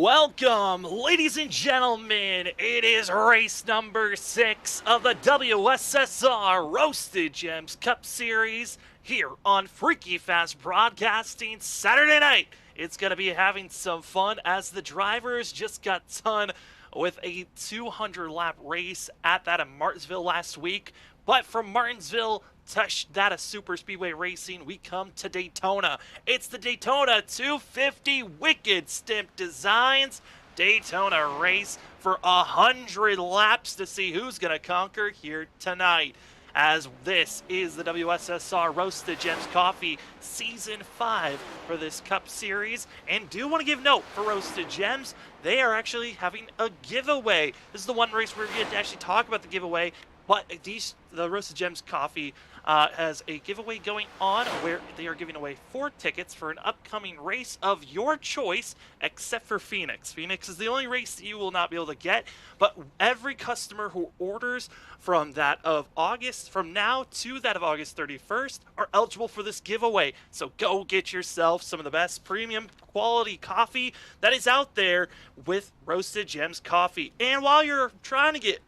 Welcome, ladies and gentlemen. It is race number 6 of the WSSR Roasted Gems Cup Series here on Freaky Fast Broadcasting Saturday night. It's going to be having some fun as the drivers just got done with a 200-lap race at that of Martinsville last week. But from Martinsville to that of Super Speedway Racing, we come to Daytona. It's the Daytona 250 Wicked Stemp Designs Daytona race for 100 laps to see who's going to conquer here tonight. As this is the WSSR Roasted Gems Coffee Season 5 for this Cup Series. And do want to give note for Roasted Gems, they are actually having a giveaway. This is the one race where we get to actually talk about the giveaway. But the Roasted Gems Coffee has a giveaway going on where they are giving away 4 tickets for an upcoming race of your choice, except for Phoenix. Phoenix is the only race that you will not be able to get, but every customer who orders from that of August, from now to that of August 31st, are eligible for this giveaway. So go get yourself some of the best premium quality coffee that is out there with Roasted Gems Coffee. And while you're trying to get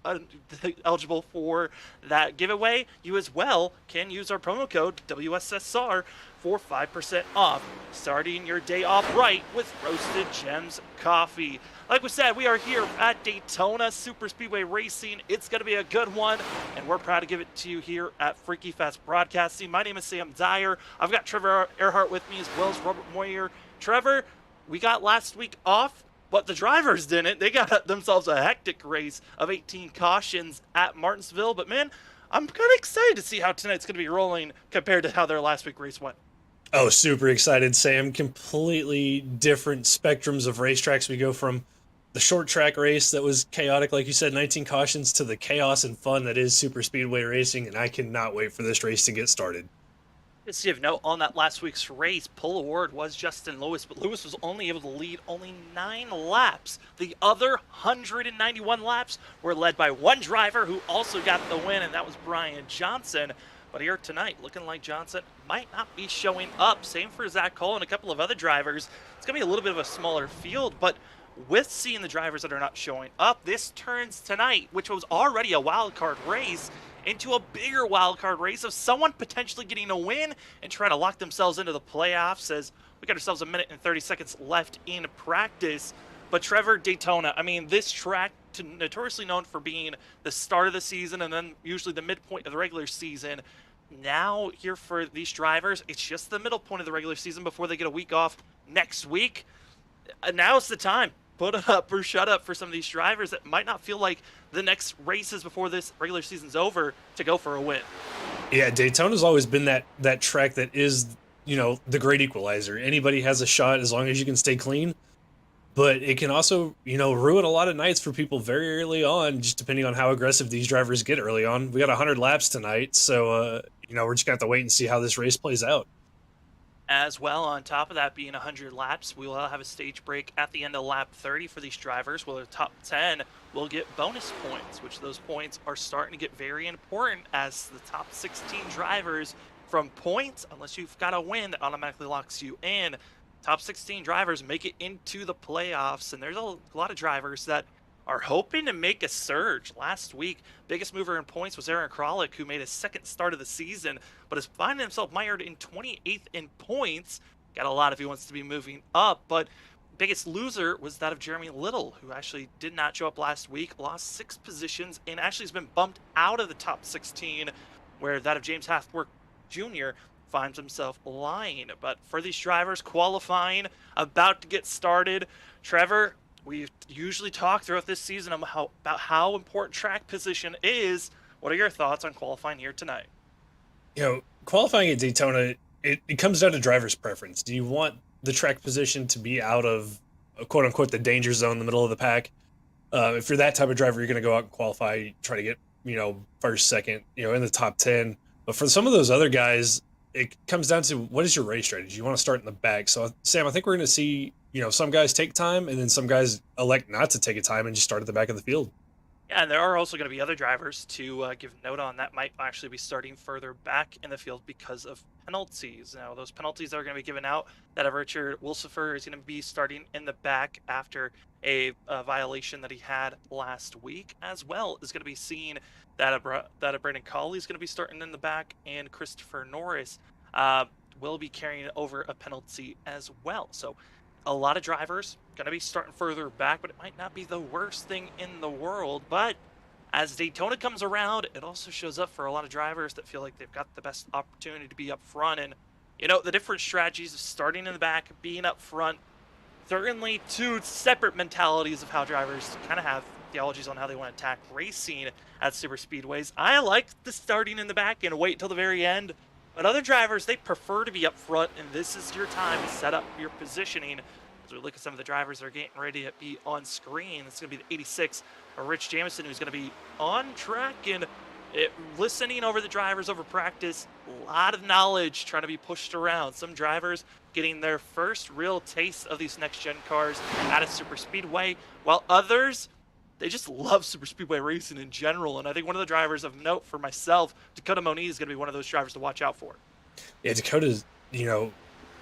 eligible for that giveaway, you as well can use our promo code WSSR for 5% off, starting your day off right with Roasted Gems Coffee. Like we said, we are here at Daytona Super Speedway Racing. It's going to be a good one, and we're proud to give it to you here at Freaky Fast Broadcasting. My name is Sam Dyer. I've got Trevor Earhart with me as well as Robert Moyer. Trevor, we got last week off, but the drivers didn't. They got themselves a hectic race of 18 cautions at Martinsville. But, man, I'm kind of excited to see how tonight's going to be rolling compared to how their last week race went. Oh, super excited, Sam. Completely different spectrums of racetracks. We go from the short track race that was chaotic, like you said, 19 cautions, to the chaos and fun that is Super Speedway Racing, and I cannot wait for this race to get started. Just to give note on that last week's race, pole award was Justin Lewis, but Lewis was only able to lead only 9 laps. The other 191 laps were led by one driver who also got the win, and that was Brian Johnson. But here tonight, looking like Johnson might not be showing up. Same for Zach Cole and a couple of other drivers. It's going to be a little bit of a smaller field, but with seeing the drivers that are not showing up, this turns tonight, which was already a wild card race, into a bigger wild card race of someone potentially getting a win and trying to lock themselves into the playoffs, as we got ourselves a minute and 30 seconds left in practice. But Trevor, Daytona, I mean, this track, notoriously known for being the start of the season and then usually the midpoint of the regular season, now here for these drivers, it's just the middle point of the regular season before they get a week off next week. Now's the time. Put up or shut up for some of these drivers that might not feel like the next races before this regular season's over to go for a win. Yeah, Daytona's always been that track that is, the great equalizer. Anybody has a shot as long as you can stay clean. But it can also, ruin a lot of nights for people very early on, just depending on how aggressive these drivers get early on. We got 100 laps tonight, so, we're just going to have to wait and see how this race plays out. As well, on top of that being 100 laps, we will have a stage break at the end of lap 30 for these drivers, where the top 10 will get bonus points, which those points are starting to get very important as the top 16 drivers from points, unless you've got a win that automatically locks you in. Top 16 drivers make it into the playoffs, and there's a lot of drivers that are hoping to make a surge. Last week, biggest mover in points was Aaron Kralik, who made his second start of the season, but is finding himself mired in 28th in points. Got a lot if he wants to be moving up, but biggest loser was that of Jeremy Little, who actually did not show up last week, lost 6 positions, and actually has been bumped out of the top 16, where that of James Hathworth Jr. finds himself lying. But for these drivers, qualifying about to get started. Trevor, we usually talk throughout this season about how important track position is. What are your thoughts on qualifying here tonight? Qualifying at Daytona, it comes down to driver's preference. Do you want the track position to be out of, quote unquote, the danger zone in the middle of the pack? If you're that type of driver, you're going to go out and qualify, try to get, first, second, in the top 10. But for some of those other guys, it comes down to what is your race strategy? You want to start in the back. So, Sam, I think we're going to see, some guys take time, and then some guys elect not to take a time and just start at the back of the field. Yeah, and there are also going to be other drivers to give note on that might actually be starting further back in the field because of penalties. Now, those penalties that are going to be given out, that of Richard Wilsifer is going to be starting in the back after a violation that he had last week, as well as going to be seeing that Brandon Colley is going to be starting in the back, and Christopher Norris uh, will be carrying over a penalty as well. So a lot of drivers going to be starting further back, but it might not be the worst thing in the world. But as Daytona comes around, it also shows up for a lot of drivers that feel like they've got the best opportunity to be up front. And, you know, the different strategies of starting in the back, being up front, certainly two separate mentalities of how drivers kind of have theologies on how they want to attack racing at super speedways. I like the starting in the back and wait till the very end. But other drivers, they prefer to be up front, and this is your time to set up your positioning. As we look at some of the drivers that are getting ready to be on screen, it's going to be the 86, Rich Jamison, who's going to be on track and listening over the drivers over practice. A lot of knowledge trying to be pushed around. Some drivers getting their first real taste of these next-gen cars at a super speedway, while others, they just love super speedway racing in general. And I think one of the drivers of note for myself, Dakota Moniz, is going to be one of those drivers to watch out for. Yeah, Dakota's,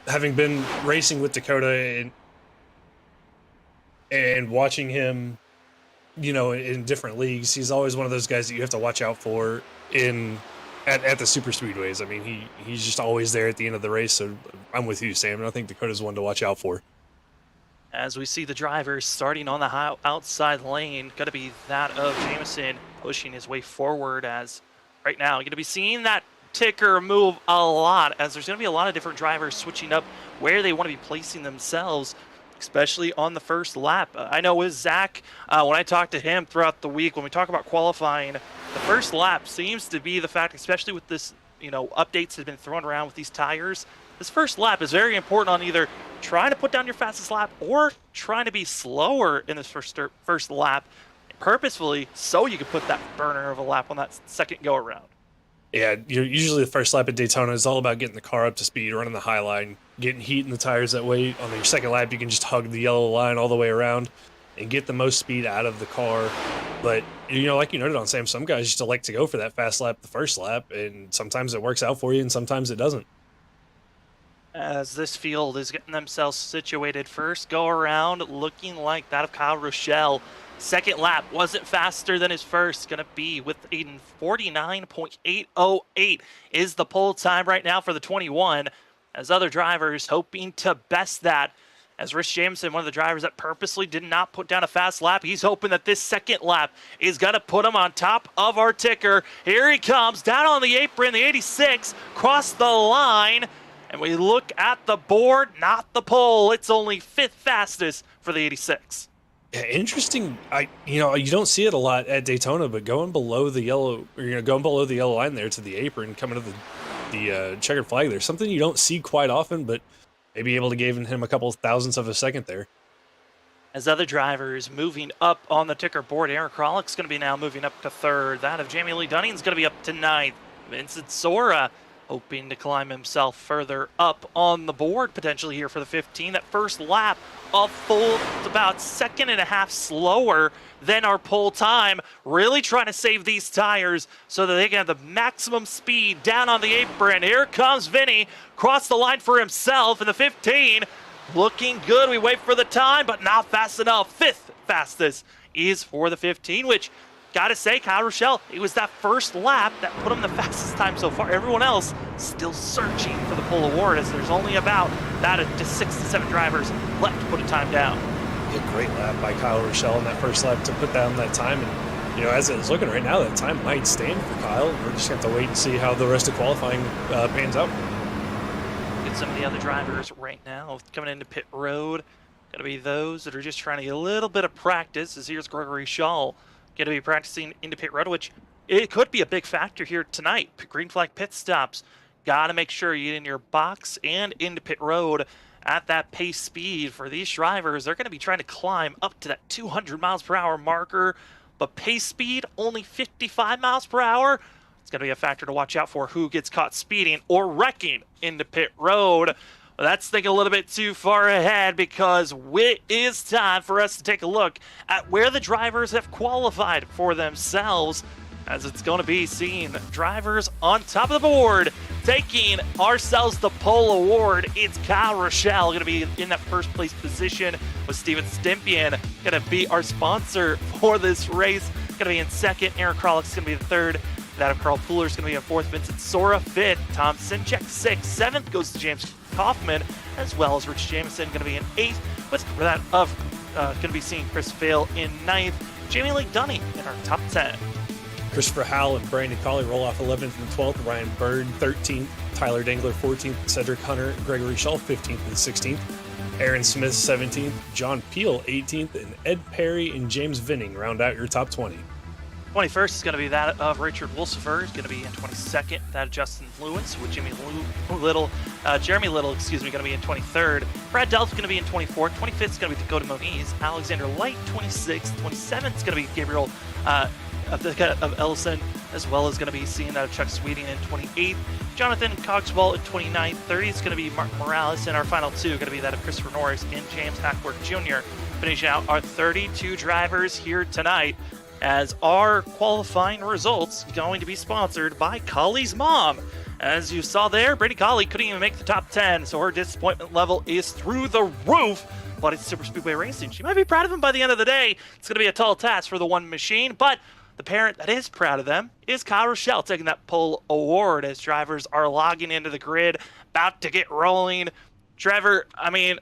having been racing with Dakota and watching him, in different leagues, he's always one of those guys that you have to watch out for at the super speedways. I mean, he's just always there at the end of the race. So I'm with you, Sam, and I think Dakota's one to watch out for. As we see the drivers starting on the outside lane, going to be that of Jamison pushing his way forward. As right now, you're going to be seeing that ticker move a lot, as there's going to be a lot of different drivers switching up where they want to be placing themselves, especially on the first lap. I know with Zach, when I talk to him throughout the week, when we talk about qualifying, the first lap seems to be the fact, especially with this, updates that have been thrown around with these tires. This first lap is very important on either trying to put down your fastest lap or trying to be slower in this first lap purposefully so you can put that burner of a lap on that second go around. Yeah, usually the first lap at Daytona is all about getting the car up to speed, running the high line, getting heat in the tires. That way, on your second lap, you can just hug the yellow line all the way around and get the most speed out of the car. But, like you noted on Sam, some guys just like to go for that fast lap the first lap, and sometimes it works out for you and sometimes it doesn't. As this field is getting themselves situated, first go around looking like that of Kyle Rochelle. Second lap wasn't faster than his first. Going to be with Aiden 49.808 is the pole time right now for the 21. As other drivers hoping to best that. As Rich Jameson, one of the drivers that purposely did not put down a fast lap, he's hoping that this second lap is going to put him on top of our ticker. Here he comes, down on the apron, the 86, cross the line. And we look at the board, not the pole. It's only fifth fastest for the 86. Yeah, interesting. You don't see it a lot at Daytona, but going below the yellow line there to the apron, coming to the checkered flag, there's something you don't see quite often, but maybe able to give him a couple thousandths of a second there. As other drivers moving up on the ticker board, Aaron Krolick's going to be now moving up to third. That of Jamie Lee Dunning's going to be up to ninth. Vincent Sora hoping to climb himself further up on the board potentially here for the 15. That first lap, a full about second and a half slower than our pole time. Really trying to save these tires so that they can have the maximum speed down on the apron. Here comes Vinny, cross the line for himself in the 15. Looking good. We wait for the time, but not fast enough. Fifth fastest is for the 15, which, gotta say, Kyle Rochelle, it was that first lap that put him the fastest time so far. Everyone else still searching for the pole award, as there's only about just 6 to 7 drivers left to put a time down. Yeah, great lap by Kyle Rochelle in that first lap to put down that time. And, as it's looking right now, that time might stand for Kyle. We're just going to have to wait and see how the rest of qualifying pans out. Get some of the other drivers right now coming into pit road. Going to be those that are just trying to get a little bit of practice, as here's Gregory Shaw. Going to be practicing into pit road, which it could be a big factor here tonight. Green flag pit stops. Got to make sure you get in your box and into pit road at that pace speed. For these drivers, they're going to be trying to climb up to that 200 miles per hour marker, but pace speed only 55 miles per hour. It's going to be a factor to watch out for who gets caught speeding or wrecking into pit road. Well, that's thinking a little bit too far ahead because it is time for us to take a look at where the drivers have qualified for themselves, as it's going to be seeing drivers on top of the board taking ourselves the pole award. It's Kyle Rochelle going to be in that first place position, with Steven Stempian going to be our sponsor for this race. Going to be in second. Aaron Kralik is going to be the third. That of Carl Pooler is going to be in fourth. Vincent Sora fifth. Tom Sinchek sixth. Seventh goes to James Kaufman, as well as Rich Jamison going to be in eighth. With that of going to be seeing Chris Vail in ninth. Jamie Lee Dunning in our top 10. Christopher Howell and Brandon Colley roll off 11th and 12th. Ryan Bird 13th. Tyler Dangler 14th. Cedric Hunter, Gregory Shaw 15th and 16th. Aaron Smith 17th. John Peel 18th. And Ed Perry and James Vinning round out your top 20. 21st is going to be that of Richard Wolsifer. Is going to be in 22nd. That of Justin Lewis with Jeremy Little, going to be in 23rd. Brad Delph going to be in 24th. 25th is going to be Dakota Moniz. Alexander Light 26th. 27th is going to be Gabriel of Ellison, as well as going to be seeing that of Chuck Sweeting in 28th. Jonathan Cogswell in 29th. 30th is going to be Martin Morales, and our final two going to be that of Christopher Norris and James Hackworth Jr. Finishing out our 32 drivers here tonight, as our qualifying results going to be sponsored by Colley's mom. As you saw there, Brady Colley couldn't even make the top 10, so her disappointment level is through the roof. But it's Super Speedway Racing. She might be proud of him by the end of the day. It's going to be a tall task for the one machine, but the parent that is proud of them is Kyle Rochelle, taking that pole award as drivers are logging into the grid, about to get rolling. Trevor, I mean,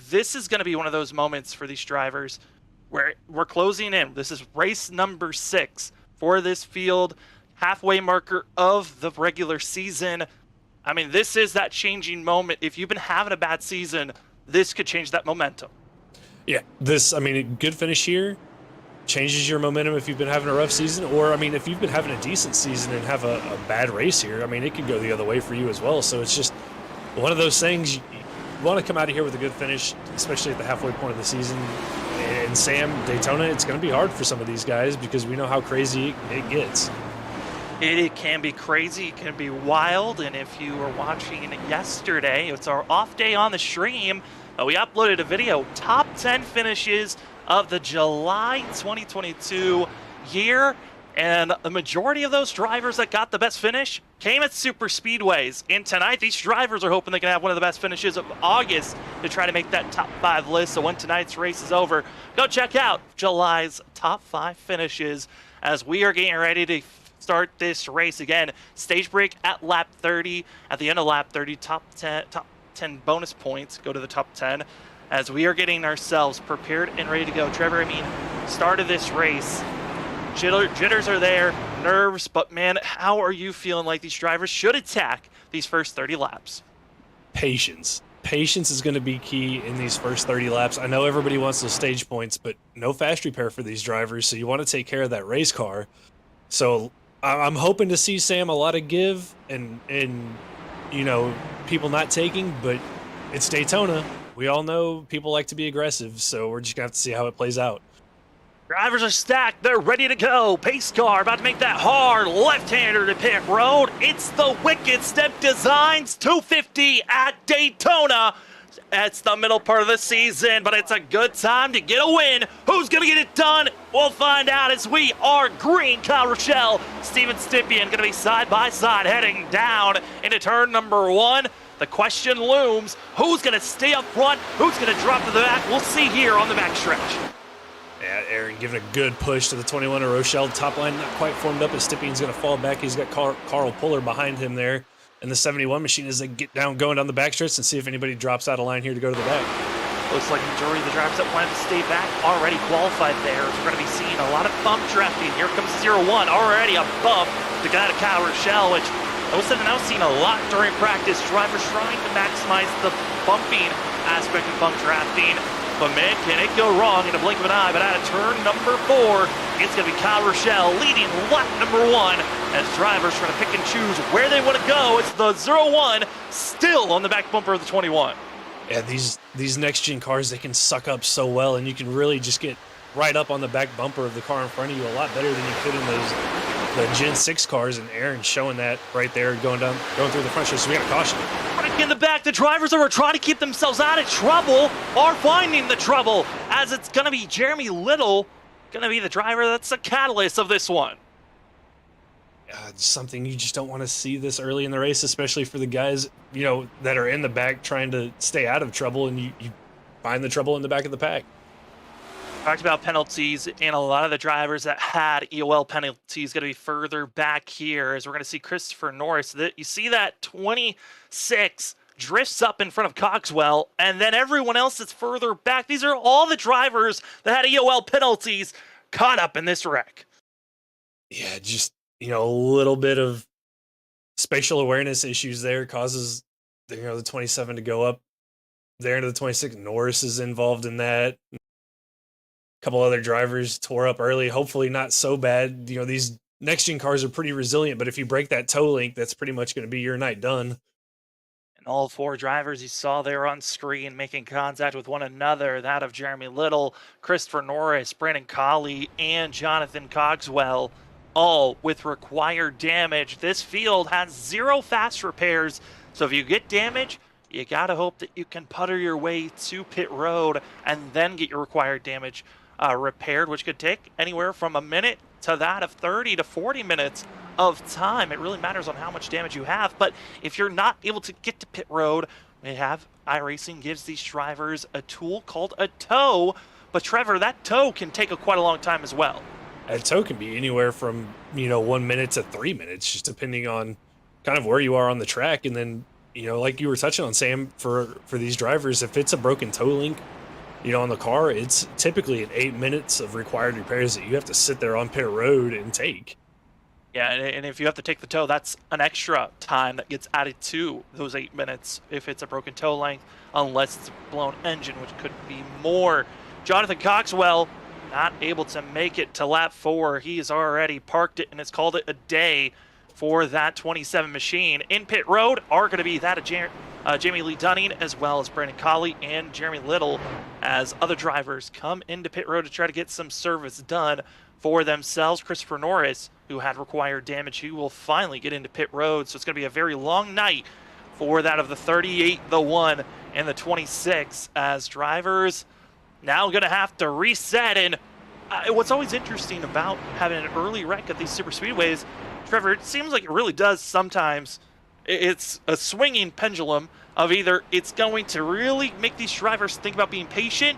this is going to be one of those moments for these drivers where we're closing in. This is race number 6 for this field, halfway marker of the regular season. I mean, this is that changing moment. If you've been having a bad season, this could change that momentum. Yeah, a good finish here changes your momentum if you've been having a rough season, or, if you've been having a decent season and have a bad race here, it could go the other way for you as well. So it's just one of those things. You want to come out of here with a good finish, especially at the halfway point of the season. And Sam, Daytona, it's going to be hard for some of these guys because we know how crazy it gets. It can be crazy, it can be wild, and if you were watching yesterday, it's our off day on the stream. We uploaded a video, top 10 finishes of the July 2022 year, and the majority of those drivers that got the best finish came at super speedways. And tonight, these drivers are hoping they can have one of the best finishes of August to try to make that top 5 list. So when tonight's race is over, go check out July's top 5 finishes as we are getting ready to start this race again. Stage break at lap 30. At the end of lap 30, top 10 bonus points go to the top 10 as we are getting ourselves prepared and ready to go. Trevor, start of this race, jitters are there, nerves, but man, how are you feeling like these drivers should attack these first 30 laps? Patience. Patience is going to be key in these first 30 laps. I know everybody wants those stage points, but no fast repair for these drivers, so you want to take care of that race car. So I'm hoping to see, Sam, a lot of give and people not taking, but it's Daytona. We all know people like to be aggressive, so we're just going to have to see how it plays out. Drivers are stacked. They're ready to go. Pace car about to make that hard left-hander to pick road. It's the Wicked Stemp Designs 250 at Daytona. It's the middle part of the season, but it's a good time to get a win. Who's going to get it done? We'll find out as we are green. Kyle Rochelle, Steven Stempian going to be side by side heading down into turn number 1. The question looms, who's going to stay up front? Who's going to drop to the back? We'll see here on the backstretch. Yeah, Aaron giving a good push to the 21 of Rochelle. Top line not quite formed up as Stempian's going to fall back. He's got Carl Puller behind him there. And the 71 machine as they get going down the backstretch and see if anybody drops out of line here to go to the back. Looks like the majority of the drivers that wanted to stay back already qualified there. So we're going to be seeing a lot of bump drafting. Here comes 0-1, already a bump to get out of Kyle Rochelle, which I was now seeing a lot during practice. Drivers trying to maximize the bumping aspect of bump drafting. But man, can it go wrong in a blink of an eye? But out of turn number 4, it's going to be Kyle Rochelle leading lap number 1 as drivers trying to pick and choose where they want to go. It's the 0-1 still on the back bumper of the 21. Yeah, these next-gen cars, they can suck up so well, and you can really just get right up on the back bumper of the car in front of you a lot better than you could in the Gen 6 cars, and Aaron showing that right there going through the front stretch. So we got a caution. Look in the back, the drivers that were trying to keep themselves out of trouble are finding the trouble, as it's going to be Jeremy Little, going to be the driver that's the catalyst of this one. It's something you just don't want to see this early in the race, especially for the guys, you know, that are in the back trying to stay out of trouble, and you find the trouble in the back of the pack. Talked about penalties, and a lot of the drivers that had EOL penalties going to be further back here, as we're going to see Christopher Norris. You see that 26 drifts up in front of Cogswell, and then everyone else that's further back. These are all the drivers that had EOL penalties caught up in this wreck. Yeah, just, you know, a little bit of spatial awareness issues there causes, you know, the 27 to go up there into the 26. Norris is involved in that. Couple other drivers tore up early, hopefully not so bad. You know, these next gen cars are pretty resilient, but if you break that toe link, that's pretty much going to be your night done. And all four drivers you saw there on screen making contact with one another, that of Jeremy Little, Christopher Norris, Brandon Colley, and Jonathan Cogswell, all with required damage. This field has 0 fast repairs, so if you get damage, you gotta hope that you can putter your way to pit road and then get your required damage repaired, which could take anywhere from a minute to that of 30 to 40 minutes of time. It really matters on how much damage you have, but if you're not able to get to pit road, we have iRacing gives these drivers a tool called a tow, but Trevor, that tow can take quite a long time as well. A tow can be anywhere from, you know, 1 minute to 3 minutes, just depending on kind of where you are on the track. And then, you know, like you were touching on, Sam, for these drivers, if it's a broken tow link, you know, on the car, it's typically at 8 minutes of required repairs that you have to sit there on pit road and take. Yeah, and if you have to take the tow, that's an extra time that gets added to those 8 minutes if it's a broken tow length, unless it's a blown engine, which could be more. Jonathan Cogswell not able to make it to lap 4. He has already parked it and has called it a day for that 27 machine. In pit road are going to be that of Jamie Lee Dunning, as well as Brandon Colley and Jeremy Little, as other drivers come into pit road to try to get some service done for themselves. Christopher Norris, who had required damage, he will finally get into pit road, so it's going to be a very long night for that of the 38, the 1, and the 26, as drivers now going to have to reset. And what's always interesting about having an early wreck at these super speedways, Trevor, it seems like it really does sometimes. It's a swinging pendulum of either it's going to really make these drivers think about being patient,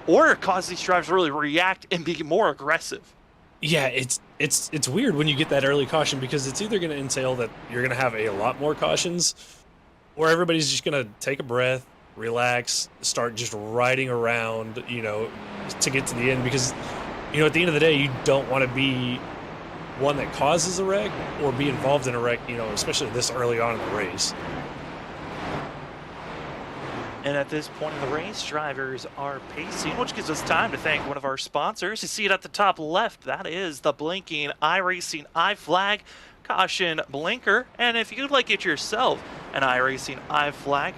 or cause these drivers to really react and be more aggressive. Yeah, it's weird when you get that early caution, because it's either going to entail that you're going to have a lot more cautions, or everybody's just going to take a breath, relax, start just riding around, you know, to get to the end. Because, you know, at the end of the day, you don't want to be one that causes a wreck or be involved in a wreck, you know, especially this early on in the race. And at this point in the race, drivers are pacing, which gives us time to thank one of our sponsors. You see it at the top left. That is the blinking iRacing iFlag caution blinker. And if you'd like it yourself, an iRacing iFlag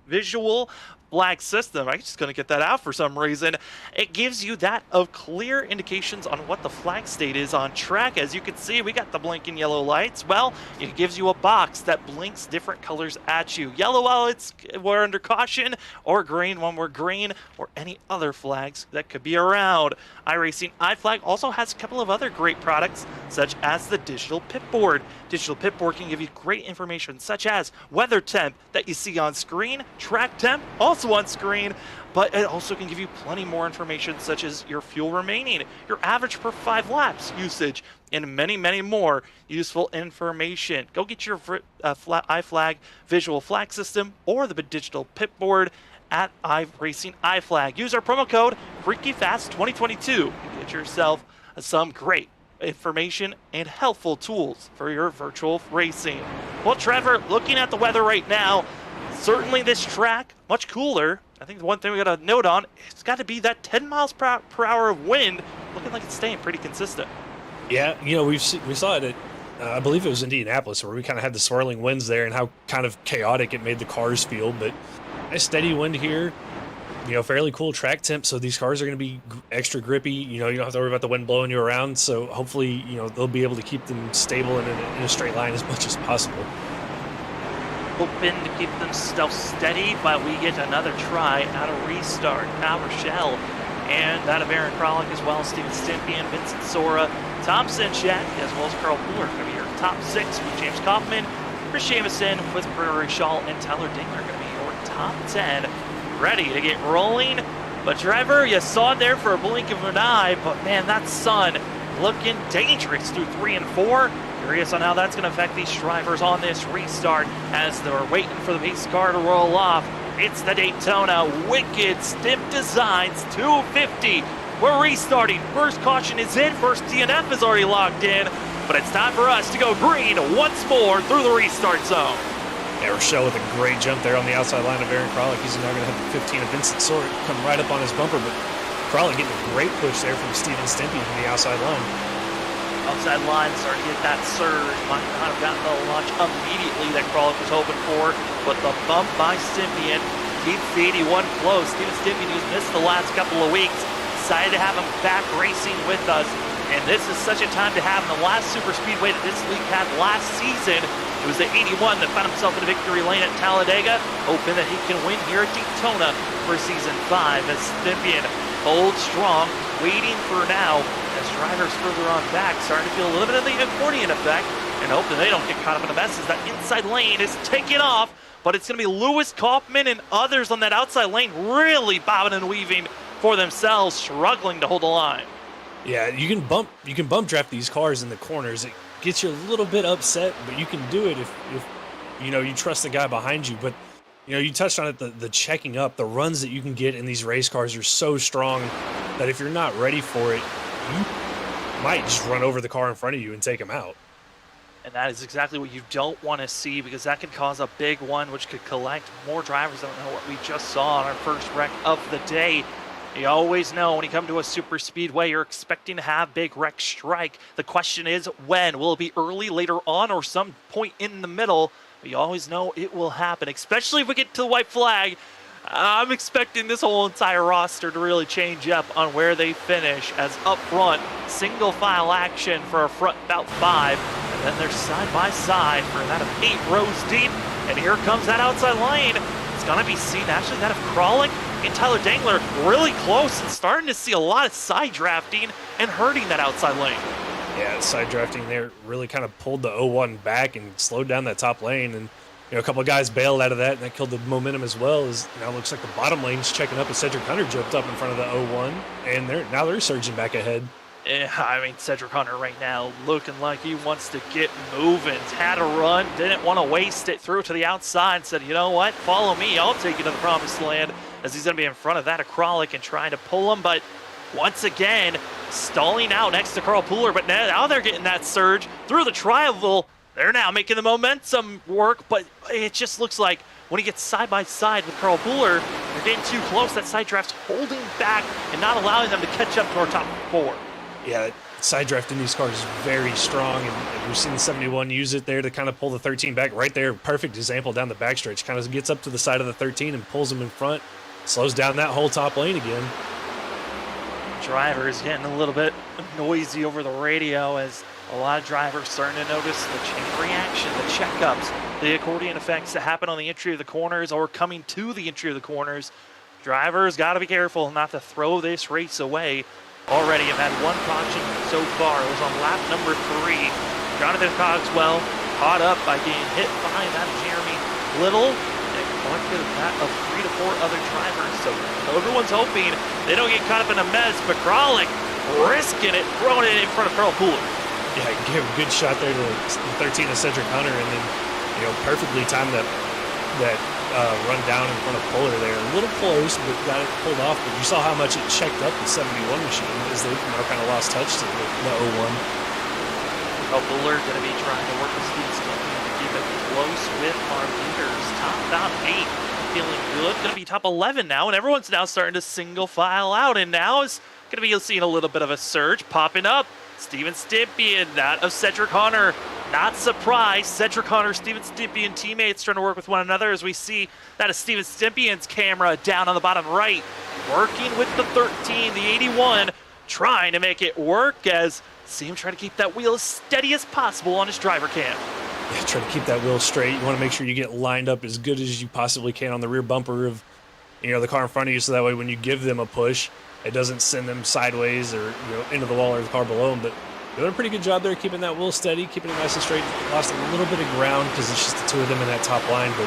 visual flag system, I'm just going to get that out for some reason. It gives you that of clear indications on what the flag state is on track. As you can see, we got the blinking yellow lights. Well, it gives you a box that blinks different colors at you. Yellow while we're under caution, or green when we're green, or any other flags that could be around. iRacing iFlag also has a couple of other great products, such as the digital pit board. Digital pit board can give you great information, such as weather temp that you see on screen, track temp also on screen, but it also can give you plenty more information, such as your fuel remaining, your average per 5 laps usage, and many, many more useful information. Go get your iFlag visual flag system or the digital pit board at iRacing iFlag. Use our promo code FreakyFast2022 to get yourself some great information and helpful tools for your virtual racing. Well, Trevor, looking at the weather right now, certainly this track, much cooler. I think the one thing we got to note on, it's got to be that 10 miles per hour of wind, looking like it's staying pretty consistent. Yeah, you know, we saw it at, I believe it was Indianapolis, where we kind of had the swirling winds there and how kind of chaotic it made the cars feel. But a steady wind here, you know, fairly cool track temp, so these cars are going to be extra grippy. You know, you don't have to worry about the wind blowing you around, so hopefully, you know, they'll be able to keep them stable and in a straight line as much as possible. hoping to keep themselves steady, but we get another try out of restart. Now Rochelle and out of Aaron Kralik as well, Steven Stempian, Vincent Sora, Thompson Chet, as well as Carl Pooler going to be your top 6 with James Kaufman, Chris Jamison with Prairie Shaw, and Tyler Dingler going to be your top 10. Ready to get rolling. But driver, you saw it there for a blink of an eye, but man, that sun looking dangerous through 3 and 4. Curious on how that's going to affect these drivers on this restart as they're waiting for the pace car to roll off. It's the Daytona Wicked Stemp Designs 250. We're restarting. First caution is in. First DNF is already locked in. But it's time for us to go green once more through the restart zone. Yeah, Rochelle with a great jump there on the outside line of Aaron Kralik. He's now going to have the 15 of Vincent Sora come right up on his bumper. But Kralik getting a great push there from Steven Stempian from the outside line. Outside line starting to get that surge. Might not have gotten the launch immediately that Kralik was hoping for, but the bump by Stempian keeps the 81 close. Steven Stempian, who's missed the last couple of weeks, excited to have him back racing with us. And this is such a time to have him. The last super speedway that this league had last season, it was the 81 that found himself in the victory lane at Talladega, hoping that he can win here at Daytona for season 5 as Stempian holds strong, waiting for now as drivers further on back starting to feel a little bit of the accordion effect and hope that they don't get caught up in a mess as that inside lane is taking off. But it's going to be Lewis Kaufman and others on that outside lane really bobbing and weaving for themselves, struggling to hold the line. Yeah, you can bump draft these cars in the corners. It gets you a little bit upset, but you can do it if you know you trust the guy behind you. But you know, you touched on it, the checking up, the runs that you can get in these race cars are so strong that if you're not ready for it, you might just run over the car in front of you and take him out. And that is exactly what you don't want to see, because that could cause a big one, which could collect more drivers. I don't know what we just saw on our first wreck of the day. You always know when you come to a super speedway, you're expecting to have big wreck strike. The question is when. Will it be early, later on, or some point in the middle? We always know it will happen, especially if we get to the white flag. I'm expecting this whole entire roster to really change up on where they finish, as up front, single file action for a front about 5, and then they're side by side for that of 8 rows deep. And here comes that outside lane. It's going to be seen, actually, that of Kralik and Tyler Dangler really close, and starting to see a lot of side drafting and hurting that outside lane. Yeah, side drafting there really kind of pulled the 01 back and slowed down that top lane. And you know, a couple of guys bailed out of that, and that killed the momentum as well. As now looks like the bottom lane's checking up as Cedric Hunter jumped up in front of the 01, and they're surging back ahead. Yeah, I mean, Cedric Hunter right now looking like he wants to get moving. Had a run, didn't want to waste it, threw it to the outside, said, you know what, follow me, I'll take you to the promised land, as he's going to be in front of that of Kralik and trying to pull him, but once again, stalling out next to Carl Pooler, but now they're getting that surge through the tri-oval. They're now making the momentum work, but it just looks like when he gets side by side with Carl Pooler, they're getting too close. That side draft's holding back and not allowing them to catch up to our top 4. Yeah, side draft in these cars is very strong, and we've seen the 71 use it there to kind of pull the 13 back right there. Perfect example down the backstretch. Kind of gets up to the side of the 13 and pulls them in front, slows down that whole top lane again. Driver is getting a little bit noisy over the radio as a lot of drivers starting to notice the chain reaction, the checkups, the accordion effects that happen on the entry of the corners or coming to the entry of the corners. Drivers got to be careful not to throw this race away. Already have had 1 caution so far. It was on lap number 3. Jonathan Cogswell caught up by getting hit by that Jeremy Little and collected that of 3 to 4 other drivers. So everyone's hoping they don't get caught up in a mess, but Kralik risking it, throwing it in front of Carl Pooler. Yeah, give a good shot there to the 13 of Cedric Hunter, and then, you know, perfectly timed that run down in front of Pooler there. A little close, but got it pulled off. But you saw how much it checked up the 71 machine as they kind of lost touch to the 01. Carl Pooler going to be trying to work with Steve Stempian to keep it close with our leaders. Top about 8, feeling good. Going to be top 11 now, and everyone's now starting to single file out. And now is going to be seeing a little bit of a surge popping up. Steven Stempian, that of Cedric Hunter. Not surprised, Cedric Hunter, Steven Stempian teammates trying to work with one another as we see that of Steven Stempian's camera down on the bottom right. Working with the 13, the 81, trying to make it work as see him trying to keep that wheel as steady as possible on his driver cam. try to keep that wheel straight. You want to make sure you get lined up as good as you possibly can on the rear bumper of, the car in front of you, so that way when you give them a push, it doesn't send them sideways or into the wall or the car below them. But doing a pretty good job there, keeping that wheel steady, keeping it nice and straight. Lost a little bit of ground because it's just the two of them in that top line, but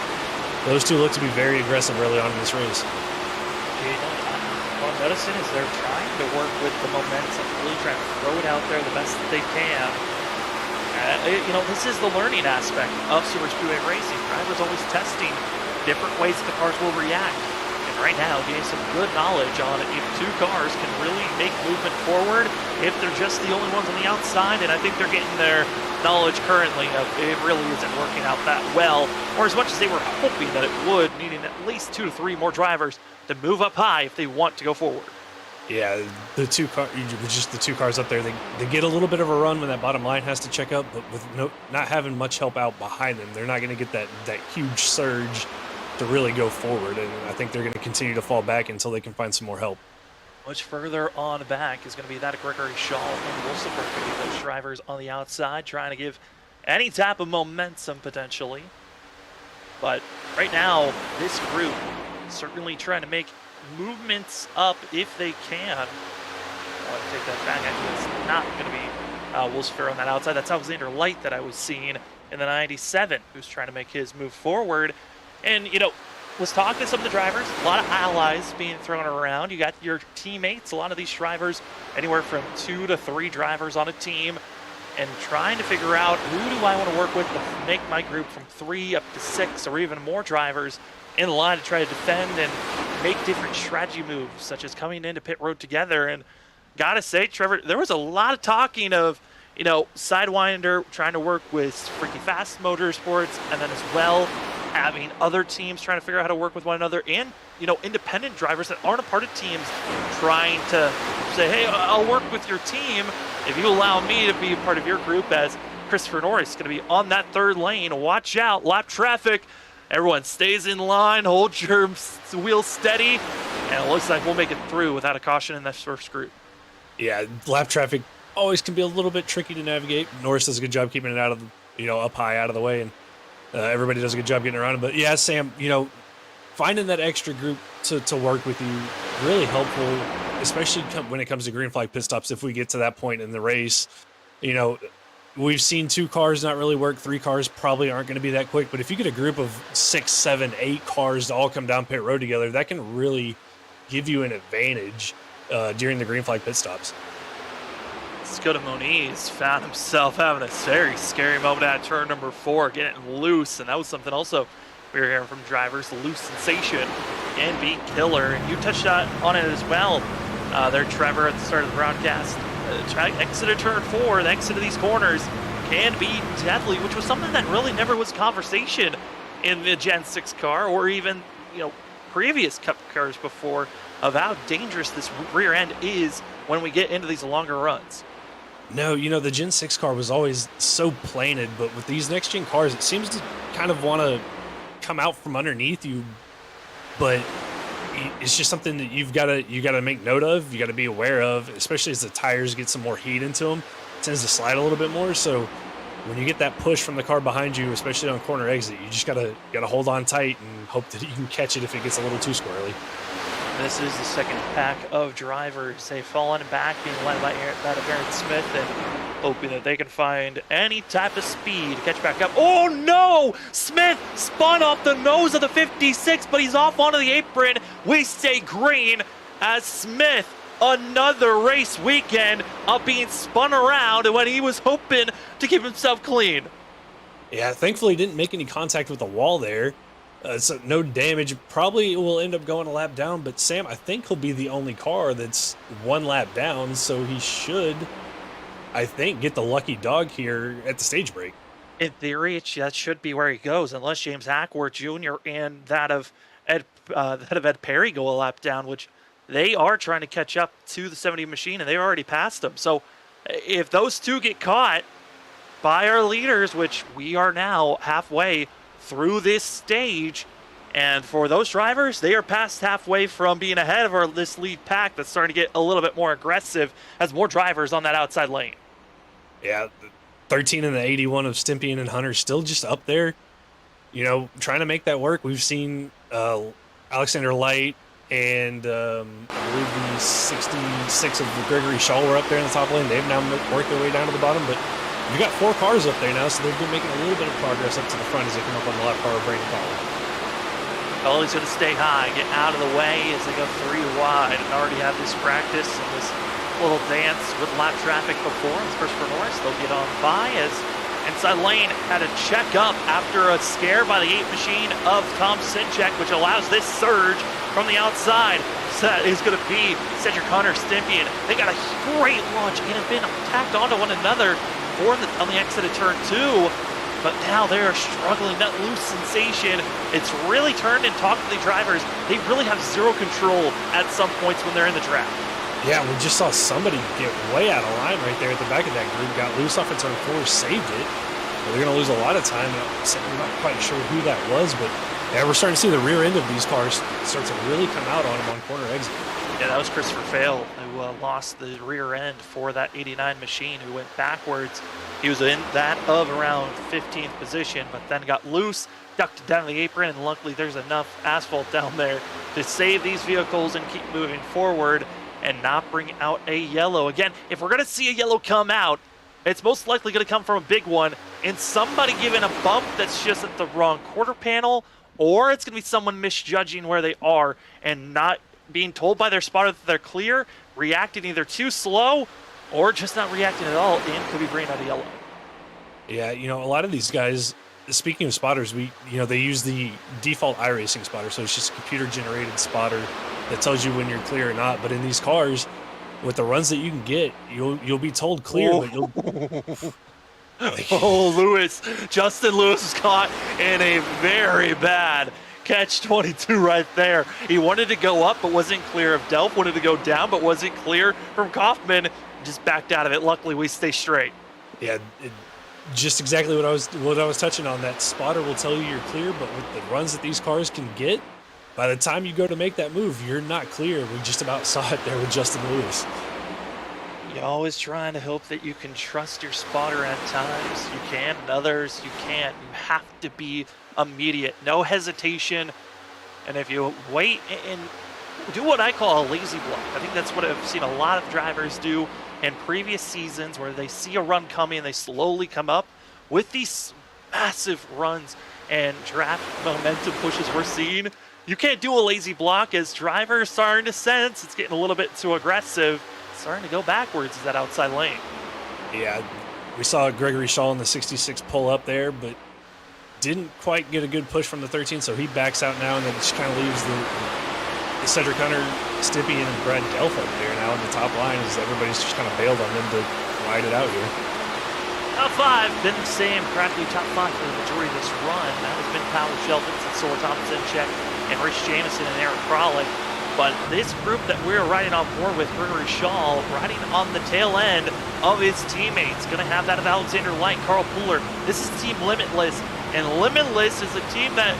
those two look to be very aggressive early on in this race. What I'm noticing is they're trying to work with the momentum, really trying to throw it out there the best that they can. This is the learning aspect of Super Speedway racing. Drivers always testing different ways that the cars will react. And right now, getting some good knowledge on if two cars can really make movement forward, if they're just the only ones on the outside. And I think they're getting their knowledge currently of it really isn't working out that well, or as much as they were hoping that it would, needing at least 2 to 3 more drivers to move up high if they want to go forward. Yeah, the two cars up there, they get a little bit of a run when that bottom line has to check up, but with not having much help out behind them, they're not going to get that huge surge to really go forward, and I think they're going to continue to fall back until they can find some more help. Much further on back is going to be that Gregory Shaw and Wilson going to be those drivers on the outside, trying to give any type of momentum potentially. But right now, this group is certainly trying to make movements up if they can. I want to take that back. It's not going to be Wilson on that outside. That's Alexander Light that I was seeing in the 97, who's trying to make his move forward. And, was talking to some of the drivers, a lot of allies being thrown around. You got your teammates, a lot of these drivers, anywhere from 2 to 3 drivers on a team, and trying to figure out who do I want to work with to make my group from 3 up to 6 or even more drivers in line to try to defend and make different strategy moves, such as coming into pit road together. And gotta say, Trevor, there was a lot of talking of, Sidewinder trying to work with Freaky Fast Motorsports, and then as well having other teams trying to figure out how to work with one another, and independent drivers that aren't a part of teams trying to say, hey, I'll work with your team if you allow me to be a part of your group, as Christopher Norris is going to be on that 3rd lane. Watch out, lap traffic. Everyone stays in line, hold your wheels steady, and it looks like we'll make it through without a caution in this first group. Yeah, lap traffic always can be a little bit tricky to navigate. Norris does a good job keeping it out of up high, out of the way, and everybody does a good job getting around it. But yeah, Sam, finding that extra group to work with you, really helpful, especially when it comes to green flag pit stops. If we get to that point in the race, we've seen 2 cars not really work. 3 cars probably aren't going to be that quick. But if you get a group of 6, 7, 8 cars to all come down pit road together, that can really give you an advantage during the green flag pit stops. Scott Moniz found himself having a very scary moment at turn number 4, getting loose, and that was something also we were hearing from drivers. Loose sensation can be killer, and you touched on it as well there, Trevor, at the start of the broadcast. Exit of turn 4, the exit of these corners can be deadly, which was something that really never was conversation in the Gen 6 car, or even previous Cup cars before, of how dangerous this rear end is when we get into these longer runs. No, the Gen 6 car was always so planted, but with these next-gen cars, it seems to kind of want to come out from underneath you, but it's just something that you got to make note of, you got to be aware of, especially as the tires get some more heat into them. It tends to slide a little bit more, so when you get that push from the car behind you, especially on corner exit, you just got to hold on tight and hope that you can catch it if it gets a little too squirrely. This is the second pack of drivers. They've fallen back, being led by Aaron Smith, and hoping that they can find any type of speed to catch back up. Oh no! Smith spun off the nose of the 56, but he's off onto the apron. We stay green as Smith, another race weekend of being spun around when he was hoping to keep himself clean. Yeah, thankfully he didn't make any contact with the wall there. So no damage. Probably will end up going a lap down, but Sam, I think he'll be the only car that's 1 lap down, so he should, I think, get the lucky dog here at the stage break. In theory, that should be where he goes, unless James Hackworth Jr. and that of Ed Perry go a lap down, which they are trying to catch up to the 70 machine, and they already passed them. So if those two get caught by our leaders, which we are now halfway through this stage, and for those drivers, they are past halfway from being ahead of this lead pack that's starting to get a little bit more aggressive as more drivers on that outside lane. Yeah, 13 and the 81 of Stempian and Hunter still just up there, trying to make that work. We've seen Alexander Light and I believe the 66 of Gregory Shaw were up there in the top lane. They've now worked their way down to the bottom, but you've got 4 cars up there now, so they've been making a little bit of progress up to the front as they come up on the left car of Brandon Powell. Well, he's going to stay high, get out of the way as they go 3 wide, and already have this practice and this little dance with lap traffic before. It's Christopher Norris, they'll get on by as inside lane had a check up after a scare by the 8 machine of Tom Sinchek, which allows this surge from the outside. So that is going to be Cedric Hunter, Stempian. They got a great launch and have been tacked onto one another on the exit of turn 2. But now they are struggling. That loose sensation, it's really turned, and talking to the drivers, they really have zero control at some points when they're in the track. Yeah, we just saw somebody get way out of line right there at the back of that group, got loose off of turn 4, saved it. But they're going to lose a lot of time. I'm not quite sure who that was, but yeah, we're starting to see the rear end of these cars start to really come out on them on corner exit. Yeah, that was Christopher Fail who lost the rear end for that 89 machine, who went backwards. He was in that of around 15th position, but then got loose, ducked down the apron, and luckily there's enough asphalt down there to save these vehicles and keep moving forward and not bring out a yellow. Again, if we're going to see a yellow come out, it's most likely going to come from a big one and somebody giving a bump that's just at the wrong quarter panel, or it's going to be someone misjudging where they are and not being told by their spotter that they're clear, reacting either too slow or just not reacting at all, and could be bringing out a yellow. Yeah, a lot of these guys, speaking of spotters, they use the default iRacing spotter, so it's just a computer-generated spotter that tells you when you're clear or not. But in these cars, with the runs that you can get, you'll be told clear, but you'll... Justin Lewis was caught in a very bad catch-22 right there. He wanted to go up, but wasn't clear of Delph, wanted to go down, but wasn't clear from Kaufman, just backed out of it. Luckily, we stay straight. Yeah, just exactly what I was touching on. That spotter will tell you you're clear, but with the runs that these cars can get, by the time you go to make that move, you're not clear. We just about saw it there with Justin Lewis. You're always trying to hope that you can trust your spotter at times. You can, and others you can't. You have to be immediate, no hesitation. And if you wait and do what I call a lazy block, I think that's what I've seen a lot of drivers do in previous seasons, where they see a run coming and they slowly come up with these massive runs and draft momentum pushes we're seeing. You can't do a lazy block, as drivers starting to sense it's getting a little bit too aggressive, starting to go backwards is that outside lane. Yeah, we saw Gregory Shaw in the 66 pull up there, but didn't quite get a good push from the 13, so he backs out now, and then just kind of leaves the Cedric Hunter, Stempian, and Brad Delph up there now in the top line, as everybody's just kind of bailed on them to ride it out here. Top 5 been the same, practically top 5 for the majority of this run. That has been Powell, Shelton, Sora Thompson, Check, and Rich Jamison and Eric Kralik. But this group that we're riding on board with, Gregory Shaw, riding on the tail end of his teammates. Going to have that of Alexander Light, Carl Pooler. This is Team Limitless, and Limitless is a team that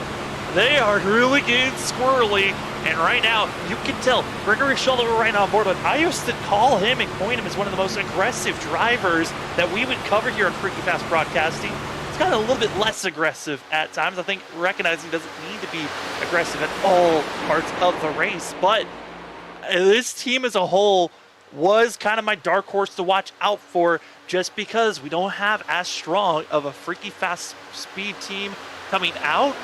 they are really getting squirrely. And right now, you can tell Gregory Shaw that we're riding on board with. I used to call him and coin him as one of the most aggressive drivers that we would cover here on Freaky Fast Broadcasting. It's gotten a little bit less aggressive at times. I think recognizing he doesn't need to be aggressive at all parts of the race. But this team as a whole was kind of my dark horse to watch out for, just because we don't have as strong of a Freaky Fast Speed team coming out.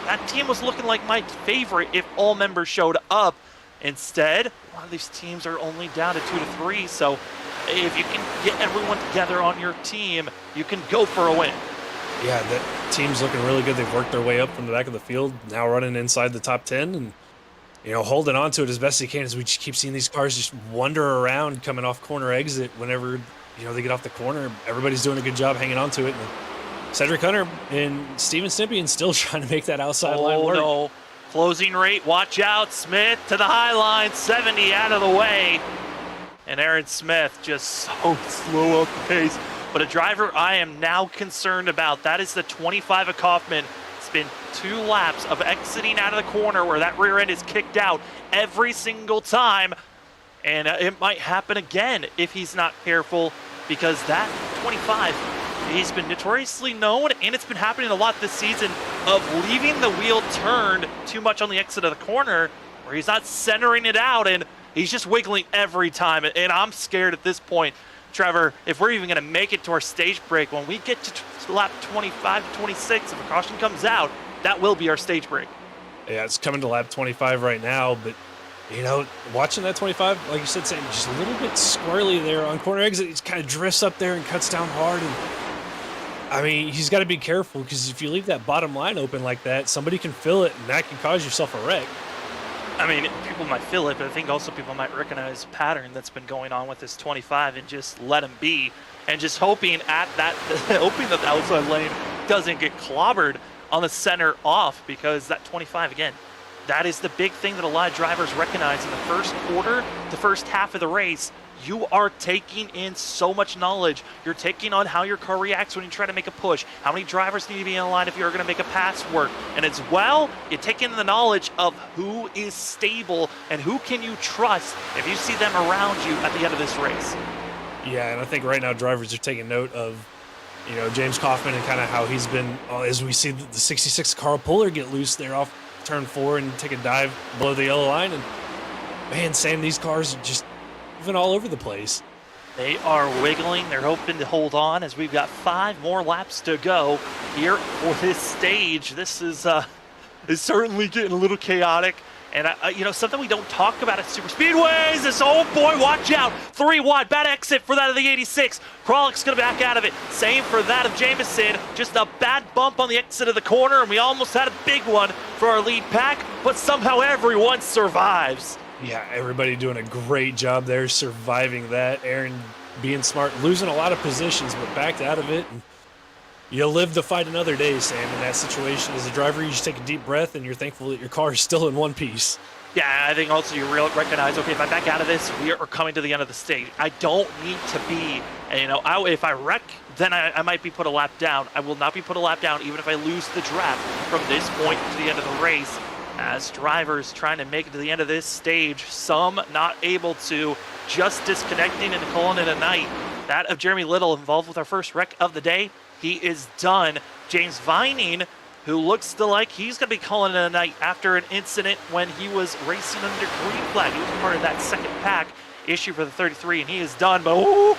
That team was looking like my favorite if all members showed up. Instead, a lot of these teams are only down to 2 to 3. So if you can get everyone together on your team, you can go for a win. Yeah, that team's looking really good. They've worked their way up from the back of the field, now running inside the top 10, and holding on to it as best they can, as we just keep seeing these cars just wander around coming off corner exit whenever they get off the corner. Everybody's doing a good job hanging on to it. And Cedric Hunter and Steven Stempian still trying to make that outside line work. Oh, no. Closing rate, watch out. Smith to the high line, 70 out of the way. And Aaron Smith just so slow up the pace. But a driver I am now concerned about, that is the 25 of Kaufman. It's been 2 laps of exiting out of the corner where that rear end is kicked out every single time. And it might happen again if he's not careful, because that 25 he's been notoriously known, and it's been happening a lot this season, of leaving the wheel turned too much on the exit of the corner, where he's not centering it out, and he's just wiggling every time. And I'm scared at this point, Trevor, if we're even going to make it to our stage break, when we get to lap 25 to 26, if a caution comes out, that will be our stage break. Yeah, it's coming to lap 25 right now, but, you know, watching that 25, like you said, Sam, just a little bit squirrely there on corner exit. He kind of drifts up there and cuts down hard. And I mean, he's got to be careful, because if you leave that bottom line open like that, somebody can fill it, and that can cause yourself a wreck. I mean, people might feel it, but I think also people might recognize a pattern that's been going on with this 25 and just let him be, and just hoping that the outside lane doesn't get clobbered on the center off, because that 25, again, that is the big thing that a lot of drivers recognize in the first quarter, the first half of the race. You are taking in so much knowledge. You're taking on how your car reacts when you try to make a push, how many drivers need to be in line if you're going to make a pass work, and as well, you take in the knowledge of who is stable and who can you trust if you see them around you at the end of this race. Yeah, and I think right now drivers are taking note of, you know, James Kaufman and kind of how he's been, as we see the 66 Carl Puller get loose there off turn 4 and take a dive below the yellow line. And man, Sam, these cars are just moving all over the place. They are wiggling. They're hoping to hold on, as we've got 5 more laps to go here for this stage. This is certainly getting a little chaotic. And, you know, something we don't talk about at super speedways is, oh boy, watch out. 3 wide, bad exit for that of the 86. Kralich's going to back out of it. Same for that of Jamison. Just a bad bump on the exit of the corner, and we almost had a big one for our lead pack, but somehow everyone survives. Yeah, everybody doing a great job there surviving that. Aaron being smart, losing a lot of positions, but backed out of it. And you'll live to fight another day, Sam, in that situation. As a driver, you just take a deep breath, and you're thankful that your car is still in one piece. Yeah, I think also you recognize, okay, if I back out of this, we are coming to the end of the stage. I don't need to be, you know, if I wreck, then I might be put a lap down. I will not be put a lap down even if I lose the draft from this point to the end of the race. As drivers trying to make it to the end of this stage, some not able to, just disconnecting and calling it a night. That of Jeremy Little, involved with our first wreck of the day. He is done. James Vining, who looks like he's going to be calling it a night after an incident when he was racing under green flag. He was part of that second pack issue for the 33, and he is done. But ooh,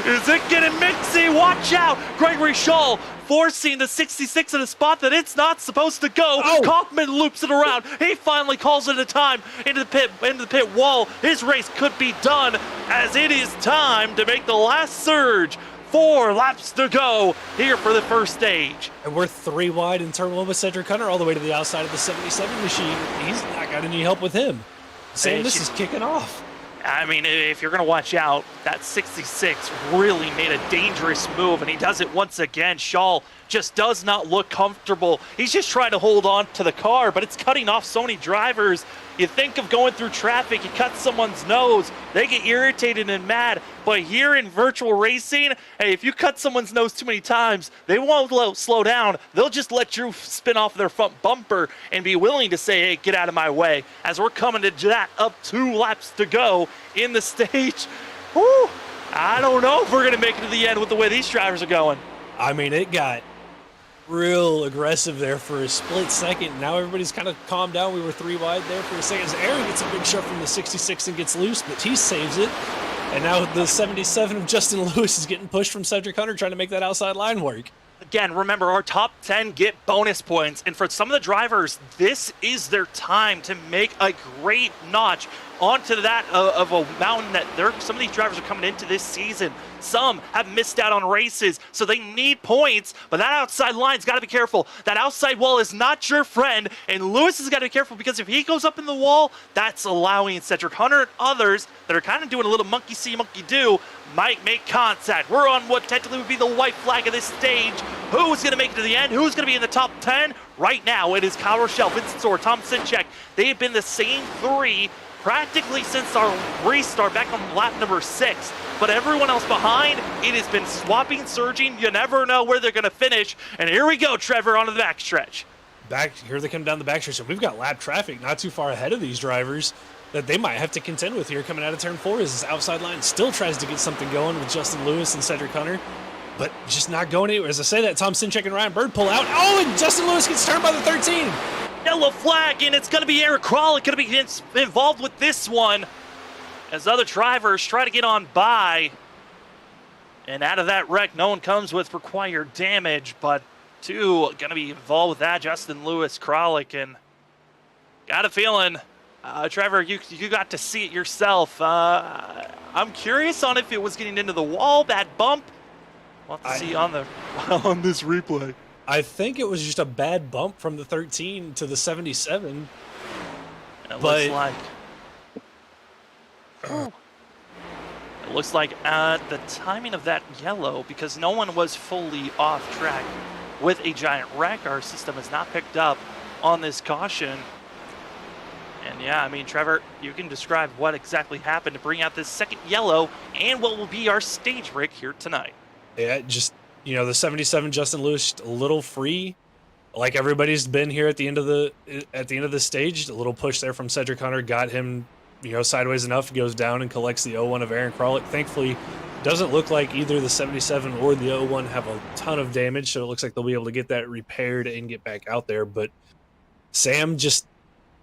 is it getting mixy? Watch out! Gregory Shull forcing the 66 in a spot that it's not supposed to go. Oh. Kaufman loops it around. He finally calls it a time into the pit wall. His race could be done, as it is time to make the last surge. 4 laps to go here for the first stage. And we're 3 wide in turn 1 with Cedric Hunter all the way to the outside of the 77 machine. He's not got any help with him. Sam, this is kicking off. I mean, if you're going to watch out, that 66 really made a dangerous move, and he does it once again. Shaw just does not look comfortable. He's just trying to hold on to the car, but it's cutting off so many drivers. You think of going through traffic, you cut someone's nose, they get irritated and mad. But here in virtual racing, hey, if you cut someone's nose too many times, they won't slow down. They'll just let you spin off their front bumper and be willing to say, hey, get out of my way. As we're coming to that, up 2 laps to go in the stage. Whew, I don't know if we're going to make it to the end with the way these drivers are going. I mean, it got real aggressive there for a split second. Now everybody's kind of calmed down. We were 3 wide there for a second. As Aaron gets a big shot from the 66 and gets loose, but he saves it. And now the 77 of Justin Lewis is getting pushed from Cedric Hunter, trying to make that outside line work. Again, remember, our top 10 get bonus points. And for some of the drivers, this is their time to make a great notch onto that of a mountain that some of these drivers are coming into this season. Some have missed out on races, so they need points, but that outside line's got to be careful. That outside wall is not your friend, and Lewis has got to be careful, because if he goes up in the wall, that's allowing Cedric Hunter and others that are kind of doing a little monkey see, monkey do, might make contact. We're on what technically would be the white flag of this stage. Who's going to make it to the end? Who's going to be in the top 10? Right now, it is Kyle Rochelle, Vincent Soar, Tom Sinchek. They have been the same 3 practically since our restart back on lap number 6. But everyone else behind, it has been swapping, surging. You never know where they're going to finish. And here we go, Trevor, onto the backstretch. Here they come down the backstretch, and we've got lap traffic not too far ahead of these drivers that they might have to contend with here coming out of turn 4, as this outside line still tries to get something going with Justin Lewis and Cedric Hunter. but just not going anywhere. As I say that, Tom Sinchek and Ryan Bird pull out. Oh, and Justin Lewis gets turned by the 13. Yellow flag, and it's going to be Eric Kralik going to be involved with this one as other drivers try to get on by. And out of that wreck, no one comes with required damage, but two going to be involved with that, Justin Lewis, Kralik, and got a feeling, Trevor, you got to see it yourself. I'm curious on if it was getting into the wall, that bump. We'll have to see on this replay. I think it was just a bad bump from the 13 to the 77. And it looks like... It looks like the timing of that yellow, because no one was fully off track with a giant wreck, our system has not picked up on this caution. And yeah, I mean, Trevor, you can describe what exactly happened to bring out this second yellow and what will be our stage break here tonight. Yeah, just, you know, the 77 Justin Lewis a little free, like everybody's been here at the end of the stage. A little push there from Cedric Hunter got him, you know, sideways enough. He goes down and collects the 0-1 of Aaron Kralik. Thankfully, doesn't look like either the 77 or the 0-1 have a ton of damage, so it looks like they'll be able to get that repaired and get back out there. But Sam, just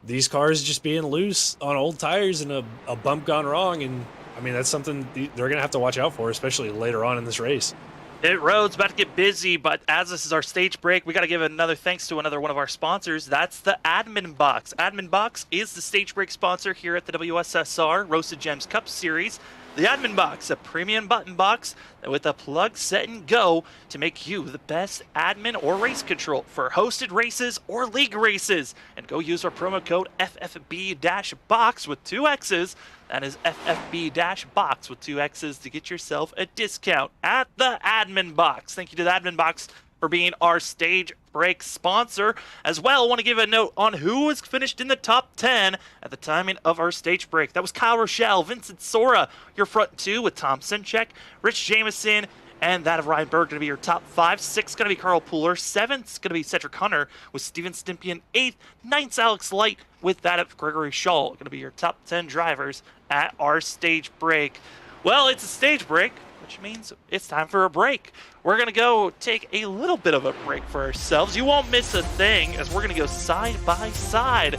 these cars just being loose on old tires and a bump gone wrong, and I mean, that's something they're going to have to watch out for, especially later on in this race. Pit road's about to get busy, but as this is our stage break, we got to give another thanks to another one of our sponsors. That's the Admin Box. Admin Box is the stage break sponsor here at the WSSR Roasted Gems Cup Series. The Admin Box, a premium button box with a plug, set, and go to make you the best admin or race control for hosted races or league races. And go use our promo code FFB-box with 2 X's. That is FFB-box with 2 X's to get yourself a discount at the Admin Box. Thank you to the Admin Box for being our stage break sponsor. As well, I want to give a note on who was finished in the top 10 at the timing of our stage break. That was Kyle Rochelle, Vincent Sora, your front 2 with Tom Sinchek, Rich Jameson, and that of Ryan Berg going to be your top 5. 6 going to be Carl Pooler. 7's going to be Cedric Hunter with Steven Stimpian. 8th, 9th's Alex Light with that of Gregory Shull. Going to be your top 10 drivers at our stage break. Well, it's a stage break, which means it's time for a break. We're going to go take a little bit of a break for ourselves. You won't miss a thing as we're going to go side by side.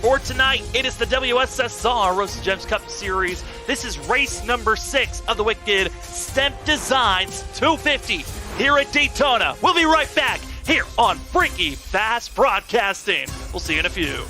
For tonight, it is the WSSR Roasted Gems Cup Series. This is race number 6 of the wicked Stemp Designs 250 here at Daytona. We'll be right back here on Freaky Fast Broadcasting. We'll see you in a few.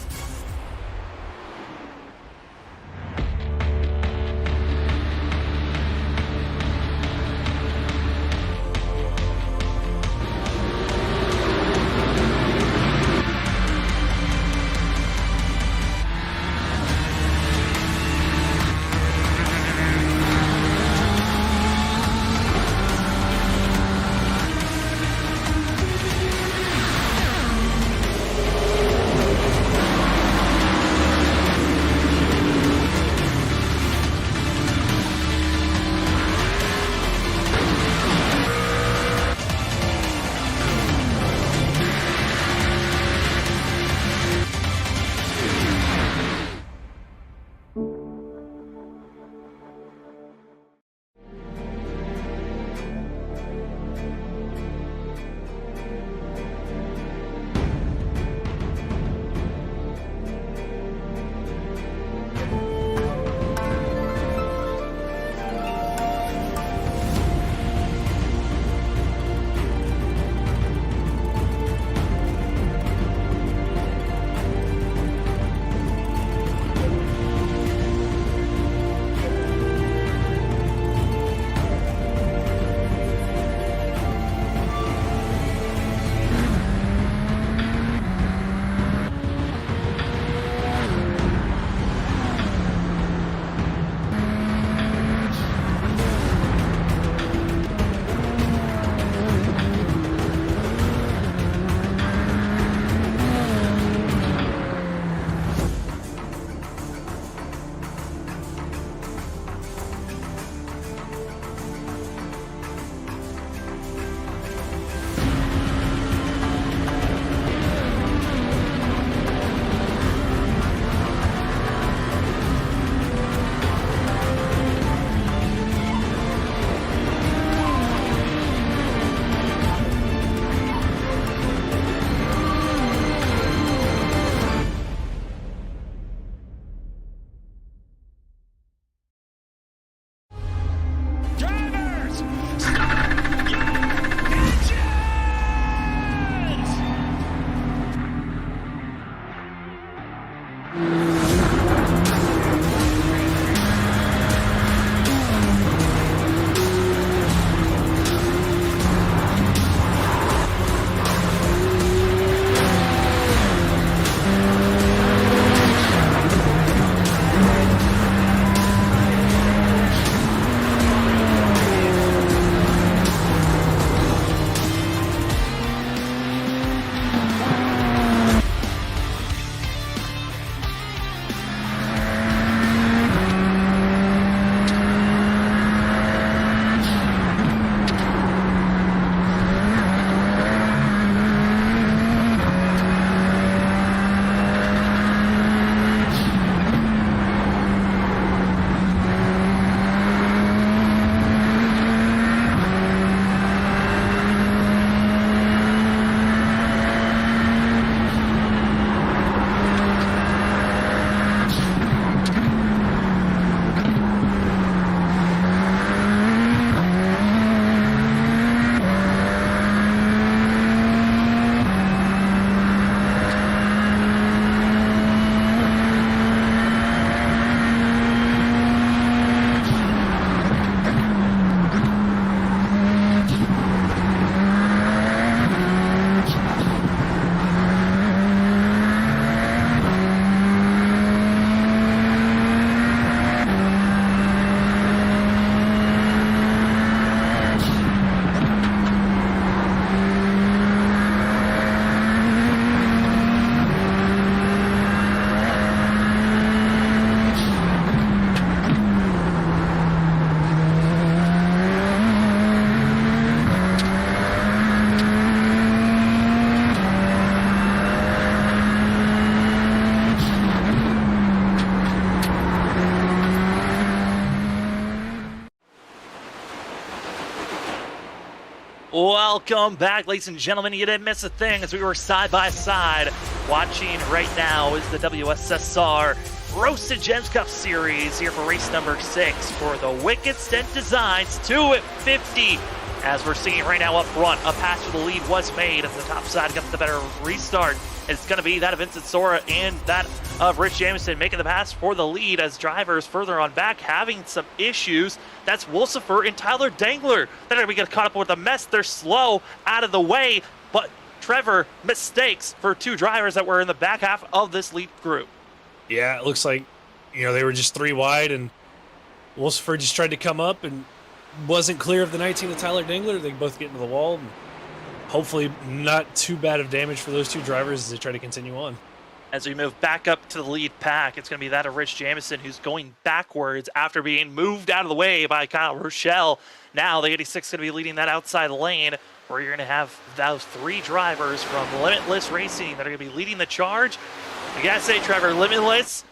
Welcome back, ladies and gentlemen. You didn't miss a thing as we were side by side. Watching right now is the WSSR Roasted Gems Cup Series here for race number 6 for the Wicked Stemp Designs 2 at 50. As we're seeing right now up front, a pass for the lead was made as the top side got the better restart. It's going to be that of Vincent Sora and that of Rich Jamison making the pass for the lead as drivers further on back having some issues. That's Wolsifer and Tyler Dangler. They're going to get caught up with a mess. They're slow out of the way, but Trevor, mistakes for 2 drivers that were in the back half of this lead group. Yeah, it looks like, they were just 3 wide, and Wolsifer just tried to come up and wasn't clear of the 19 of Tyler Dangler. They both get into the wall. And hopefully not too bad of damage for those 2 drivers as they try to continue on. As we move back up to the lead pack, it's going to be that of Rich Jamison, who's going backwards after being moved out of the way by Kyle Rochelle. Now the 86 is going to be leading that outside lane, where you're going to have those 3 drivers from Limitless Racing that are going to be leading the charge. I got to say, Trevor, Limitless,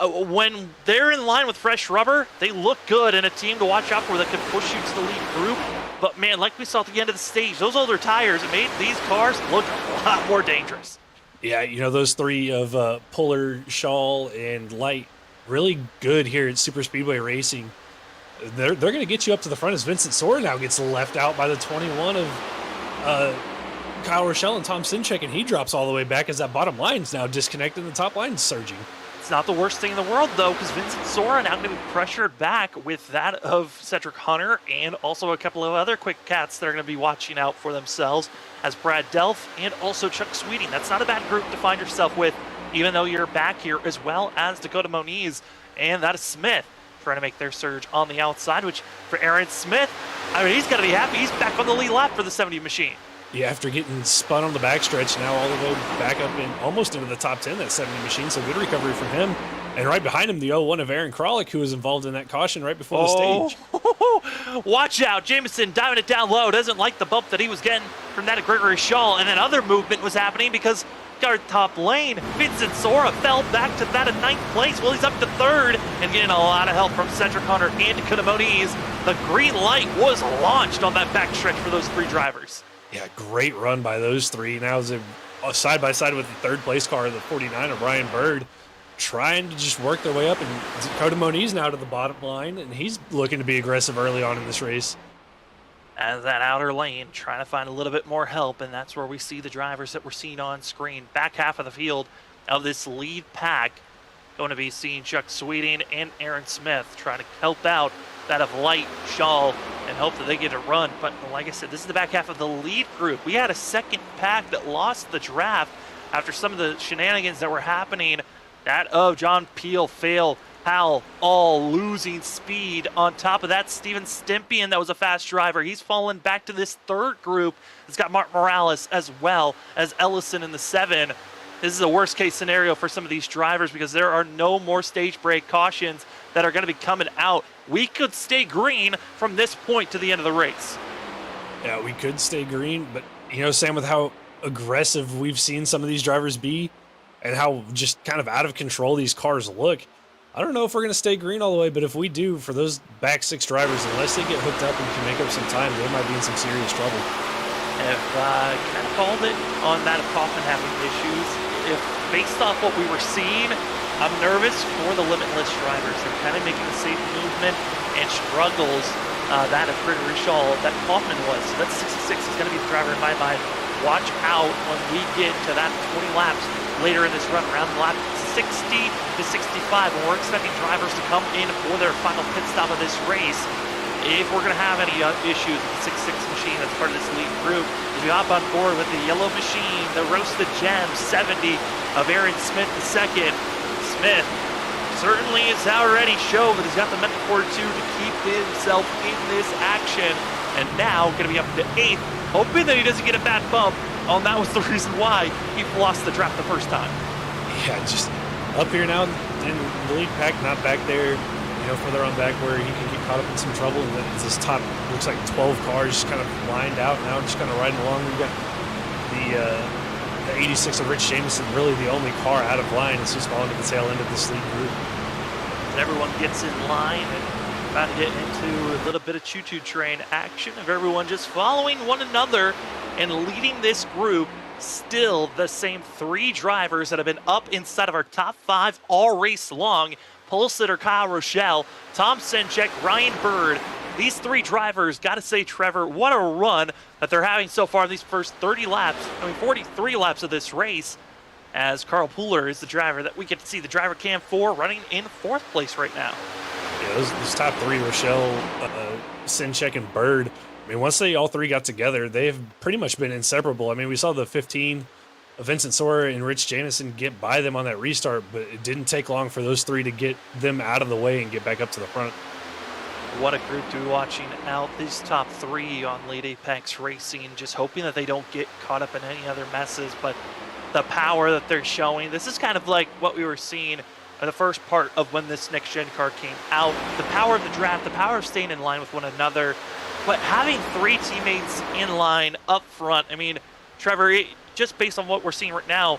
when they're in line with fresh rubber, they look good and a team to watch out for that can push you to the lead group. But man, like we saw at the end of the stage, those older tires made these cars look a lot more dangerous. Yeah, those 3 of Puller, Shaw, and Light, really good here at Super Speedway Racing. They're going to get you up to the front as Vincent Sora now gets left out by the 21 of Kyle Rochelle and Tom Sinchek, and he drops all the way back as that bottom line's now disconnected and the top line's surging. It's not the worst thing in the world, though, because Vincent Sora now going to be pressured back with that of Cedric Hunter and also a couple of other quick cats that are going to be watching out for themselves as Brad Delph and also Chuck Sweeting. That's not a bad group to find yourself with, even though you're back here, as well as Dakota Moniz and that is Smith trying to make their surge on the outside, which for Aaron Smith, he's got to be happy. He's back on the lead lap for the 70 machine. Yeah, after getting spun on the backstretch, now all the way back up in almost into the top 10, that 70 machine, so good recovery from him. And right behind him, the 0-1 of Aaron Kralik, who was involved in that caution right before the stage. Watch out, Jamison diving it down low, doesn't like the bump that he was getting from that of Gregory Shaw, and then other movement was happening because guard top lane, Vincent Sora fell back to that in 9th place. Well, he's up to 3rd and getting a lot of help from Cedric Hunter and Dakota Moniz. The green light was launched on that backstretch for those 3 drivers. Yeah, great run by those 3. Now is side by side with the 3rd place car, the 49 of Ryan Bird, trying to just work their way up. And Dakota Moniz now to the bottom line, and he's looking to be aggressive early on in this race. As that outer lane, trying to find a little bit more help, and that's where we see the drivers that we're seeing on screen. Back half of the field of this lead pack, going to be seeing Chuck Sweeting and Aaron Smith trying to help out that of Light, Shaw, and hope that they get a run. But like I said, this is the back half of the lead group. We had a second pack that lost the draft after some of the shenanigans that were happening. That of John Peel, Fail, Powell, all losing speed. On top of that, Steven Stempian, that was a fast driver. He's fallen back to this 3rd group. It's got Mark Morales as well as Ellison in the 7. This is a worst case scenario for some of these drivers because there are no more stage break cautions that are going to be coming out. We could stay green from this point to the end of the race. Yeah, we could stay green, but Sam, with how aggressive we've seen some of these drivers be and how just kind of out of control these cars look, I don't know if we're going to stay green all the way, but if we do, for those back 6 drivers, unless they get hooked up and can make up some time, they might be in some serious trouble. If kind of called it on that of Kaufman having issues, if based off what we were seeing, I'm nervous for the Limitless drivers. They're kind of making a safe movement and struggles that of Gregory Shaw that Kaufman was. So that 66 is going to be the driver in my mind. Watch out when we get to that 20 laps later in this run, around lap 60 to 65, when we're expecting drivers to come in for their final pit stop of this race. If we're going to have any issues with the 66 machine as part of this lead group, as we hop on board with the yellow machine, the Roasted Gem 70 of Aaron Smith II. Smith certainly has already shown that he's got the mental fortitude to keep himself in this action, and now going to be up to 8th, hoping that he doesn't get a bad bump. And that was the reason why he lost the draft the first time. Yeah, just up here now in the lead pack, not back there, further on back where he can get caught up in some trouble. And it's this top, looks like 12 cars just kind of lined out now, just kind of riding along. We've got the 86 of Rich Jamison, really the only car out of line. It's just falling to the tail end of this lead group. And everyone gets in line, and About to get into a little bit of choo-choo train action of everyone just following one another and leading this group. Still the same 3 drivers that have been up inside of our top 5 all race long. Pole sitter Kyle Rochelle, Tom Senchek, Ryan Bird. These 3 drivers, gotta say, Trevor, what a run that they're having so far in these first 43 laps of this race, as Carl Pooler is the driver that we get to see the driver cam for, running in 4th place right now. Yeah, those top 3, Rochelle, Senchek, and Bird, I mean, once they all 3 got together, they've pretty much been inseparable. I mean, we saw the 15 of Vincent Sora and Rich Jamison get by them on that restart, but it didn't take long for those 3 to get them out of the way and get back up to the front. What a group to be watching out. These top 3 on Late Apex Racing, just hoping that they don't get caught up in any other messes, but the power that they're showing, this is kind of like what we were seeing in the first part of when this next-gen car came out. The power of the draft, the power of staying in line with one another, but having 3 teammates in line up front, I mean, Trevor, just based on what we're seeing right now,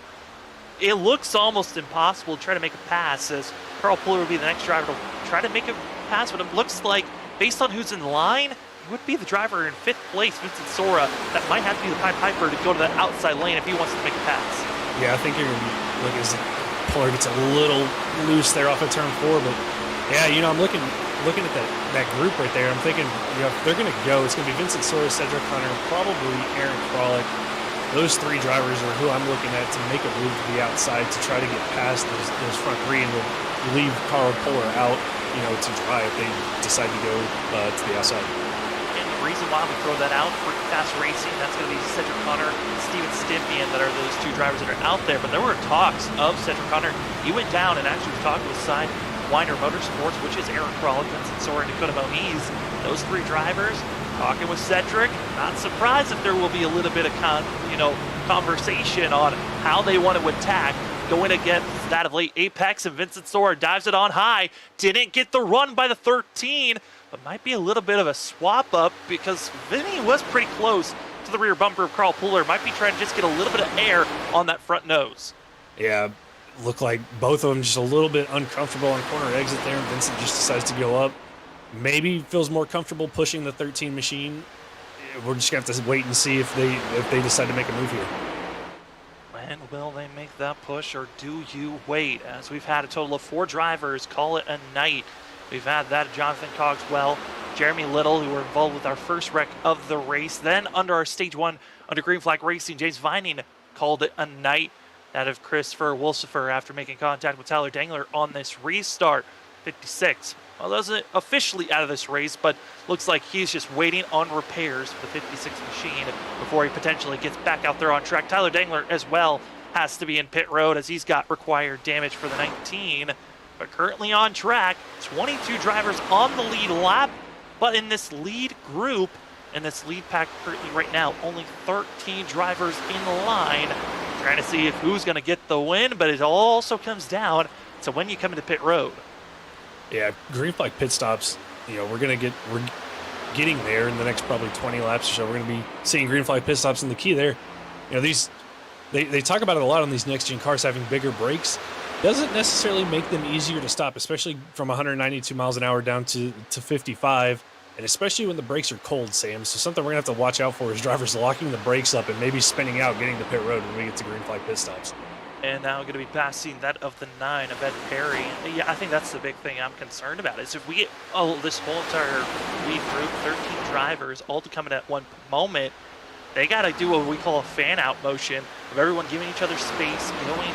it looks almost impossible to try to make a pass, as Carl Puller would be the next driver to try to make a pass, but it looks like, based on who's in line, it would be the driver in 5th place, Vincent Sora, that might have to be the Pied Piper to go to the outside lane if he wants to make a pass. Yeah, I think you're going to be, like, as Puller gets a little loose there off of turn 4, but yeah, you know, I'm looking at that group right there. I'm thinking, you know, if they're going to go, it's going to be Vincent Sora, Cedric Hunter, and probably Aaron Kralik. Those 3 drivers are who I'm looking at to make a move to the outside to try to get past those front 3 and then leave Carl Puller out, you know, to dry if they decide to go to the outside. And the reason why we throw that out for fast racing, that's going to be Cedric Hunter and Steven Stempian that are those 2 drivers that are out there. But there were talks of Cedric Hunter. He went down and actually was talking with side Winder Motorsports, which is Aaron Kralik, Vincent Sora, and Dakota Moniz. Those 3 drivers talking with Cedric. Not surprised if there will be a little bit of conversation on how they want to attack. Going against that of Late Apex, and Vincent Sora dives it on high. Didn't get the run by the 13, but might be a little bit of a swap up because Vinny was pretty close to the rear bumper of Carl Pooler. Might be trying to just get a little bit of air on that front nose. Yeah, look like both of them just a little bit uncomfortable on corner exit there, and Vincent just decides to go up. Maybe feels more comfortable pushing the 13 machine. We're just going to have to wait and see if they decide to make a move here. When will they make that push, or do you wait? As we've had a total of 4 drivers call it a night. We've had that of Jonathan Cogswell, Jeremy Little, who were involved with our first wreck of the race. Then under our stage 1, under Green Flag Racing, James Vining called it a night. That of Christopher Wolsifer after making contact with Tyler Dangler on this restart. 56. Well, doesn't officially out of this race, but looks like he's just waiting on repairs for the 56 machine before he potentially gets back out there on track. Tyler Dangler as well has to be in pit road as he's got required damage for the 19, but currently on track. 22 drivers on the lead lap, but in this lead group, in this lead pack currently right now, only 13 drivers in line, trying to see if who's going to get the win, but it also comes down to when you come into pit road. Yeah, green flag pit stops, you know, we're getting there in the next probably 20 laps or so. We're going to be seeing green flag pit stops, and the key there, you know, they talk about it a lot on these next gen cars having bigger brakes. Doesn't necessarily make them easier to stop, especially from 192 miles an hour down to 55, and especially when the brakes are cold, Sam. So something we're going to have to watch out for is drivers locking the brakes up and maybe spinning out, getting to pit road when we get to green flag pit stops. And now going to be passing that of the 9 of Ed Perry. Yeah, I think that's the big thing I'm concerned about, is if we get this whole entire lead group, 13 drivers, all to come in at one moment, they got to do what we call a fan-out motion of everyone giving each other space, going,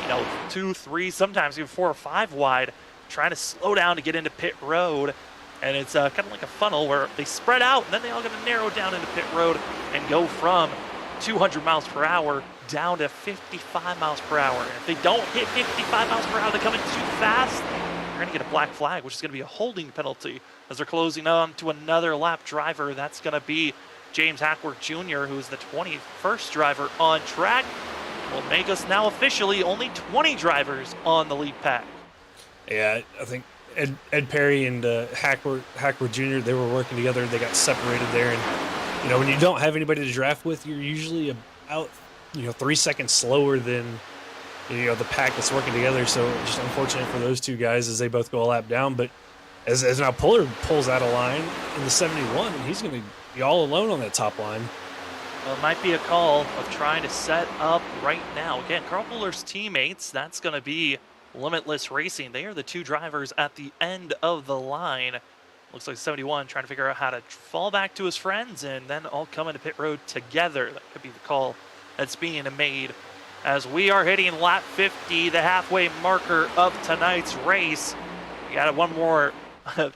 you know, 2, 3, sometimes even 4 or 5 wide, trying to slow down to get into pit road. And it's kind of like a funnel where they spread out, and then they all going to narrow down into pit road and go from 200 miles per hour down to 55 miles per hour. And if they don't hit 55 miles per hour, they come in too fast, they're going to get a black flag, which is going to be a holding penalty as they're closing on to another lap driver. That's going to be James Hackworth Jr., who's the 21st driver on track. Will make us now officially only 20 drivers on the lead pack. Yeah, I think Ed Perry and Hackworth Jr., they were working together. They got separated there. And, you know, when you don't have anybody to draft with, you're usually about, 3 seconds slower than, the pack that's working together. So just unfortunate for those two guys as they both go a lap down. But As now Puller pulls out a line in the 71, and he's going to be all alone on that top line. Well, it might be a call of trying to set up right now. Again, Carl Puller's teammates, that's going to be Limitless Racing. They are the two drivers at the end of the line. Looks like 71 trying to figure out how to fall back to his friends and then all come into pit road together. That could be the call that's being made as we are hitting lap 50, the halfway marker of tonight's race. We got one more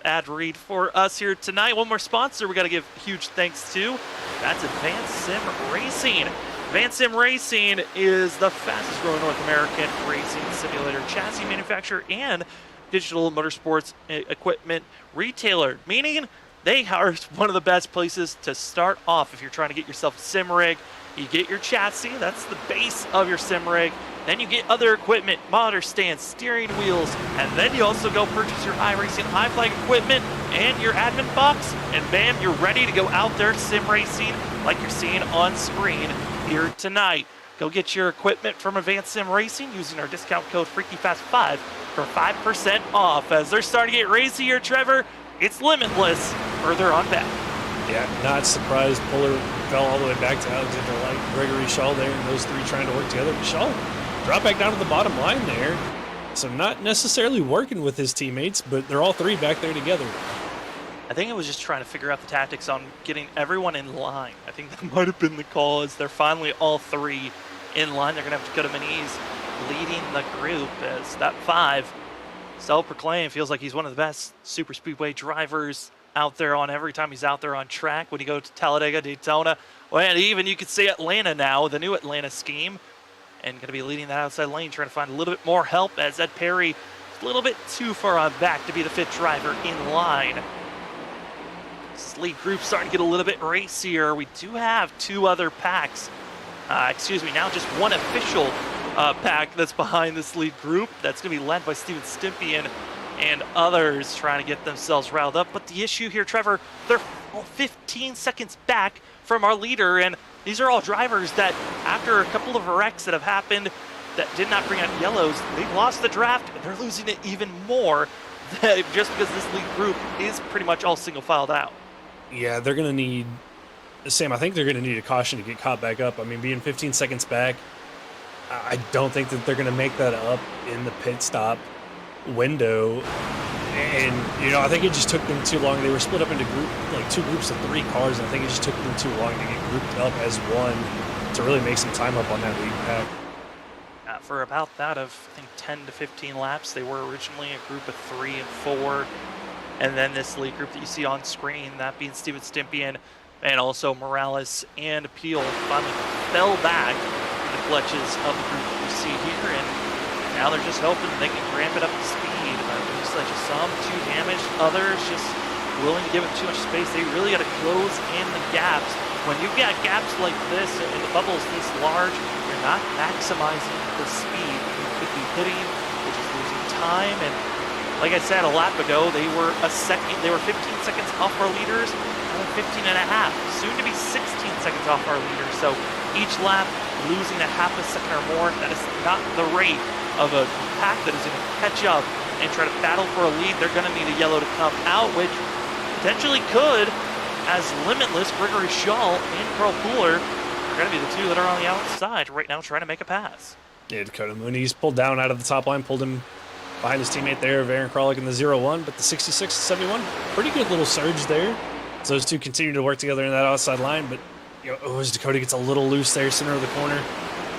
ad read for us here tonight. One more sponsor we got to give huge thanks to. That's Advanced Sim Racing. Advanced Sim Racing is the fastest growing North American racing simulator chassis manufacturer and digital motorsports equipment retailer, meaning they are one of the best places to start off if you're trying to get yourself a sim rig. You get your chassis, that's the base of your sim rig. Then you get other equipment, monitor stands, steering wheels, and then you also go purchase your iRacing high flag equipment and your admin box, and bam, you're ready to go out there sim racing like you're seeing on screen here tonight. Go get your equipment from Advanced Sim Racing using our discount code FreakyFast5 for 5% off. As they're starting to get racy here, Trevor, it's Limitless further on back. Yeah, not surprised Puller fell all the way back to Alexander Light, Gregory Shaw there, and those three trying to work together. But Shaw dropped back down to the bottom line there. So not necessarily working with his teammates, but they're all three back there together. I think it was just trying to figure out the tactics on getting everyone in line. I think that might have been the call, as they're finally all three in line. They're going to have to go to Maniz leading the group as that 5, self-proclaimed, feels like he's one of the best super speedway drivers out there on every time he's out there on track. When you go to Talladega, Daytona, and even you could say Atlanta now, the new Atlanta scheme, and going to be leading that outside lane, trying to find a little bit more help as Ed Perry is a little bit too far on back to be the 5th driver in line. This lead group starting to get a little bit racier. We do have 2 other packs. Now just one official pack that's behind this lead group. That's going to be led by Steven Stempian and others trying to get themselves riled up. But the issue here, Trevor, they're 15 seconds back from our leader, and these are all drivers that, after a couple of wrecks that have happened that did not bring out yellows, they lost the draft, and they're losing it even more just because this lead group is pretty much all single-filed out. Yeah, they're going to need, Sam, I think they're going to need a caution to get caught back up. I mean, being 15 seconds back, I don't think that they're going to make that up in the pit stop window. And, I think it just took them too long. They were split up into 2 groups of 3 cars, and I think it just took them too long to get grouped up as one to really make some time up on that lead pack. For about that of, I think, 10 to 15 laps, they were originally a group of 3 and 4. And then this lead group that you see on screen, that being Steven Stempian and also Morales and Peel, finally fell back in the clutches of the group that you see here. And now they're just hoping they can ramp it up to speed. But it looks like just some too damaged, others just willing to give it too much space. They really got to close in the gaps. When you've got gaps like this and the bubble's this large, you're not maximizing the speed you could be hitting, which is losing time. And like I said a lap ago, they were 15 seconds off our leaders, and 15 and a half, soon to be 16 seconds off our leaders. So each lap losing a half a second or more, that is not the rate of a pack that is going to catch up and try to battle for a lead. They're going to need a yellow to come out, which potentially could, as Limitless, Gregory Shaw, and Carl Puller are going to be the 2 that are on the outside right now trying to make a pass. Yeah, Dakota Mooney's pulled down out of the top line, pulled him behind his teammate there of Aaron Kralik in the 0-1, but the 66-71, pretty good little surge there. So those 2 continue to work together in that outside line, but as Dakota gets a little loose there, center of the corner.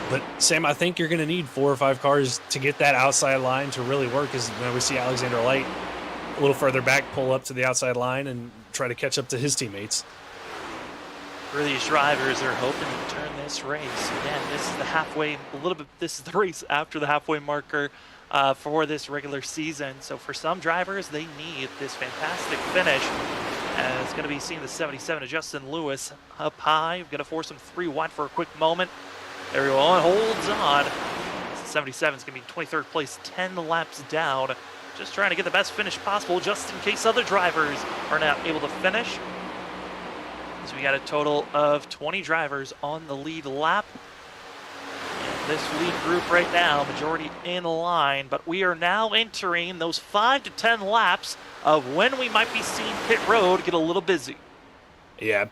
But Sam, I think you're going to need 4 or 5 cars to get that outside line to really work, as we see Alexander Light a little further back pull up to the outside line and try to catch up to his teammates. For these drivers, they're hoping to turn this race. Again, this is the halfway, this is the race after the halfway marker for this regular season. So for some drivers, they need this fantastic finish. And it's going to be seeing the 77 of Justin Lewis up high. We're going to force him 3 wide for a quick moment. Everyone holds on. 77 is going to be in 23rd place, 10 laps down. Just trying to get the best finish possible, just in case other drivers are not able to finish. So we got a total of 20 drivers on the lead lap. And this lead group right now, majority in line, but we are now entering those 5 to 10 laps of when we might be seeing pit road get a little busy. Yeah,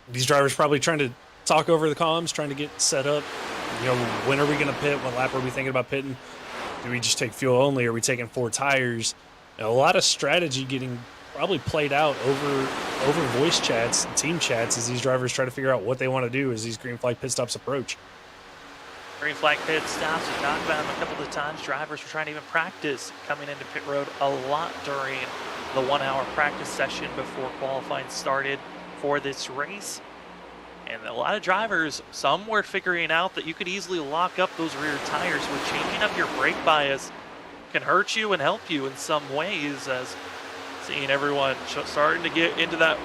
these drivers probably trying to talk over the comms, trying to get set up. When are we going to pit? What lap are we thinking about pitting? Do we just take fuel only? Are we taking 4 tires? A lot of strategy getting probably played out over voice chats and team chats as these drivers try to figure out what they want to do as these green flag pit stops approach. Green flag pit stops, we've talked about them a couple of times. Drivers were trying to even practice coming into pit road a lot during the 1-hour practice session before qualifying started for this race. And a lot of drivers, some were figuring out that you could easily lock up those rear tires, with changing up your brake bias can hurt you and help you in some ways, as seeing everyone starting to get into that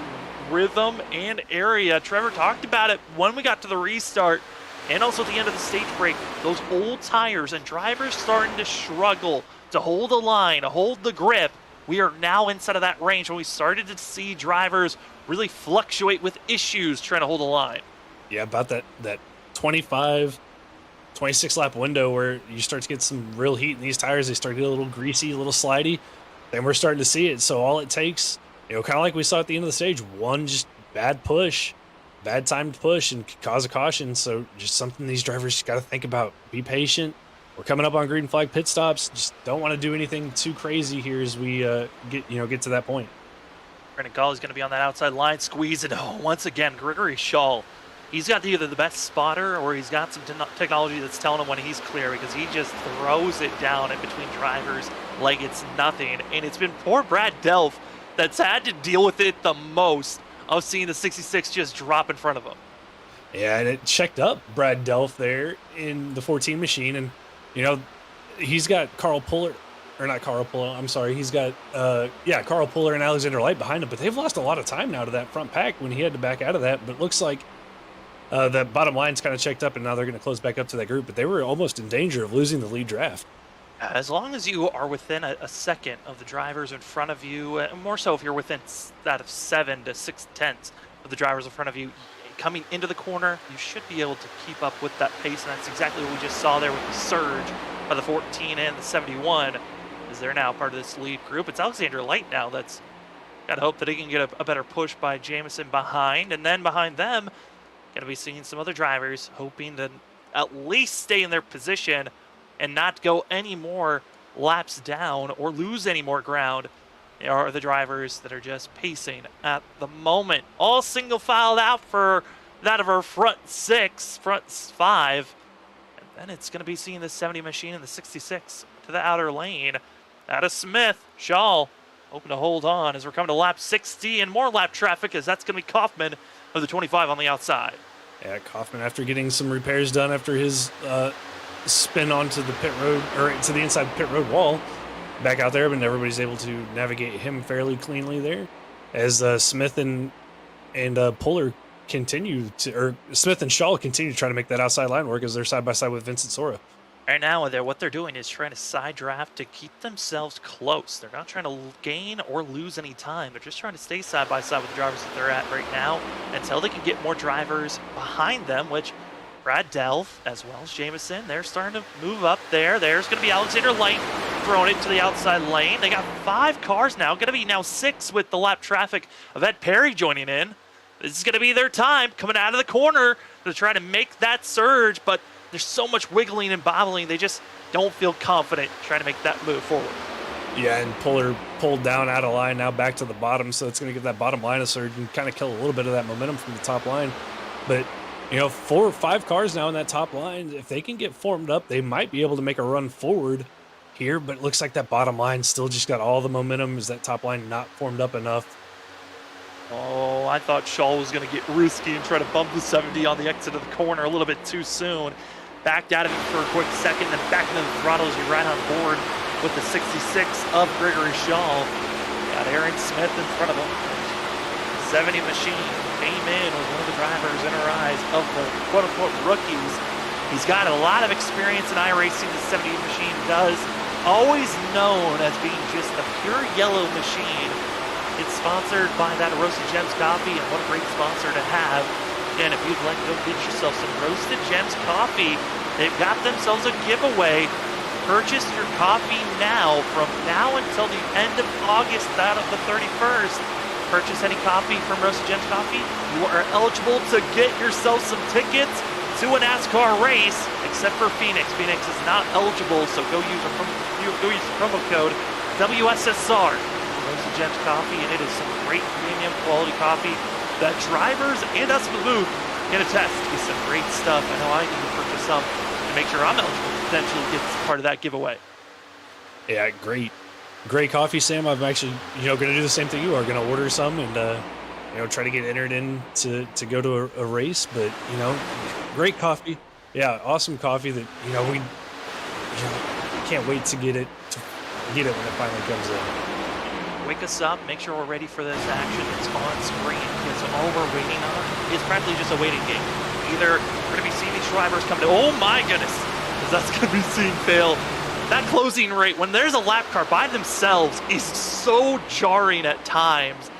rhythm and area. Trevor talked about it when we got to the restart and also at the end of the stage break. Those old tires and drivers starting to struggle to hold the line, to hold the grip. We are now inside of that range when we started to see drivers really fluctuate with issues trying to hold the line. Yeah, about that 25, 26 lap window where you start to get some real heat in these tires. They start to get a little greasy, a little slidey. Then we're starting to see it. So all it takes, kind of like we saw at the end of the stage, one just bad push, bad timed push, and could cause a caution. So just something these drivers got to think about. Be patient. We're coming up on green flag pit stops. Just don't want to do anything too crazy here as we get to that point. Brendan Gall is going to be on that outside line, squeeze it. Oh, once again, Gregory Schall. He's got either the best spotter or he's got some technology that's telling him when he's clear, because he just throws it down in between drivers like it's nothing. And it's been poor Brad Delph that's had to deal with it the most, of seeing the 66 just drop in front of him. Yeah, and it checked up Brad Delph there in the 14 machine. And, he's got Carl Puller. Or not Carl Puller, I'm sorry. He's got, Carl Puller and Alexander Light behind him. But they've lost a lot of time now to that front pack when he had to back out of that. But it looks like that bottom line's kind of checked up, and now they're going to close back up to that group. But they were almost in danger of losing the lead draft. As long as you are within a second of the drivers in front of you, more so if you're within that of 7 to 6/10 of the drivers in front of you, coming into the corner, you should be able to keep up with that pace. And that's exactly what we just saw there with the surge of the 14 and the 71. As they're now part of this lead group. It's Alexander Light now that's got to hope that he can get a better push by Jamison behind. And then behind them, going to be seeing some other drivers hoping to at least stay in their position and not go any more laps down or lose any more ground. They are the drivers that are just pacing at the moment. All single filed out for that of our front 5. And then it's going to be seeing the 70 machine and the 66 to the outer lane. Out of Smith, Shaw hoping to hold on as we're coming to lap 60 and more lap traffic, as that's going to be Kaufman of the 25 on the outside. Yeah, Kaufman, after getting some repairs done after his spin onto the pit road, or to the inside pit road wall, back out there, but everybody's able to navigate him fairly cleanly there. As Smith and Puller continue to, or Smith and Shaw continue to try to make that outside line work as they're side by side with Vincent Sora. Right now, what they're doing is trying to side draft to keep themselves close. They're not trying to gain or lose any time. They're just trying to stay side by side with the drivers that they're at right now until they can get more drivers behind them, which Brad Delph, as well as Jamison, they're starting to move up there. There's going to be Alexander Light throwing it to the outside lane. They got 5 cars now, going to be now 6 with the lap traffic of Ed Perry joining in. This is going to be their time coming out of the corner to try to make that surge, but there's so much wiggling and bobbling, they just don't feel confident trying to make that move forward. Yeah, and Puller pulled down out of line, now back to the bottom, so it's going to give that bottom line a surge and kind of kill a little bit of that momentum from the top line. But, 4 or 5 cars now in that top line, if they can get formed up, they might be able to make a run forward here, but it looks like that bottom line still just got all the momentum. Is that top line not formed up enough? Oh, I thought Shaw was going to get risky and try to bump the 70 on the exit of the corner a little bit too soon. Backed out of it for a quick second, then back into the throttle as you ride on board with the 66 of Gregory Shaw. Got Aaron Smith in front of him. 70 machine came in with one of the drivers in her eyes of the quote-unquote rookies. He's got a lot of experience in iRacing, the 70 machine does. Always known as being just a pure yellow machine. It's sponsored by that Roasted Gems coffee, and what a great sponsor to have. And if you'd like to go get yourself some Roasted Gems coffee, they've got themselves a giveaway. Purchase your coffee now from now until the end of August, that of the 31st. Purchase any coffee from Roasted Gems Coffee. You are eligible to get yourself some tickets to a NASCAR race, except for Phoenix. Phoenix is not eligible, so go use the promo code WSSR. Roasted Gems Coffee, and it is some great premium quality coffee that drivers and us in the booth can attest is some great stuff. I know I need to purchase some to make sure I'm eligible to potentially get part of that giveaway. Yeah, great coffee, Sam. I'm actually, going to do the same thing you are. Going to order some and, try to get entered in to go to a race. But, great coffee. Yeah, awesome coffee that, we can't wait to get it when it finally comes in. Wake us up, make sure we're ready for this action. It's on screen because all we're waiting on is practically just a waiting game. Either we're going to be seeing these drivers come to, oh my goodness, because that's going to be seeing fail. That closing rate, when there's a lap car by themselves, is so jarring at times.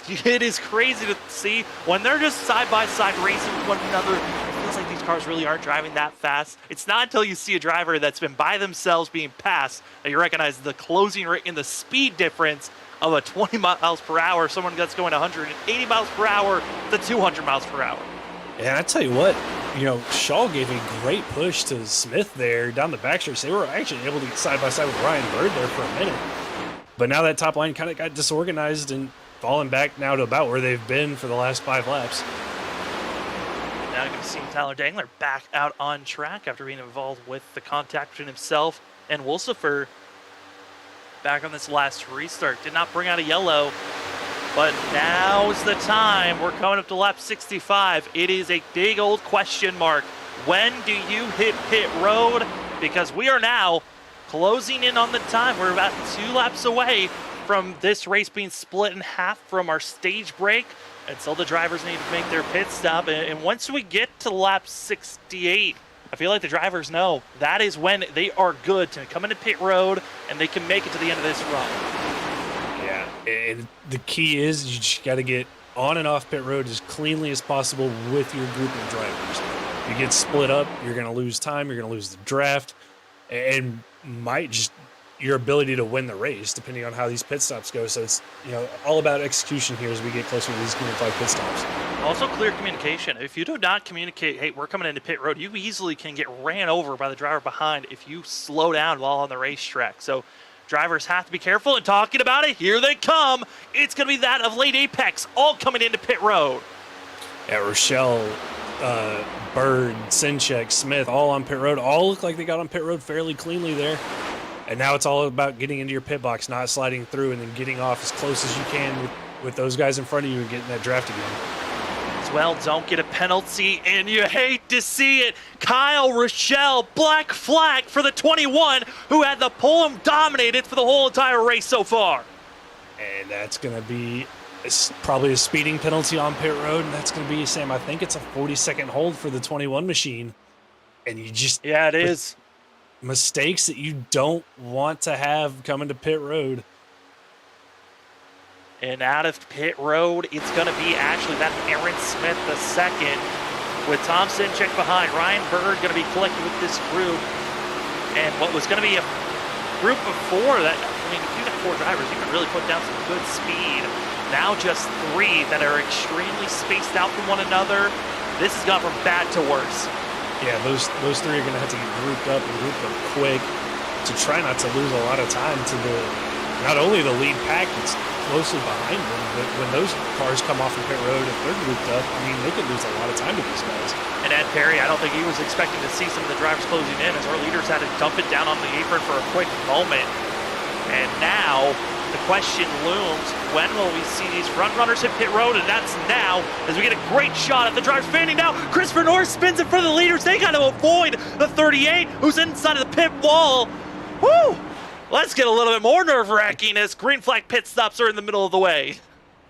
It is crazy to see when they're just side by side racing with one another. It feels like these cars really aren't driving that fast. It's not until you see a driver that's been by themselves being passed that you recognize the closing rate and the speed difference of a 20 miles per hour, someone that's going 180 miles per hour to 200 miles per hour. And I tell you what, Shaw gave a great push to Smith there down the backstretch. They were actually able to get side by side with Ryan Bird there for a minute. But now that top line kind of got disorganized and falling back now to about where they've been for the last 5 laps. Now you're going to see Tyler Dangler back out on track after being involved with the contact between himself and Wolsifer. Back on this last restart. Did not bring out a yellow, but now's the time. We're coming up to lap 65. It is a big old question mark. When do you hit pit road? Because we are now closing in on the time. We're about 2 laps away from this race being split in half from our stage break. And so the drivers need to make their pit stop. And once we get to lap 68, I feel like the drivers know that is when they are good to come into pit road and they can make it to the end of this run. Yeah, and the key is you just got to get on and off pit road as cleanly as possible with your group of drivers. If you get split up, you're going to lose time, you're going to lose the draft, and might just your ability to win the race depending on how these pit stops go. So it's all about execution here as we get closer to these green flag pit stops. Also clear communication. If you do not communicate, hey, we're coming into pit road, you easily can get ran over by the driver behind if you slow down while on the racetrack. So drivers have to be careful and talking about it. Here they come. It's going to be that of late Apex all coming into pit road. Yeah, Rochelle, Bird, Sinchek, Smith, all on pit road. All look like they got on pit road fairly cleanly there. And now it's all about getting into your pit box, not sliding through, and then getting off as close as you can with those guys in front of you and getting that draft again. As well, don't get a penalty, and you hate to see it. Kyle Rochelle, black flag for the 21, who had the pole dominated for the whole entire race so far. And that's going to be probably a speeding penalty on pit road, and that's going to be, Sam, I think it's a 40-second hold for the 21 machine. And you just... Yeah, it is. Mistakes that you don't want to have coming to pit road. And out of pit road, it's going to be actually that Aaron Smith the second with Tom Sinchek behind. Ryan Bird going to be collected with this group. And what was going to be a group of 4 that, if you got 4 drivers, you can really put down some good speed. Now just 3 that are extremely spaced out from one another. This has gone from bad to worse. Yeah, those 3 are going to have to get grouped up quick to try not to lose a lot of time to not only the lead pack that's closely behind them, but when those cars come off of pit road, if they're grouped up, they could lose a lot of time to these guys. And Ed Perry, I don't think he was expecting to see some of the drivers closing in as our leaders had to dump it down on the apron for a quick moment. And now the question looms, when will we see these front runners hit pit road? And that's now, as we get a great shot at the drivers fanning now. Christopher Norris spins in front of the leaders. They got to avoid the 38, who's inside of the pit wall. Woo! Let's get a little bit more nerve-wracking as green flag pit stops are in the middle of the way.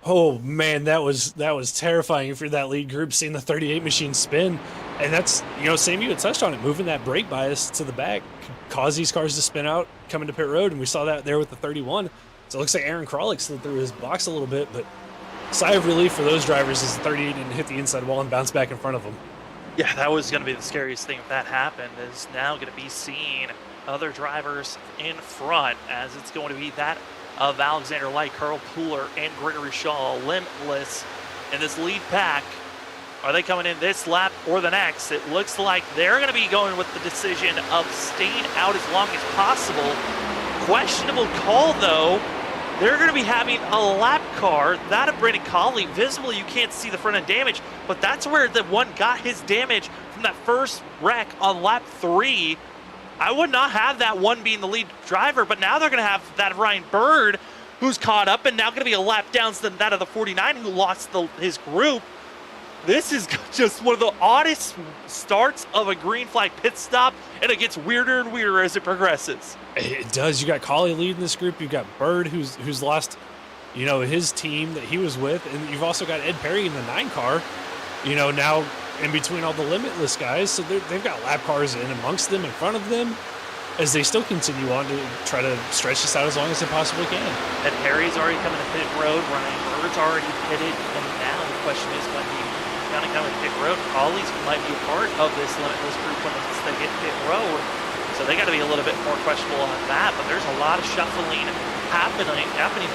Oh man, that was terrifying for that lead group, seeing the 38 machine spin. And that's, Sam, you had touched on it, moving that brake bias to the back could cause these cars to spin out coming to pit road, and we saw that there with the 31. So it looks like Aaron Kralik slid through his box a little bit, but sigh of relief for those drivers as the 38 didn't hit the inside wall and bounce back in front of them. Yeah, that was going to be the scariest thing if that happened, is now going to be seeing other drivers in front, as it's going to be that of Alexander Light, Carl Pooler, and Gregory Shaw, limitless in this lead pack. Are they coming in this lap or the next? It looks like they're going to be going with the decision of staying out as long as possible. Questionable call, though. They're going to be having a lap car, that of Brandon Colley. Visibly, you can't see the front end damage, but that's where the one got his damage from that first wreck on lap 3. I would not have that one being the lead driver, but now they're going to have that of Ryan Bird, who's caught up, and now going to be a lap down than that of the 49, who lost his group. This is just one of the oddest starts of a green flag pit stop, and it gets weirder and weirder as it progresses. It does. You got Colley leading this group. You've got Bird, who's lost, his team that he was with, and you've also got Ed Perry in the 9 car, now in between all the limitless guys. So they've got lap cars in amongst them, in front of them, as they still continue on to try to stretch this out as long as they possibly can. Ed Perry's already coming to pit road. Ryan Bird's already pitted, and now the question is going to be coming to pit road. Colley's might be a part of this limitless group when they hit pit road, so they got to be a little bit more questionable on that. But there's a lot of shuffling happening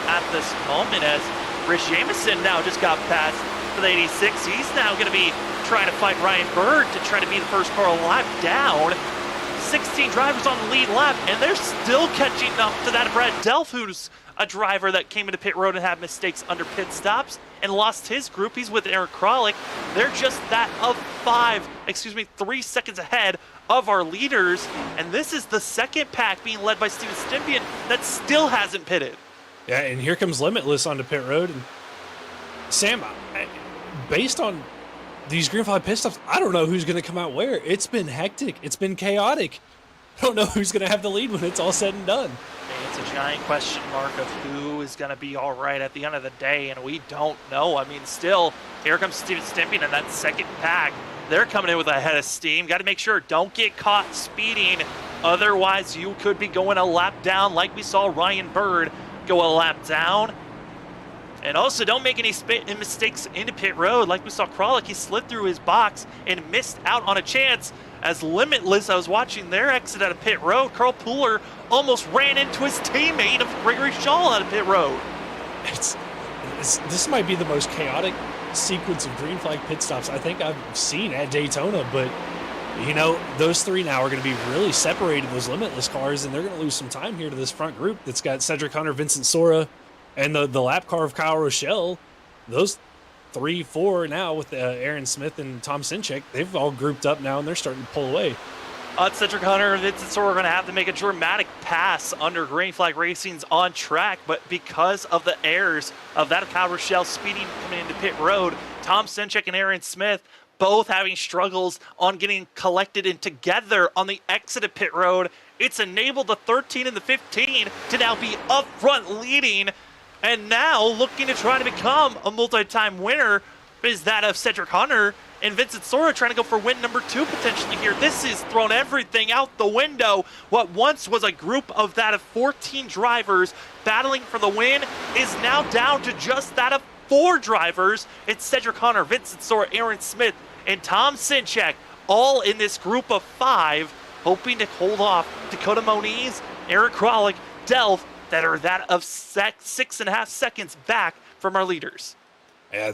at this moment, as Rich Jameson now just got past for the 86. He's now going to be trying to fight Ryan Bird to try to be the first car lap down. 16 drivers on the lead lap, and they're still catching up to that of Brad Delph, who's a driver that came into pit road and had mistakes under pit stops and lost his group. He's with Eric Kralik. They're just that of 3 seconds ahead of our leaders, and this is the second pack being led by Steven Stempian that still hasn't pitted. Yeah, and here comes Limitless onto pit road. And Sam, based on these green flag pit stops, I don't know who's going to come out where. It's been hectic. It's been chaotic. I don't know who's going to have the lead when it's all said and done. It's a giant question mark of who is going to be all right at the end of the day, and we don't know. I mean, still, here comes Steven Stempian in that second pack. They're coming in with a head of steam. Got to make sure, don't get caught speeding. Otherwise, you could be going a lap down like we saw Ryan Bird go a lap down. And also, don't make any mistakes into pit road. Like we saw Kralik, he slid through his box and missed out on a chance. As Limitless, I was watching their exit out of pit road. Carl Pooler almost ran into his teammate of Gregory Shaw out of pit road. This might be the most chaotic sequence of green flag pit stops I think I've seen at Daytona, but those three now are going to be really separated, those Limitless cars, and they're going to lose some time here to this front group that's got Cedric Hunter, Vincent Sora, and the lap car of Kyle Rochelle. Those 3, 4 now with Aaron Smith and Tom Sinchek, they've all grouped up now and they're starting to pull away. Cedric Hunter and Vincent Sora are going to have to make a dramatic pass under Green Flag Racing's on track, but because of the errors of that of Kyle Rochelle speeding coming into pit road, Tom Sinchek and Aaron Smith both having struggles on getting collected and together on the exit of pit road. It's enabled the 13 and the 15 to now be up front leading, and now looking to try to become a multi-time winner is that of Cedric Hunter and Vincent Sora trying to go for win number 2 potentially here. This has thrown everything out the window. What once was a group of that of 14 drivers battling for the win is now down to just that of 4 drivers. It's Cedric Hunter, Vincent Sora, Aaron Smith, and Tom Sinchek, all in this group of 5, hoping to hold off Dakota Moniz, Eric Kralik, Delph, that are that of 6.5 seconds back from our leaders. Yeah,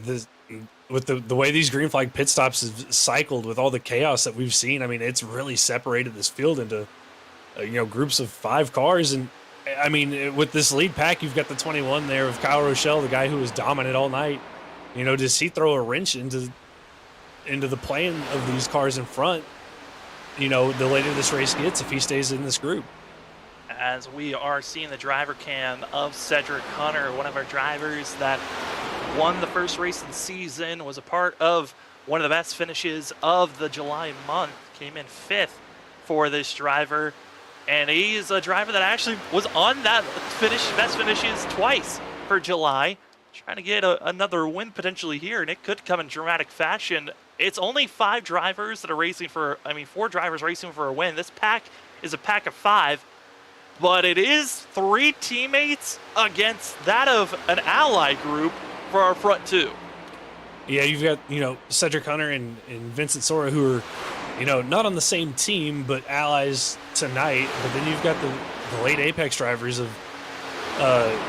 with the way these green flag pit stops have cycled with all the chaos that we've seen, I mean, it's really separated this field into groups of 5 cars. And I mean, with this lead pack, you've got the 21 there of Kyle Rochelle, the guy who was dominant all night. Does he throw a wrench into the plan of these cars in front? The later this race gets, if he stays in this group. As we are seeing the driver cam of Cedric Hunter, one of our drivers that won the first race in the season, was a part of one of the best finishes of the July month, came in 5th for this driver, and he's a driver that actually was on that best finishes twice for July, trying to get another win potentially here, and it could come in dramatic fashion. It's only 5 drivers that are racing 4 drivers racing for a win. This pack is a pack of 5. But it is 3 teammates against that of an ally group for our front 2. Yeah, you've got, Cedric Hunter and Vincent Sora, who are, not on the same team, but allies tonight. But then you've got the late Apex drivers of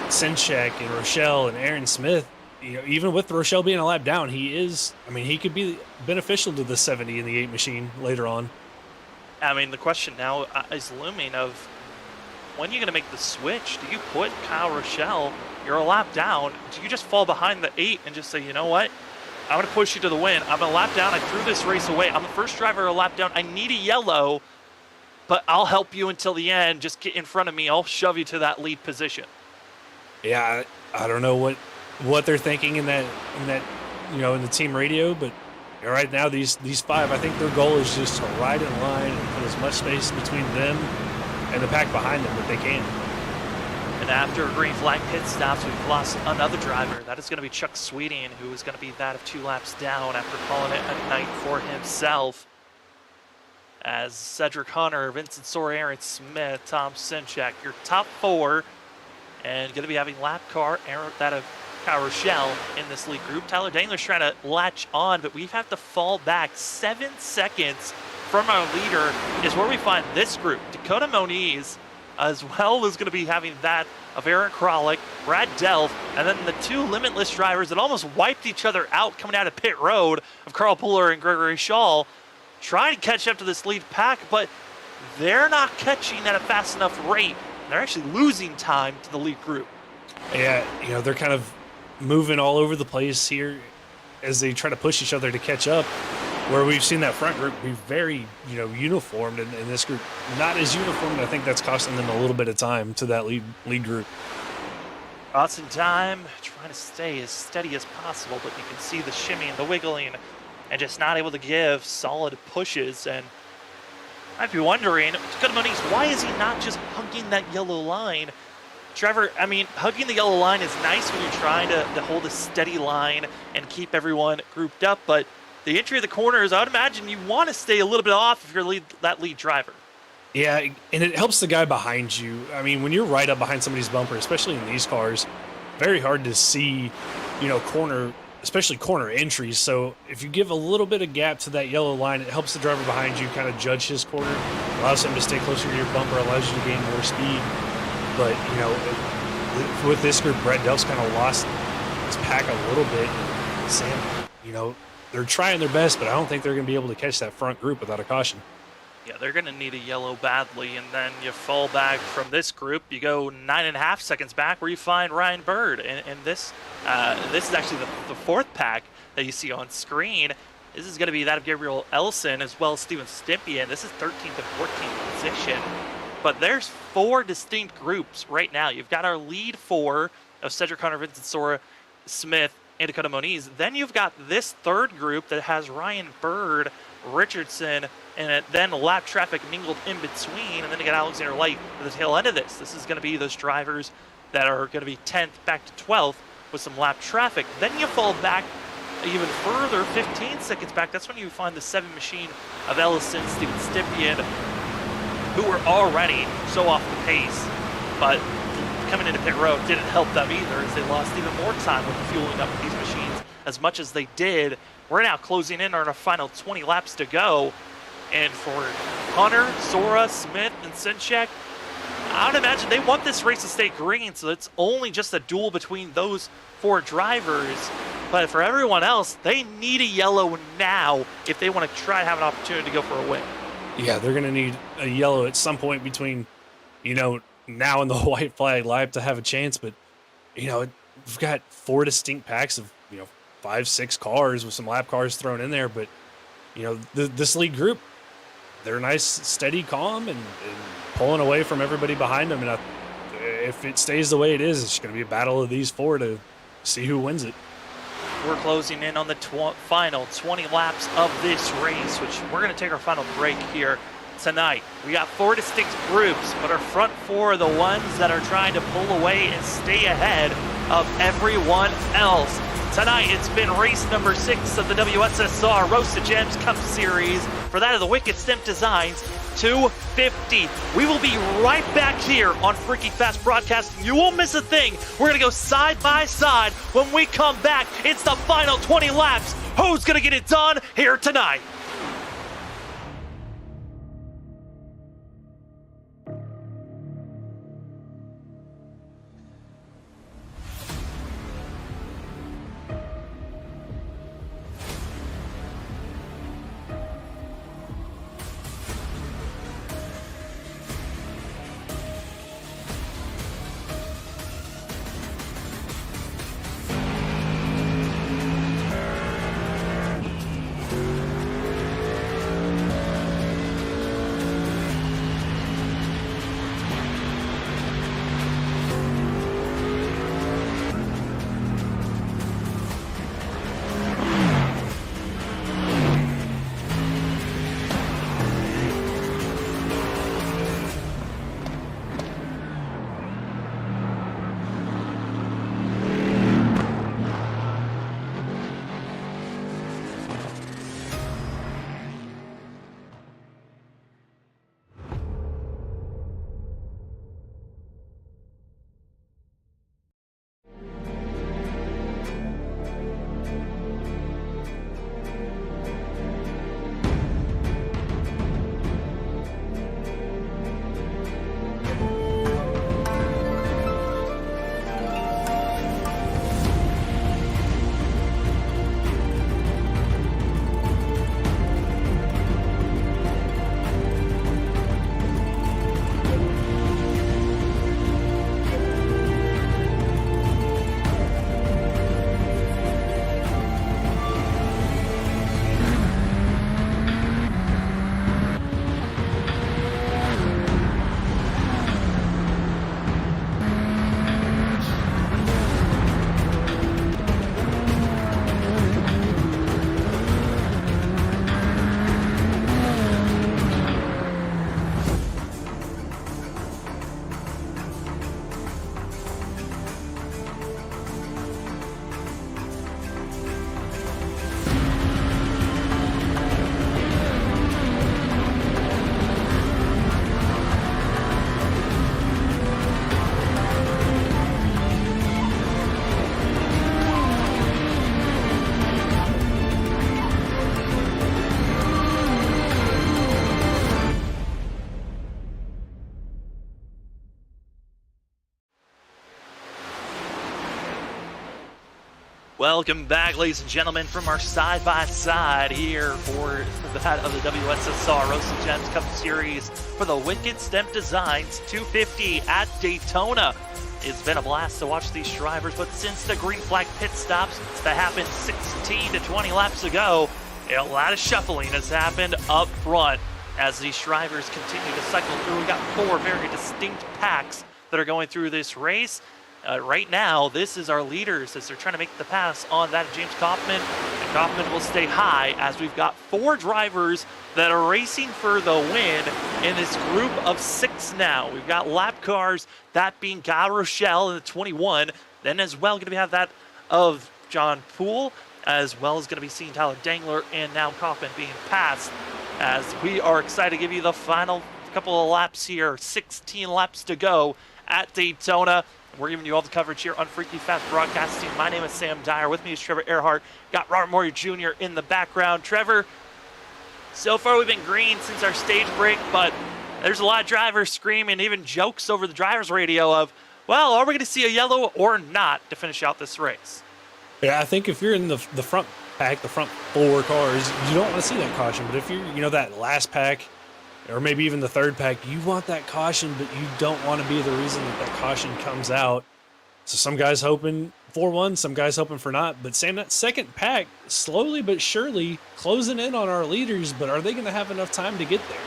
Sinchek and Rochelle and Aaron Smith. Even with Rochelle being a lap down, he could be beneficial to the 70 and the 8 machine later on. I mean, the question now is looming of when you're going to make the switch. Do you put Kyle Rochelle, you're a lap down, do you just fall behind the 8 and just say, you know what? I'm going to push you to the win. I'm a lap down. I threw this race away. I'm the first driver a lap down. I need a yellow, but I'll help you until the end. Just get in front of me. I'll shove you to that lead position. Yeah, I don't know what they're thinking in that in the team radio, but right now these 5, I think their goal is just to ride in line and put as much space between them and the pack behind them that they can. And after green flag pit stops, we've lost another driver. That is going to be Chuck Sweeting, who is going to be that of 2 laps down after calling it a night for himself. As Cedric Hunter, Vincent Sora, Aaron Smith, Tom Sinchek, your top 4, and going to be having lap car, that of Kyle Rochelle in this lead group. Tyler Dangler's trying to latch on, but we have to fall back 7 seconds from our leader is where we find this group. Dakota Moniz, as well as going to be having that of Aaron Kralik, Brad Delph, and then the 2 limitless drivers that almost wiped each other out coming out of pit road of Carl Puller and Gregory Shaw, trying to catch up to this lead pack, but they're not catching at a fast enough rate. They're actually losing time to the lead group. Yeah, they're kind of moving all over the place here as they try to push each other to catch up, where we've seen that front group be very, uniformed, and this group not as uniformed. I think that's costing them a little bit of time to that lead group. Costing time, trying to stay as steady as possible, but you can see the shimmy and the wiggling and just not able to give solid pushes. And I'd be wondering, Dakota Moniz, why is he not just hugging that yellow line? Trevor, I mean, hugging the yellow line is nice when you're trying to hold a steady line and keep everyone grouped up, but the entry of the corners, I would imagine you want to stay a little bit off if you're that lead driver. Yeah, and it helps the guy behind you. I mean, when you're right up behind somebody's bumper, especially in these cars, very hard to see, especially corner entries. So if you give a little bit of gap to that yellow line, it helps the driver behind you kind of judge his corner, allows him to stay closer to your bumper, allows you to gain more speed. But, with this group, Brett Delph's kind of lost his pack a little bit. Sam, they're trying their best, but I don't think they're going to be able to catch that front group without a caution. Yeah, they're going to need a yellow badly, and then you fall back from this group. You go 9.5 seconds back where you find Ryan Bird, and this is actually the 4th pack that you see on screen. This is going to be that of Gabriel Ellison as well as Steven Stempian. This is 13th and 14th position, but there's 4 distinct groups right now. You've got our lead 4 of Cedric Hunter, Vincent Sora, Smith, and Dakota Moniz. Then you've got this 3rd group that has Ryan Bird, Richardson, and then lap traffic mingled in between, and then you got Alexander Light at the tail end of this. This is going to be those drivers that are going to be 10th back to 12th with some lap traffic. Then you fall back even further, 15 seconds back. That's when you find the 7 machine of Ellison, Steven Stempian, who were already so off the pace, but coming into pit road didn't help them either, as they lost even more time with fueling up these machines as much as they did. We're now closing in on our final 20 laps to go, and for Hunter, Sora, Smith, and Sinchek, I would imagine they want this race to stay green, so it's only just a duel between those 4 drivers. But for everyone else, they need a yellow now if they want to try to have an opportunity to go for a win. Yeah, they're going to need a yellow at some point between, now and the white flag lap to have a chance. But, we've got 4 distinct packs of, 5-6 cars with some lap cars thrown in there. But, this lead group, they're nice, steady, calm, and pulling away from everybody behind them. And if it stays the way it is, it's going to be a battle of these 4 to see who wins it. We're closing in on the final 20 laps of this race, which we're going to take our final break here tonight. We got 4 distinct groups, but our front 4 are the ones that are trying to pull away and stay ahead of everyone else. Tonight, it's been race number 6 of the WSSR Roast to Gems Cup Series for that of the Wicked Stemp Designs 250. We will be right back here on Freaky Fast Broadcasting. You won't miss a thing. We're going to go side by side. When we come back, it's the final 20 laps. Who's going to get it done here tonight? Welcome back, ladies and gentlemen, from our side-by-side here for that of the WSSR Roasted Gems Cup Series for the Wicked Stemp Designs 250 at Daytona. It's been a blast to watch these drivers, but since the green flag pit stops that happened 16 to 20 laps ago, a lot of shuffling has happened up front as these drivers continue to cycle through. We've got four very distinct packs that are going through this race. Right now, this is our leaders as they're trying to make the pass on that of James Kaufman. And Kaufman will stay high as we've got four drivers that are racing for the win in this group of six now. We've got lap cars, that being Guy Rochelle in the 21. Then as well, going to have that of John Poole, as well as going to be seeing Tyler Dangler and now Kaufman being passed. As we are excited to give you the final couple of laps here, 16 laps to go at Daytona. We're giving you all the coverage here on Freaky Fast Broadcasting. My name is Sam Dyer. With me is Trevor Earhart. Got Robert Moyer Jr. in the background. Trevor, so far we've been green since our stage break, but there's a lot of drivers screaming, even jokes over the driver's radio of, well, are we going to see a yellow or not to finish out this race? Yeah, I think if you're in the front pack, the front four cars, you don't want to see that caution. But if you're, that last pack, or maybe even the third pack, you want that caution, but you don't want to be the reason that caution comes out. So some guys hoping for one, some guys hoping for not. But Sam, that second pack, slowly but surely closing in on our leaders, but are they going to have enough time to get there?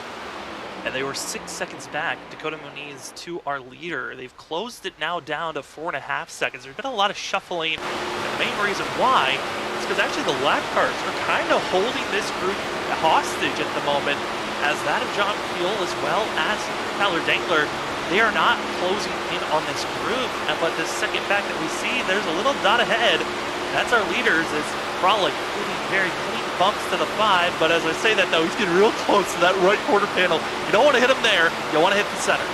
And they were 6 seconds back, Dakota Muniz to our leader. They've closed it now down to 4.5 seconds. There's been a lot of shuffling. And the main reason why is because actually the lap cars are kind of holding this group hostage at the moment, as that of John Peel as well as Tyler Dangler. They are not closing in on this group, but the second back that we see, there's a little dot ahead. That's our leaders. It's Frolic moving very clean bumps to the 5, but as I say that though, he's getting real close to that right quarter panel. You don't want to hit him there, you want to hit the center.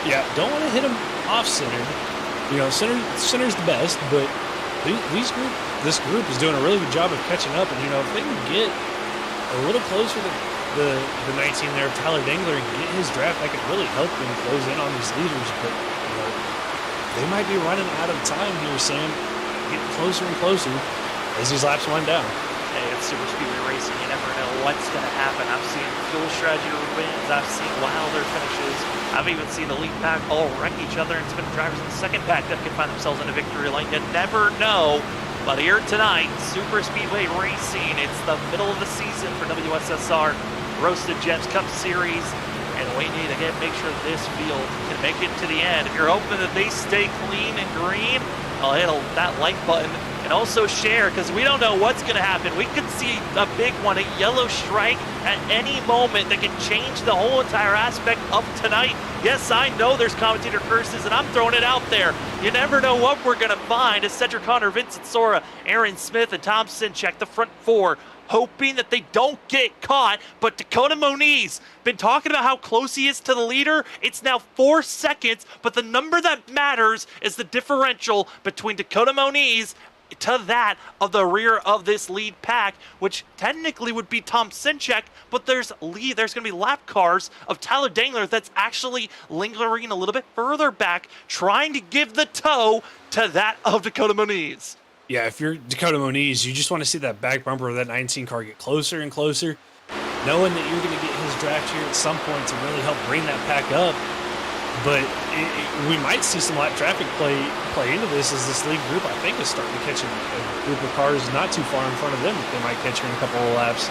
Yeah, don't want to hit him off-centered. You know, center's the best, but this group is doing a really good job of catching up, and you know, if they can get a little closer to the 19 there of Tyler Dangler and get his draft, that could really help them close in on these leaders, but you know, they might be running out of time here, Sam. Getting closer and closer as these laps wind down. Hey, it's super speedway racing. You never know what's going to happen. I've seen fuel strategy wins. I've seen wilder finishes. I've even seen the lead pack all wreck each other, and it's been drivers in the second pack that can find themselves in a victory lane. You never know. But here tonight, super speedway racing. It's the middle of the season for WSSR Roasted Gems Cup Series, and we need to make sure this field can make it to the end. If you're hoping that they stay clean and green, I'll hit that like button and also share, because we don't know what's going to happen. We could see a big one, a yellow strike at any moment that could change the whole entire aspect of tonight. Yes, I know there's commentator curses, and I'm throwing it out there. You never know what we're going to find as Cedric Connor, Vincent Sora, Aaron Smith, and Tom Sinchek, the front four, hoping that they don't get caught. But Dakota Moniz, been talking about how close he is to the leader. It's now 4 seconds, but the number that matters is the differential between Dakota Moniz to that of the rear of this lead pack, which technically would be Tom Sinchek, but there's going to be lap cars of Tyler Dangler that's actually lingering a little bit further back, trying to give the toe to that of Dakota Moniz. Yeah, if you're Dakota Moniz, you just want to see that back bumper of that 19 car get closer and closer, knowing that you're going to get his draft here at some point to really help bring that pack up. But we might see some lap traffic play into this, as this lead group, I think, is starting to catch a group of cars not too far in front of them. They might catch her in a couple of laps.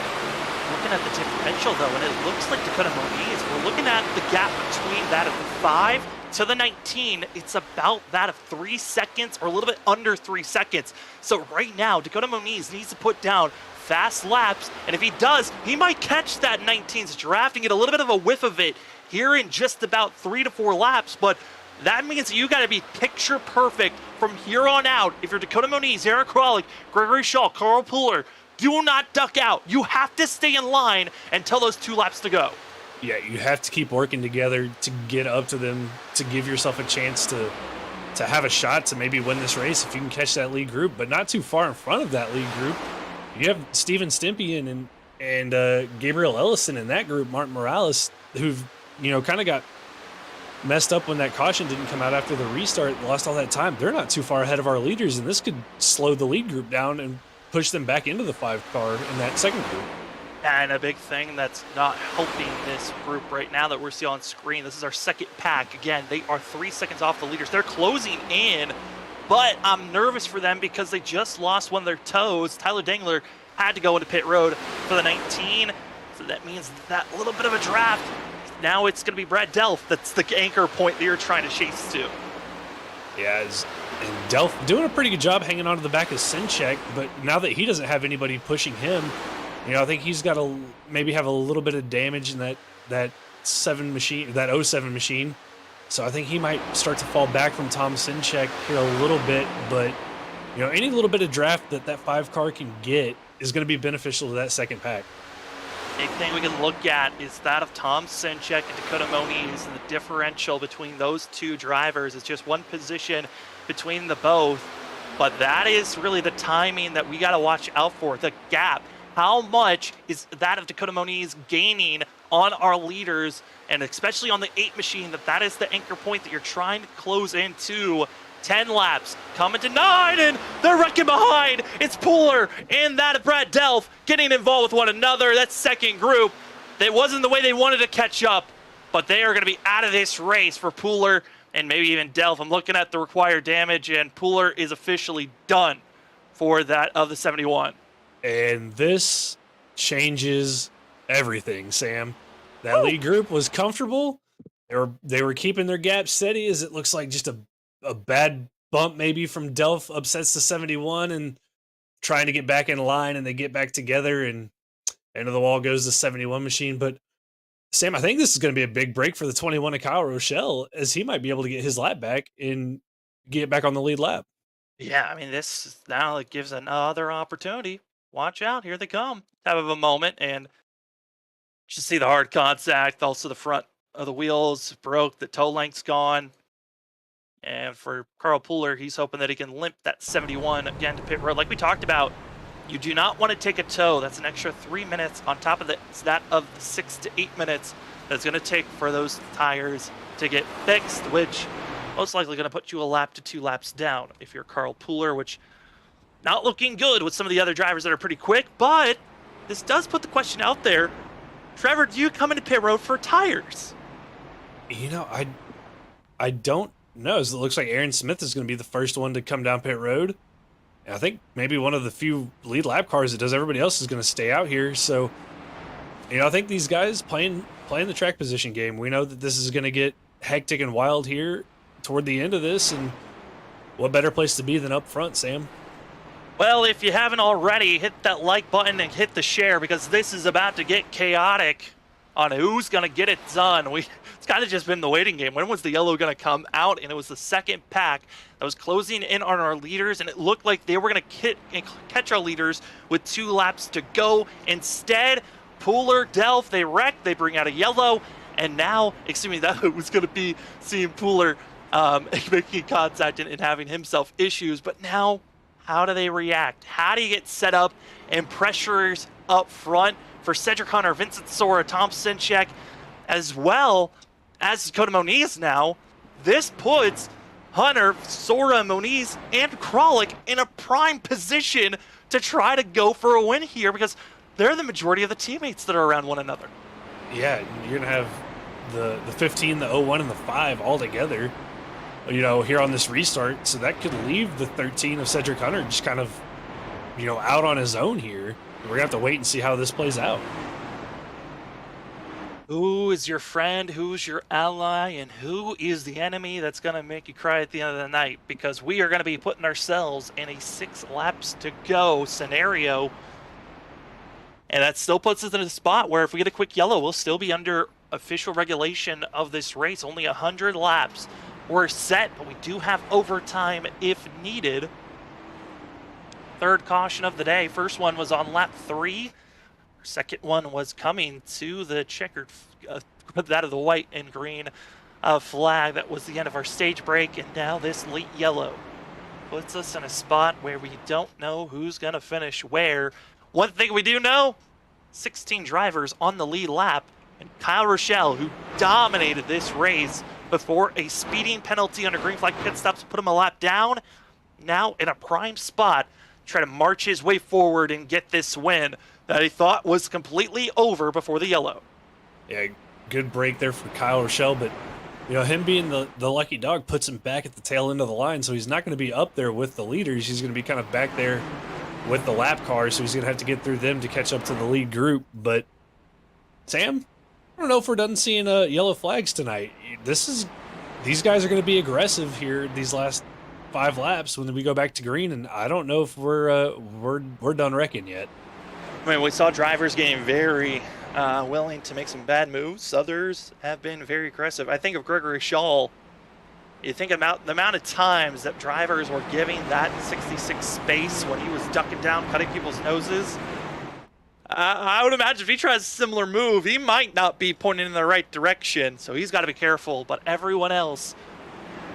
Looking at the differential, though, and it looks like Dakota Moniz, we're looking at the gap between that of the 5 to the 19. It's about that of 3 seconds, or a little bit under 3 seconds. So right now, Dakota Moniz needs to put down fast laps, and if he does, he might catch that 19's draft and get a little bit of a whiff of it here in just about 3 to 4 laps. But that means that you got to be picture perfect from here on out. If you're Dakota Moniz, Eric Kralik, Gregory Shaw, Carl Puller, do not duck out. You have to stay in line until those 2 laps to go. Yeah, you have to keep working together to get up to them, to give yourself a chance to have a shot to maybe win this race if you can catch that lead group, but not too far in front of that lead group. You have Steven Stempian and Gabriel Ellison in that group, Martin Morales, who've, you know, kind of got messed up when that caution didn't come out after the restart, lost all that time. They're not too far ahead of our leaders, and this could slow the lead group down and push them back into the 5 car in that second group. And a big thing that's not helping this group right now that we're seeing on screen, this is our second pack. Again, they are 3 seconds off the leaders. They're closing in, but I'm nervous for them because they just lost one of their toes. Tyler Dangler had to go into pit road for the 19, so that means that little bit of a draft. Now it's going to be Brad Delph that's the anchor point that you're trying to chase to. Yeah, and Delph doing a pretty good job hanging on to the back of Sinchek, but now that he doesn't have anybody pushing him, you know, I think he's got to maybe have a little bit of damage in that 7 machine, that 07 machine. So I think he might start to fall back from Tom Sinchek here a little bit, but you know, any little bit of draft that 5 car can get is going to be beneficial to that second pack. Big thing we can look at is that of Tom Sinchek and Dakota Moniz, and the differential between those 2 drivers is just 1 position between the both. But that is really the timing that we got to watch out for, the gap. How much is that of Dakota Moniz gaining on our leaders, and especially on the 8 machine, that is the anchor point that you're trying to close into. 10 laps coming to 9, and they're wrecking behind. It's Puller and that of Brad Delph getting involved with one another. That second group, that wasn't the way they wanted to catch up, but they are going to be out of this race for Puller and maybe even Delph. I'm looking at the required damage, and Puller is officially done for that of the 71. And this changes everything, Sam. That lead group was comfortable. They were keeping their gap steady, as it looks like just a bad bump maybe from Delph upsets the 71 and trying to get back in line, and they get back together, and end of the wall goes the 71 machine. But Sam, I think this is going to be a big break for the 21 of Kyle Rochelle, as he might be able to get his lap back and get back on the lead lap. Yeah, I mean, this now it gives another opportunity watch out, here they come type of a moment. And just see the hard contact. Also, the front of the wheels broke, the toe length's gone. And for Carl Pooler, he's hoping that he can limp that 71 again to pit road. Like we talked about, you do not want to take a tow. That's an extra 3 minutes on top of that of the 6 to 8 minutes that's going to take for those tires to get fixed, which most likely going to put you a lap to 2 laps down if you're Carl Pooler, which not looking good with some of the other drivers that are pretty quick. But this does put the question out there. Trevor, do you come into pit road for tires? You know, I don't know. It looks like Aaron Smith is going to be the first one to come down pit road. And I think maybe one of the few lead lap cars that does. Everybody else is going to stay out here. So, you know, I think these guys playing the track position game. We know that this is going to get hectic and wild here toward the end of this. And what better place to be than up front, Sam? Well, if you haven't already, hit that like button and hit the share, because this is about to get chaotic on who's going to get it done. It's kind of just been the waiting game. When was the yellow going to come out? And it was the second pack that was closing in on our leaders, and it looked like they were going to catch our leaders with 2 laps to go. Instead, Pooler, Delph, they wrecked, they bring out a yellow, and now, that was going to be seeing Pooler making contact and having himself issues, but now, how do they react? How do you get set up and pressures up front for Cedric Hunter, Vincent Sora, Tom Sinchek, as well as Dakota Moniz now? This puts Hunter, Sora, Moniz, and Kralik in a prime position to try to go for a win here, because they're the majority of the teammates that are around one another. Yeah, you're going to have the 15, the 01, and the 5 all together, you know, here on this restart. So that could leave the 13 of Cedric Hunter just kind of, you know, out on his own here. We're going to have to wait and see how this plays out. Who is your friend? Who's your ally? And who is the enemy that's going to make you cry at the end of the night? Because we are going to be putting ourselves in a 6 laps to go scenario. And that still puts us in a spot where if we get a quick yellow, we'll still be under official regulation of this race. Only 100 laps. We're set, but we do have overtime if needed. Third caution of the day. First one was on lap 3. Second one was coming to the checkered, that of the white and green flag. That was the end of our stage break, and now this late yellow puts us in a spot where we don't know who's going to finish where. One thing we do know, 16 drivers on the lead lap, and Kyle Rochelle, who dominated this race before a speeding penalty under green flag pit stops, put him a lap down, now in a prime spot, try to march his way forward and get this win that he thought was completely over before the yellow. Yeah, good break there for Kyle Rochelle, but you know, him being the lucky dog puts him back at the tail end of the line, so he's not going to be up there with the leaders. He's going to be kind of back there with the lap cars, so he's going to have to get through them to catch up to the lead group. But Sam, I don't know if we're done seeing yellow flags tonight. These guys are going to be aggressive here these last 5 laps when we go back to green, and I don't know if we're done wrecking yet. I mean, we saw drivers getting very willing to make some bad moves. Others have been very aggressive. I think of Gregory Shaw. You think about the amount of times that drivers were giving that 66 space when he was ducking down, cutting people's noses. I would imagine if he tries a similar move, he might not be pointing in the right direction, so he's got to be careful. But everyone else,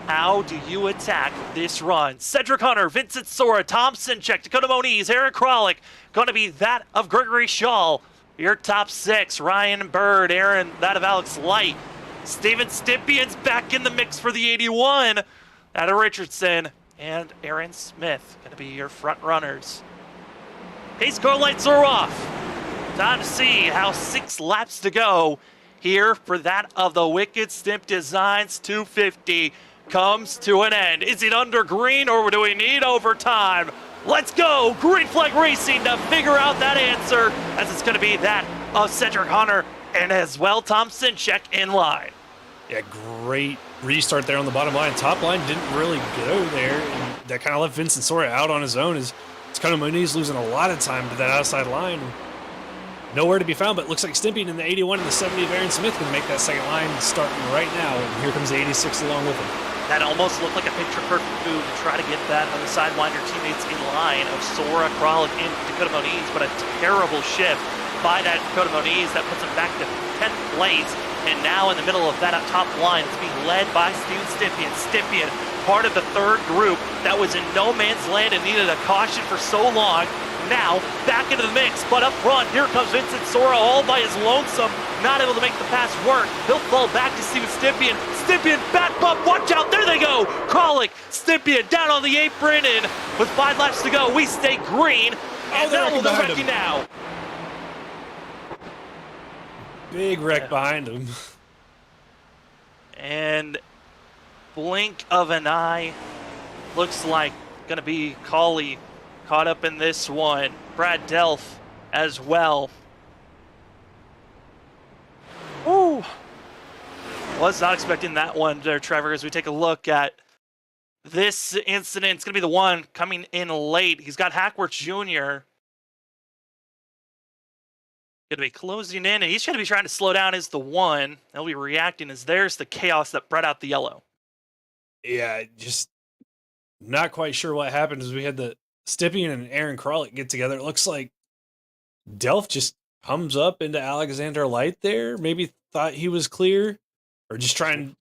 how do you attack this run? Cedric Hunter, Vincent Sora, Tom Sinchek, Dakota Moniz, Eric Kralik, going to be that of Gregory Shaw. Your top 6, Ryan Bird, Aaron, that of Alex Light. Steven Stimpion's back in the mix for the 81. That of Richardson and Aaron Smith going to be your front runners. Pace car lights are off. Time to see how 6 laps to go here for that of the Wicked Stemp Designs 250 comes to an end. Is it under green or do we need overtime? Let's go green flag racing to figure out that answer, as it's going to be that of Cedric Hunter and as well Tom Sinchek in line. Yeah, great restart there on the bottom line. Top line didn't really go there, and that kind of left Vincent Sora out on his own. It's kind of Moniz losing a lot of time to that outside line. Nowhere to be found, but it looks like Stempion in the 81 and the 70 of Aaron Smith can make that second line starting right now. And here comes the 86 along with him. That almost looked like a picture-perfect move to try to get that on the sidewinder teammates in line of Sora, Kralik, and Dakota Moniz, but a terrible shift by that Dakota Moniz that puts him back to 10th place. And now in the middle of that top line, it's being led by Steven Stempian. Stempian, part of the third group that was in no man's land and needed a caution for so long. Now back into the mix, but up front, here comes Vincent Sora all by his lonesome, not able to make the pass work. He'll fall back to Steven Stempian. Stempian back bump, watch out, there they go! Kralik, Stempian down on the apron, and with 5 laps to go, we stay green. And now the wrecking now. Big wreck behind him. And blink of an eye, looks like gonna be Colley caught up in this one. Brad Delph as well. Ooh. Was not expecting that one there, Trevor, as we take a look at this incident. It's going to be the one coming in late. He's got Hackworth Jr. Going to be closing in, and he's going to be trying to slow down as the one. They'll be reacting as there's the chaos that bred out the yellow. Yeah, just not quite sure what happened as we had the Stempian and Aaron Kralik get together. It looks like Delph just comes up into Alexander Light there. Maybe thought he was clear, or just trying to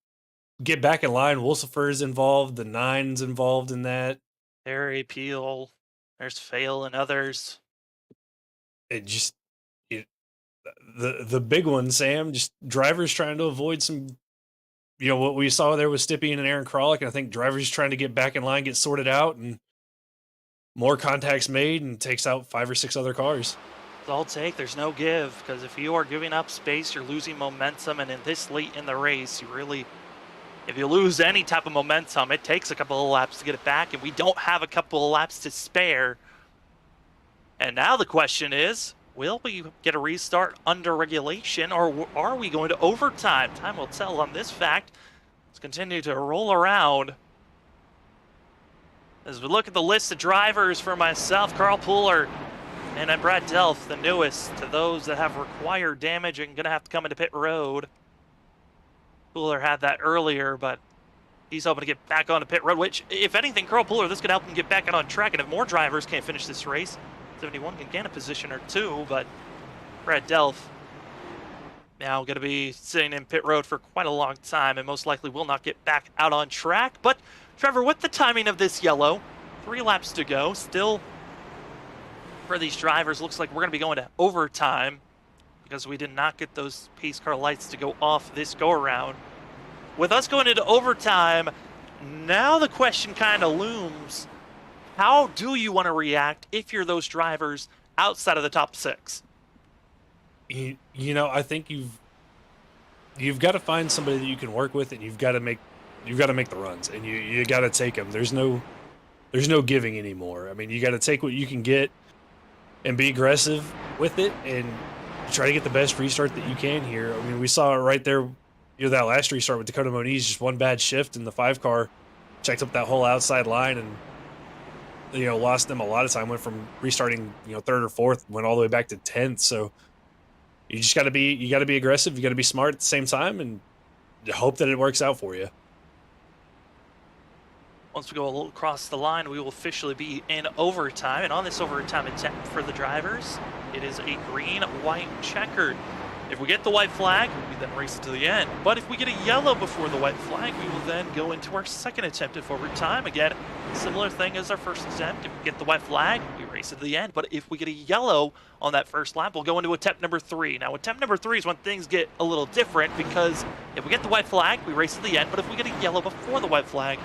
get back in line. Wolsifer's involved. The Nine's involved in that. Harry Peel. There's Fail and others. The big one, Sam, just drivers trying to avoid some, what we saw there with Stempian and Aaron Kralik. And I think drivers trying to get back in line, get sorted out, and more contacts made, and takes out 5 or 6 other cars. It's all take. There's no give, because if you are giving up space, you're losing momentum. And in this late in the race, if you lose any type of momentum, it takes a couple of laps to get it back, and we don't have a couple of laps to spare. And now the question is, will we get a restart under regulation, or are we going to overtime? Time will tell on this fact. Let's continue to roll around. As we look at the list of drivers for myself, Carl Pooler and then Brad Delph, the newest to those that have required damage and going to have to come into pit road. Pooler had that earlier, but he's hoping to get back onto pit road, which, if anything, Carl Pooler, this could help him get back on track. And if more drivers can't finish this race, 71 can gain a position or 2, but Brad Delph now going to be sitting in pit road for quite a long time and most likely will not get back out on track. But Trevor, with the timing of this yellow, 3 laps to go, still for these drivers, looks like we're going to be going to overtime because we did not get those pace car lights to go off this go-around. With us going into overtime, now the question kind of looms. How do you want to react if you're those drivers outside of the top 6? I think you've got to find somebody that you can work with, and you've got to make the runs, and you got to take them. There's no giving anymore. I mean, you got to take what you can get and be aggressive with it and try to get the best restart that you can here. I mean, we saw it right there, that last restart with Dakota Moniz, just one bad shift in the 5 car, checked up that whole outside line and lost them a lot of time, went from restarting, 3rd or 4th, went all the way back to 10th. So you just got to be aggressive. You got to be smart at the same time and hope that it works out for you. Once we go a little across the line, we will officially be in overtime. And on this overtime attempt for the drivers, it is a green, white, checkered. If we get the white flag, we then race it to the end. But if we get a yellow before the white flag, we will then go into our second attempt of overtime. Again, similar thing as our first attempt. If we get the white flag, we race it to the end. But if we get a yellow on that first lap, we'll go into attempt number 3. Now, attempt number 3 is when things get a little different, because if we get the white flag, we race to the end. But if we get a yellow before the white flag,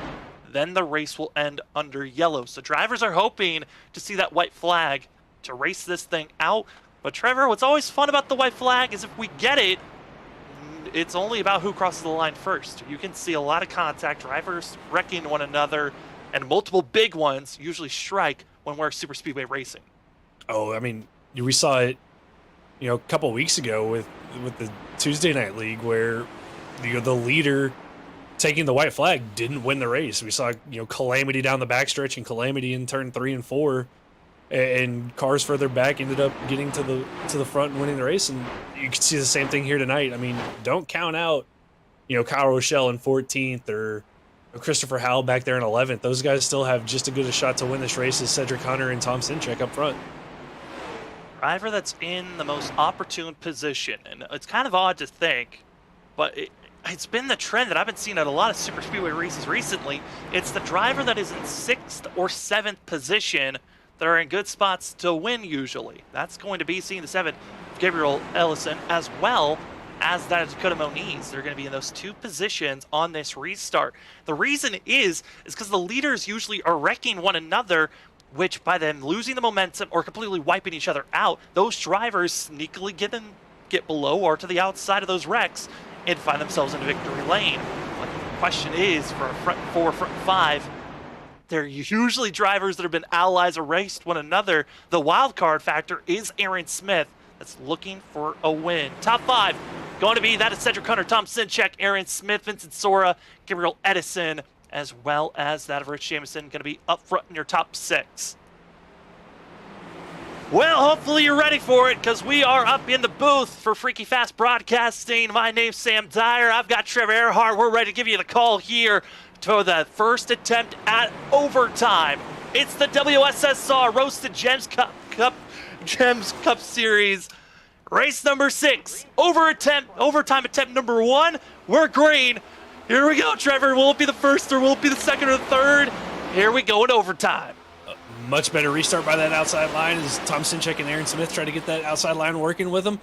then the race will end under yellow. So drivers are hoping to see that white flag to race this thing out. But Trevor, what's always fun about the white flag is if we get it, it's only about who crosses the line first. You can see a lot of contact, drivers wrecking one another, and multiple big ones usually strike when we're super speedway racing. Oh, I mean, we saw it, a couple weeks ago with the Tuesday Night League, where the leader taking the white flag didn't win the race. We saw Calamity down the backstretch and Calamity in turn 3 and 4. And cars further back ended up getting to the front and winning the race. And you can see the same thing here tonight. I mean, don't count out, Kyle Rochelle in 14th or Christopher Howell back there in 11th. Those guys still have just as good a shot to win this race as Cedric Hunter and Tom Sinchek up front. Driver that's in the most opportune position, and it's kind of odd to think, but it's been the trend that I've been seeing at a lot of super speedway races recently. It's the driver that is in 6th or 7th position that are in good spots to win usually. That's going to be seeing the 7th, Gabriel Ellison, as well as that Dakota Moniz. They're going to be in those 2 positions on this restart. The reason is because the leaders usually are wrecking one another, which by them losing the momentum or completely wiping each other out, those drivers sneakily get below or to the outside of those wrecks and find themselves in victory lane. But the question is, for a front 4, front 5, they're usually drivers that have been allies or raced one another. The wild card factor is Aaron Smith that's looking for a win. Top 5 going to be that of Cedric Hunter, Tom Sinchek, Aaron Smith, Vincent Sora, Gabriel Edison, as well as that of Rich Jameson, going to be up front in your top 6. Well, hopefully you're ready for it, because we are up in the booth for Freaky Fast Broadcasting. My name's Sam Dyer. I've got Trevor Earhart. We're ready to give you the call here for the first attempt at overtime. It's the WSSR Roasted Gems Cup Series, race number 6. Overtime attempt number 1. We're green. Here we go, Trevor. Will it be the first or will it be the second or the third? Here we go in overtime. Much better restart by that outside line as Tom Sinchek and Aaron Smith try to get that outside line working with them.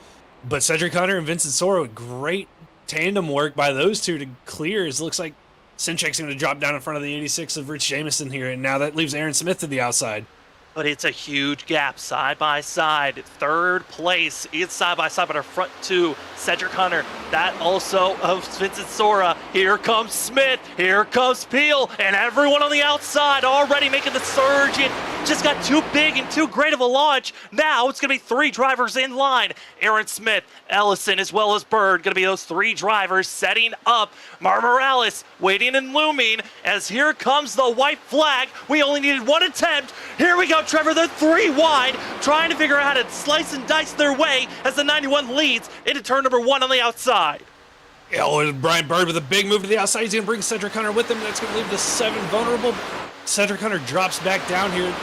But Cedric Hunter and Vincent Soro, great tandem work by those two to clear. It looks like Sinchek's going to drop down in front of the 86 of Rich Jameson here, and now that leaves Aaron Smith to the outside. But it's a huge gap, side by side. 3rd place is side by side, but our front 2, Cedric Hunter, that also of Vincent Sora. Here comes Smith, here comes Peel, and everyone on the outside already making the surge. It just got too big and too great of a launch. Now it's going to be 3 drivers in line. Aaron Smith, Ellison, as well as Bird, going to be those 3 drivers setting up. Mar Morales waiting and looming as here comes the white flag. We only needed 1 attempt. Here we go, Trevor. They're 3 wide, trying to figure out how to slice and dice their way as the 91 leads into turn number 1 on the outside. Oh, Brian Bird with a big move to the outside. He's going to bring Cedric Hunter with him. That's going to leave the 7 vulnerable. Cedric Hunter drops back down here.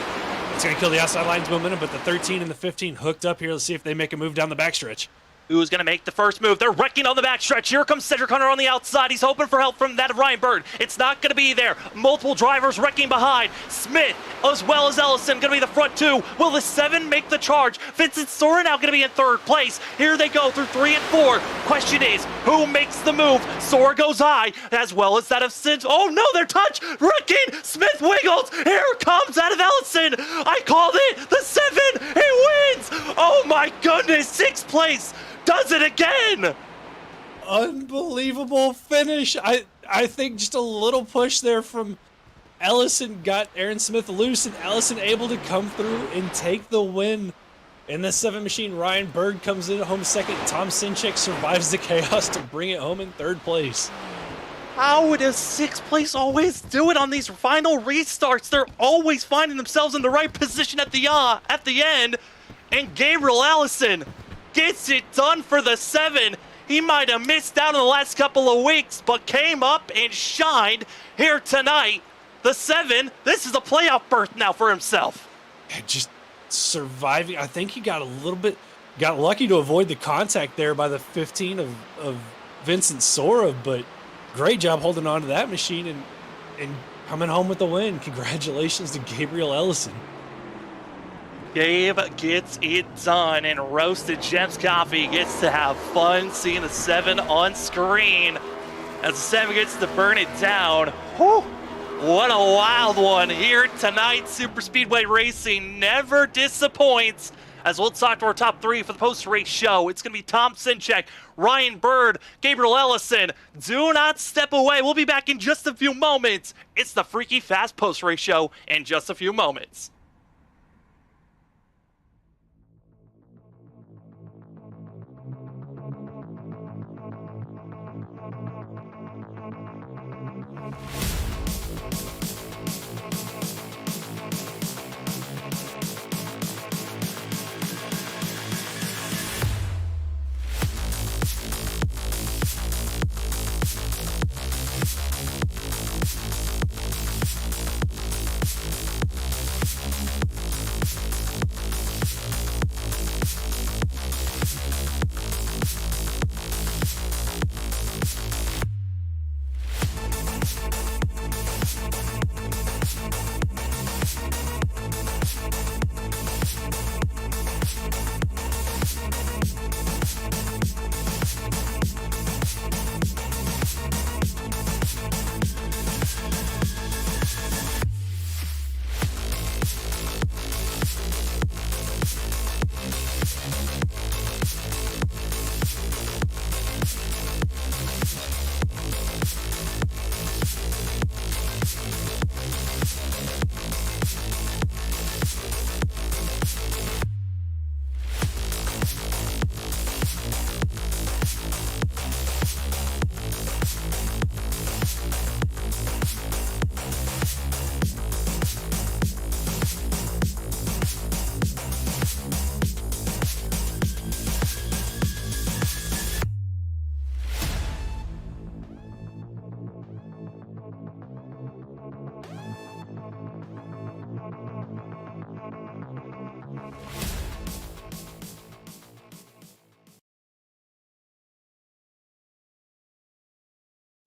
It's going to kill the outside line's momentum, but the 13 and the 15 hooked up here. Let's see if they make a move down the backstretch. Who's going to make the first move? They're wrecking on the backstretch. Here comes Cedric Hunter on the outside. He's hoping for help from that of Ryan Bird. It's not going to be there. Multiple drivers wrecking behind. Smith, as well as Ellison, going to be the front 2. Will the 7 make the charge? Vincent Sora now going to be in 3rd place. Here they go through 3 and 4. Question is, who makes the move? Sora goes high, as well as that of Sint. Oh no, they're touched. Wrecking. Smith wiggles. Here comes that of Ellison. I called it. The 7. He wins. Oh my goodness. 6th place. Does it again! Unbelievable finish. I think just a little push there from Ellison got Aaron Smith loose, and Ellison able to come through and take the win. In the 7 machine, Ryan Bird comes in home 2nd. Tom Sinchek survives the chaos to bring it home in 3rd place. How does 6th place always do it on these final restarts? They're always finding themselves in the right position at the end. And Gabriel Ellison gets it done for the 7. He might have missed out in the last couple of weeks, but came up and shined here tonight. The 7, this is a playoff berth now for himself. Just surviving. I think he got lucky to avoid the contact there by the 15 of Vincent Sora, but great job holding on to that machine and coming home with the win. Congratulations to Gabriel Ellison. Gabe gets it done, and Roasted Gems Coffee gets to have fun seeing the 7 on screen as the 7 gets to burn it down. Whew, what a wild one here tonight. Super Speedway Racing never disappoints. As we'll talk to our top 3 for the post-race show. It's going to be Tom Sinchek, Ryan Bird, Gabriel Ellison. Do not step away. We'll be back in just a few moments. It's the Freaky Fast post-race show in just a few moments.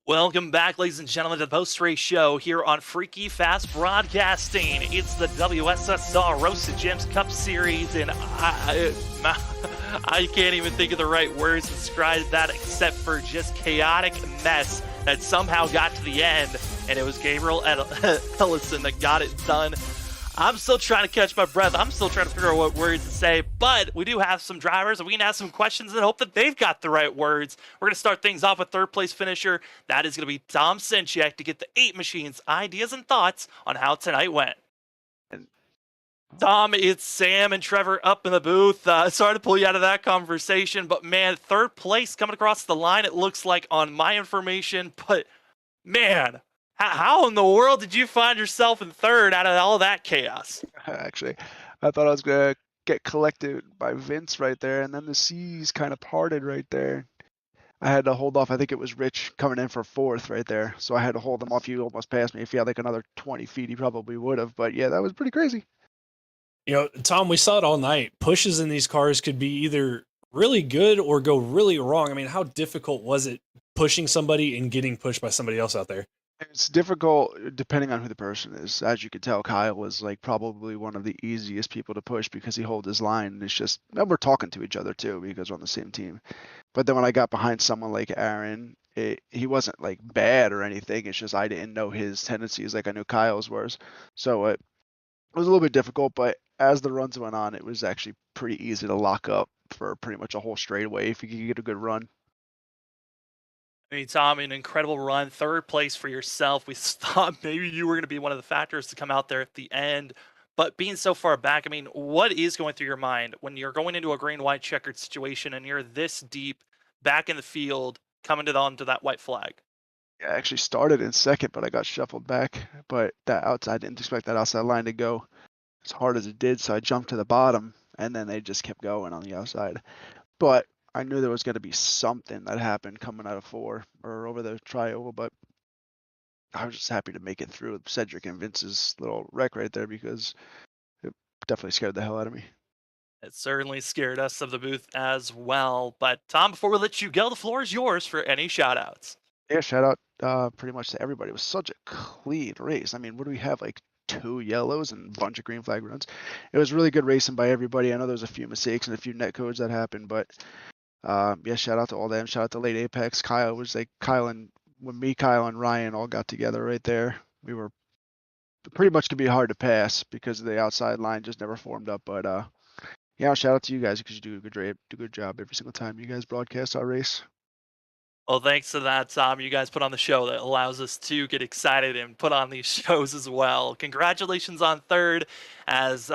Welcome back, ladies and gentlemen, to the post-race show here on Freaky Fast Broadcasting. It's the WSSR Roasted Gems Cup Series, and I can't even think of the right words to describe that except for just chaotic mess that somehow got to the end, and it was Gabriel Ellison that got it done. I'm still trying to catch my breath. I'm still trying to figure out what words to say, but we do have some drivers, and we can ask some questions and hope that they've got the right words. We're going to start things off with third place finisher. That is going to be Tom Sinchek to get the 8 Machines ideas and thoughts on how tonight went. Tom, it's Sam and Trevor up in the booth. Sorry to pull you out of that conversation, but man, third place coming across the line, it looks like on my information, but man, how in the world did you find yourself in third out of all that chaos? Actually, I thought I was going to get collected by Vince right there, and then the seas kind of parted right there. I had to hold off. I think it was Rich coming in for fourth right there, so I had to hold him off. He almost passed me. If he had like another 20 feet, he probably would have. But yeah, that was pretty crazy. You know, Tom, we saw it all night. Pushes in these cars could be either really good or go really wrong. I mean, how difficult was it pushing somebody and getting pushed by somebody else out there? It's difficult depending on who the person is. As you could tell, Kyle was like probably one of the easiest people to push because he holds his line. And it's just, and we're talking to each other too because we're on the same team. But then when I got behind someone like Aaron, he wasn't like bad or anything. It's just I didn't know his tendencies like I knew Kyle's was. So it was a little bit difficult, but as the runs went on, it was actually pretty easy to lock up for pretty much a whole straightaway if you could get a good run. I mean, Tom, an incredible run, third place for yourself. We thought maybe you were going to be one of the factors to come out there at the end, but being so far back, I mean, what is going through your mind when you're going into a green-white checkered situation and you're this deep back in the field coming onto that white flag? Yeah, I actually started in second, but I got shuffled back. But that outside, I didn't expect that outside line to go as hard as it did, so I jumped to the bottom, and then they just kept going on the outside. But I knew there was going to be something that happened coming out of 4 or over the trioval, but I was just happy to make it through Cedric and Vince's little wreck right there because it definitely scared the hell out of me. It certainly scared us of the booth as well. But Tom, before we let you go, the floor is yours for any shout-outs. Yeah, shout out pretty much to everybody. It was such a clean race. I mean, what do we have? Like 2 yellows and a bunch of green flag runs. It was really good racing by everybody. I know there's a few mistakes and a few net codes that happened, but yeah, shout out to all them. Shout out to Late Apex. Kyle was like Kyle and Ryan all got together right there. We were pretty much could be hard to pass because the outside line just never formed up. But yeah, shout out to you guys because you do a good job every single time you guys broadcast our race. Well, thanks to that, Tom, you guys put on the show that allows us to get excited and put on these shows as well. Congratulations on third, as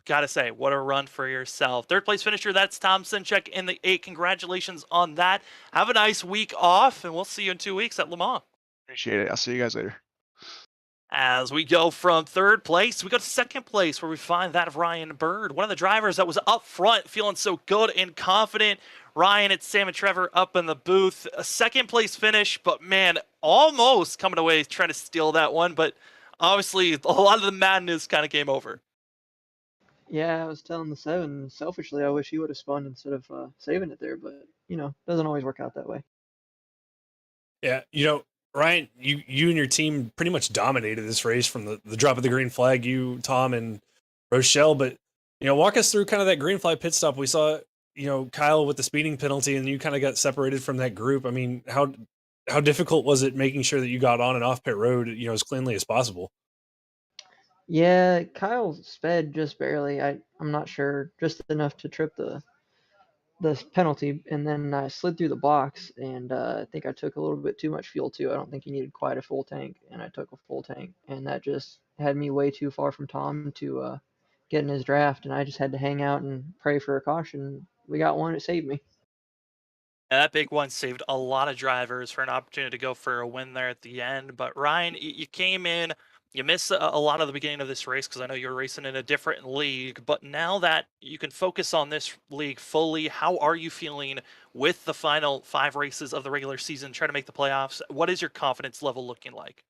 gotta say, what a run for yourself. Third place finisher, that's Tom Sinchek in the 8. Congratulations on that. Have a nice week off, and we'll see you in 2 weeks at Le Mans. Appreciate it. I'll see you guys later. As we go from third place, we go to second place where we find that of Ryan Bird, one of the drivers that was up front feeling so good and confident. Ryan, it's Sam and Trevor up in the booth. A second place finish, but man, almost coming away trying to steal that one. But obviously, a lot of the madness kind of came over. Yeah, I was telling the 7, selfishly, I wish he would have spun instead of saving it there, but, doesn't always work out that way. Yeah, Ryan, you and your team pretty much dominated this race from the drop of the green flag, you, Tom, and Rochelle. But, walk us through kind of that green flag pit stop. We saw, Kyle with the speeding penalty, and you kind of got separated from that group. I mean, how difficult was it making sure that you got on and off pit road, as cleanly as possible? Yeah, Kyle sped just barely. I'm not sure, just enough to trip the penalty, and then I slid through the box, and I think I took a little bit too much fuel too. I don't think he needed quite a full tank, and I took a full tank, and that just had me way too far from Tom to get in his draft, and I just had to hang out and pray for a caution. We got one, it saved me. And that big one saved a lot of drivers for an opportunity to go for a win there at the end. But Ryan, you came in, you missed a lot of the beginning of this race because I know you're racing in a different league. But now that you can focus on this league fully, how are you feeling with the final 5 races of the regular season, trying to make the playoffs? What is your confidence level looking like?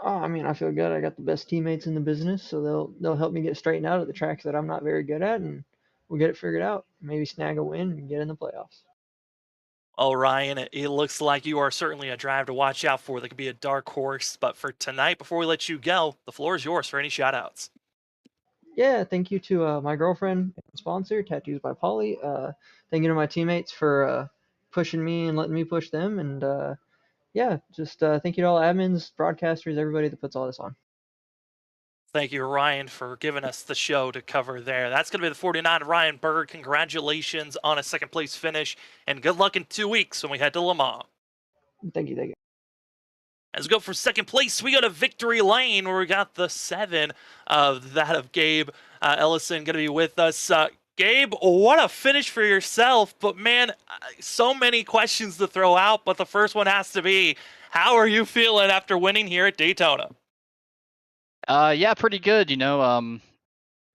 Oh, I mean, I feel good. I got the best teammates in the business, so they'll help me get straightened out at the tracks that I'm not very good at, and we'll get it figured out. Maybe snag a win and get in the playoffs. Well, Ryan, it looks like you are certainly a driver to watch out for. That could be a dark horse. But for tonight, before we let you go, the floor is yours for any shout-outs. Yeah, thank you to my girlfriend and sponsor, Tattoos by Polly. Thank you to my teammates for pushing me and letting me push them. And yeah, just thank you to all admins, broadcasters, everybody that puts all this on. Thank you, Ryan, for giving us the show to cover there. That's going to be the 49 Ryan Berg. Congratulations on a second place finish, and good luck in 2 weeks when we head to Le Mans. Thank you, thank you. As we go for second place, we go to Victory Lane, where we got the 7 of that of Gabe Ellison going to be with us. Gabe, what a finish for yourself. But man, so many questions to throw out. But the first one has to be, how are you feeling after winning here at Daytona? Yeah, pretty good.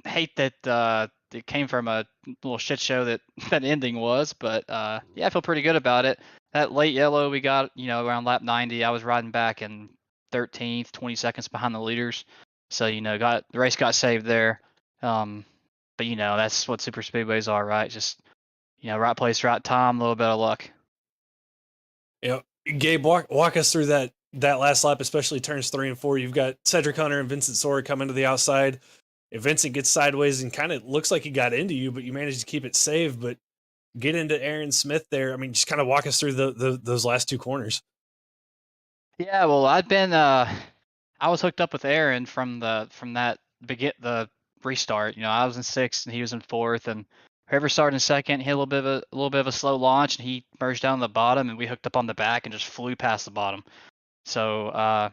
Hate that it came from a little shit show that ending was, but yeah, I feel pretty good about it. That late yellow we got, around lap 90, I was riding back in 13th, 20 seconds behind the leaders. So, the race got saved there. But that's what super speedways are, right? Just, right place, right time, a little bit of luck. Gabe, walk us through that last lap, especially turns 3 and 4. You've got Cedric Hunter and Vincent Sora coming to the outside. If Vincent gets sideways and kind of looks like he got into you, but you managed to keep it safe, but get into Aaron Smith there. I mean, just kind of walk us through those last 2 corners. Yeah, well, I'd been I was hooked up with Aaron from the restart. I was in 6th and he was in 4th, and whoever started in 2nd, he had a little bit of a slow launch, and he merged down the bottom, and we hooked up on the back and just flew past the bottom. So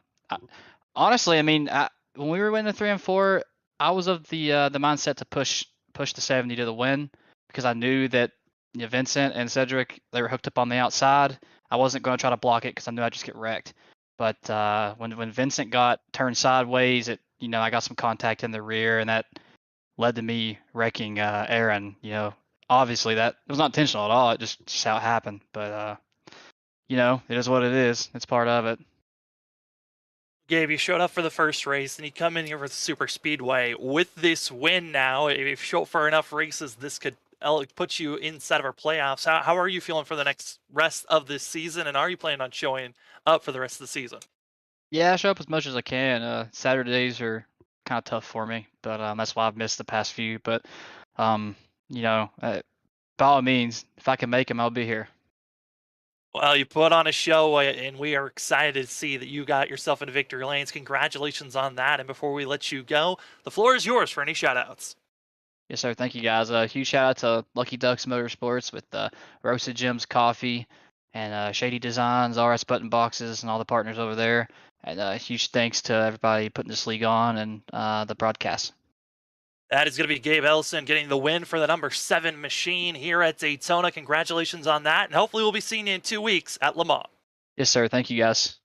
honestly, I mean, when we were winning 3 and 4, I was of the mindset to push the 70 to the win, because I knew that Vincent and Cedric, they were hooked up on the outside. I wasn't going to try to block it because I knew I'd just get wrecked. But when Vincent got turned sideways, I got some contact in the rear, and that led to me wrecking Aaron. Obviously that it was not intentional at all. It just how it happened. But it is what it is. It's part of it. Gabe, you showed up for the first race, and you come in here with Super Speedway. With this win now, if you show up for enough races, this could put you inside of our playoffs. How are you feeling for the rest of this season, and are you planning on showing up for the rest of the season? Yeah, I show up as much as I can. Saturdays are kind of tough for me, but that's why I've missed the past few. But by all means, if I can make them, I'll be here. Well, you put on a show, and we are excited to see that you got yourself into victory lanes. Congratulations on that. And before we let you go, the floor is yours for any shout-outs. Yes, sir. Thank you, guys. A huge shout-out to Lucky Ducks Motorsports with Roasted Gems Coffee and Shady Designs, RS Button Boxes, and all the partners over there. And huge thanks to everybody putting this league on and the broadcast. That is going to be Gabe Ellison getting the win for the number 7 machine here at Daytona. Congratulations on that, and hopefully we'll be seeing you in 2 weeks at Le Mans. Yes, sir. Thank you, guys.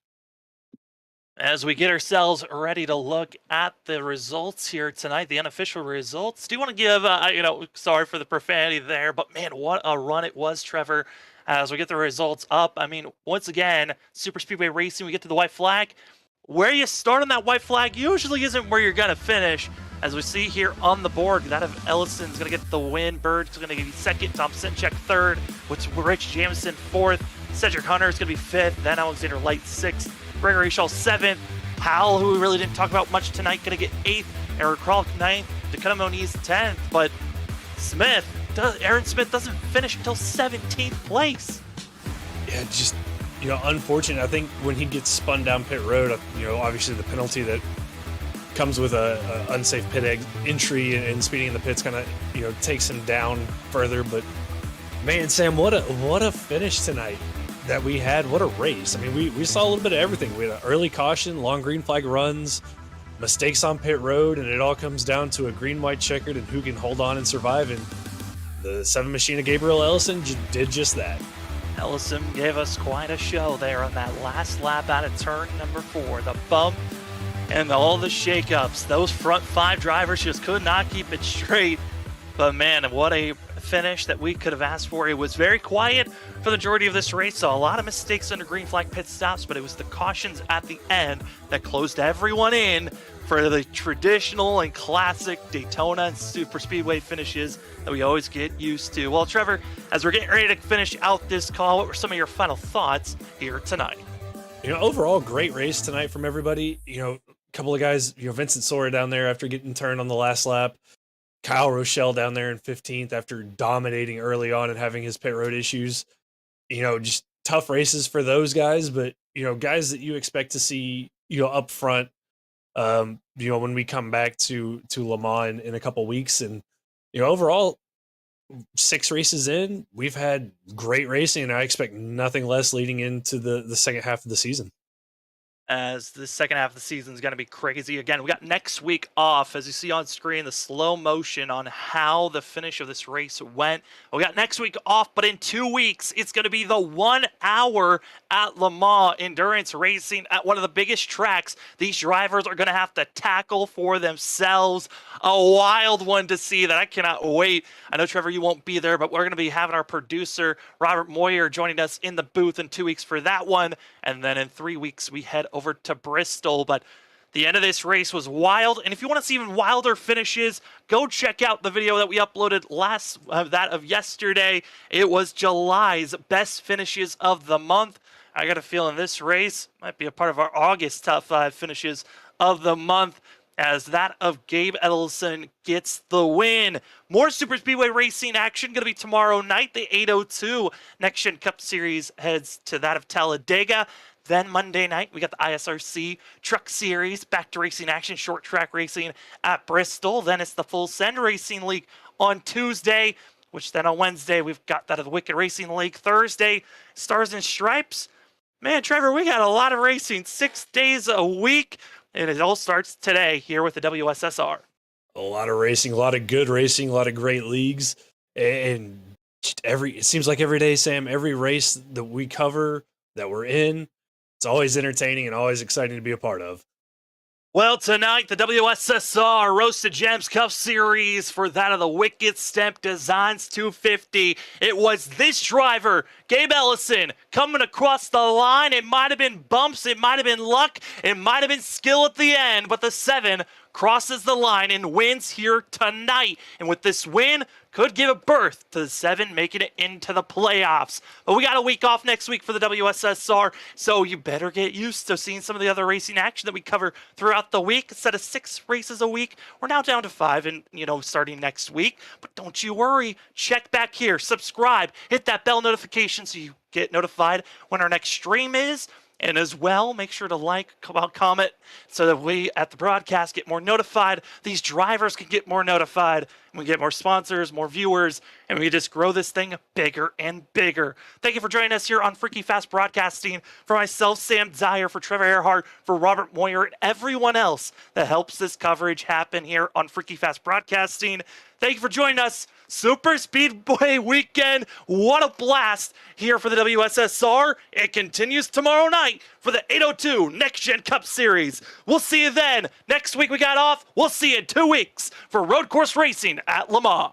As we get ourselves ready to look at the results here tonight, the unofficial results, do you want to give, sorry for the profanity there, but man, what a run it was, Trevor, as we get the results up. I mean, once again, Super Speedway Racing, we get to the white flag. Where you start on that white flag usually isn't where you're going to finish. As we see here on the board, that of Ellison's going to get the win. Bird's going to get 2nd. Tom Sinchek 3rd. With Rich Jamison 4th. Cedric Hunter is going to be 5th. Then Alexander Light 6th. Gregory Shaw 7th. Powell, who we really didn't talk about much tonight, going to get 8th. Eric Kralk 9th. Dakota Moniz 10th. But Aaron Smith doesn't finish until 17th place. Yeah, just, unfortunate. I think when he gets spun down pit road, obviously the penalty that comes with a unsafe pit entry and speeding in the pits kind of takes him down further. But man, Sam, what a finish tonight that we had. What a race. I mean, we saw a little bit of everything. We had an early caution, long green flag runs, mistakes on pit road, and it all comes down to a green white checkered and who can hold on and survive. And the 7 machine of Gabriel Ellison did just that. Ellison gave us quite a show there on that last lap out of turn number 4. The bump and all the shakeups. Those front 5 drivers just could not keep it straight. But man, what a finish that we could have asked for. It was very quiet for the majority of this race. Saw a lot of mistakes under green flag pit stops, but it was the cautions at the end that closed everyone in for the traditional and classic Daytona and Super Speedway finishes that we always get used to. Well, Trevor, as we're getting ready to finish out this call, what were some of your final thoughts here tonight? Overall, great race tonight from everybody. A couple of guys, Vincent Sora down there after getting turned on the last lap. Kyle Rochelle down there in 15th after dominating early on and having his pit road issues. Just tough races for those guys, but, guys that you expect to see, up front, when we come back to Le Mans in a couple weeks. And, overall, 6 races in, we've had great racing, and I expect nothing less leading into the second half of the season. As the second half of the season is going to be crazy. Again, we got next week off, as you see on screen, the slow motion on how the finish of this race went. We got next week off, but in 2 weeks, it's going to be the 1 hour at Le Mans endurance racing at one of the biggest tracks these drivers are going to have to tackle for themselves. A wild one to see that I cannot wait. I know, Trevor, you won't be there, but we're going to be having our producer, Robert Moyer, joining us in the booth in 2 weeks for that one. And then in 3 weeks, we head over to Bristol. But the end of this race was wild. And if you want to see even wilder finishes, go check out the video that we uploaded that of yesterday. It was July's best finishes of the month. I got a feeling this race might be a part of our August top 5 finishes of the month, as that of Gabe Edelson gets the win. More Super Speedway racing action going to be tomorrow night. The 802 Next Gen Cup Series heads to that of Talladega. Then Monday night, we got the ISRC Truck Series, back to racing action, short track racing at Bristol. Then it's the Full Send Racing League on Tuesday, which then on Wednesday, we've got that of the Wicked Racing League. Thursday, Stars and Stripes. Man, Trevor, we got a lot of racing, 6 days a week, and it all starts today here with the WSSR. A lot of racing, a lot of good racing, a lot of great leagues, and it seems like every day, Sam, every race that we cover, that we're in, it's always entertaining and always exciting to be a part of. Well, tonight, the WSSR Roasted Gems Cup Series for that of the Wicked Stemp Designs 250. It was this driver, Gabe Ellison, coming across the line. It might have been bumps, it might have been luck, it might have been skill at the end, but the 7 crosses the line and wins here tonight. And with this win, could give a birth to the 7 making it into the playoffs. But we got a week off next week for the WSSR, so you better get used to seeing some of the other racing action that we cover throughout the week. Instead of 6 races a week, we're now down to 5 and, starting next week. But don't you worry. Check back here, subscribe, hit that bell notification so you get notified when our next stream is. And as well, make sure to like, comment, so that we at the broadcast get more notified. These drivers can get more notified. And we get more sponsors, more viewers, and we just grow this thing bigger and bigger. Thank you for joining us here on Freaky Fast Broadcasting. For myself, Sam Dyer, for Trevor Earhart, for Robert Moyer, and everyone else that helps this coverage happen here on Freaky Fast Broadcasting. Thank you for joining us. Super Speedway weekend. What a blast here for the WSSR. It continues tomorrow night for the 802 Next Gen Cup Series. We'll see you then. Next week we got off. We'll see you in 2 weeks for road course racing at Le Mans.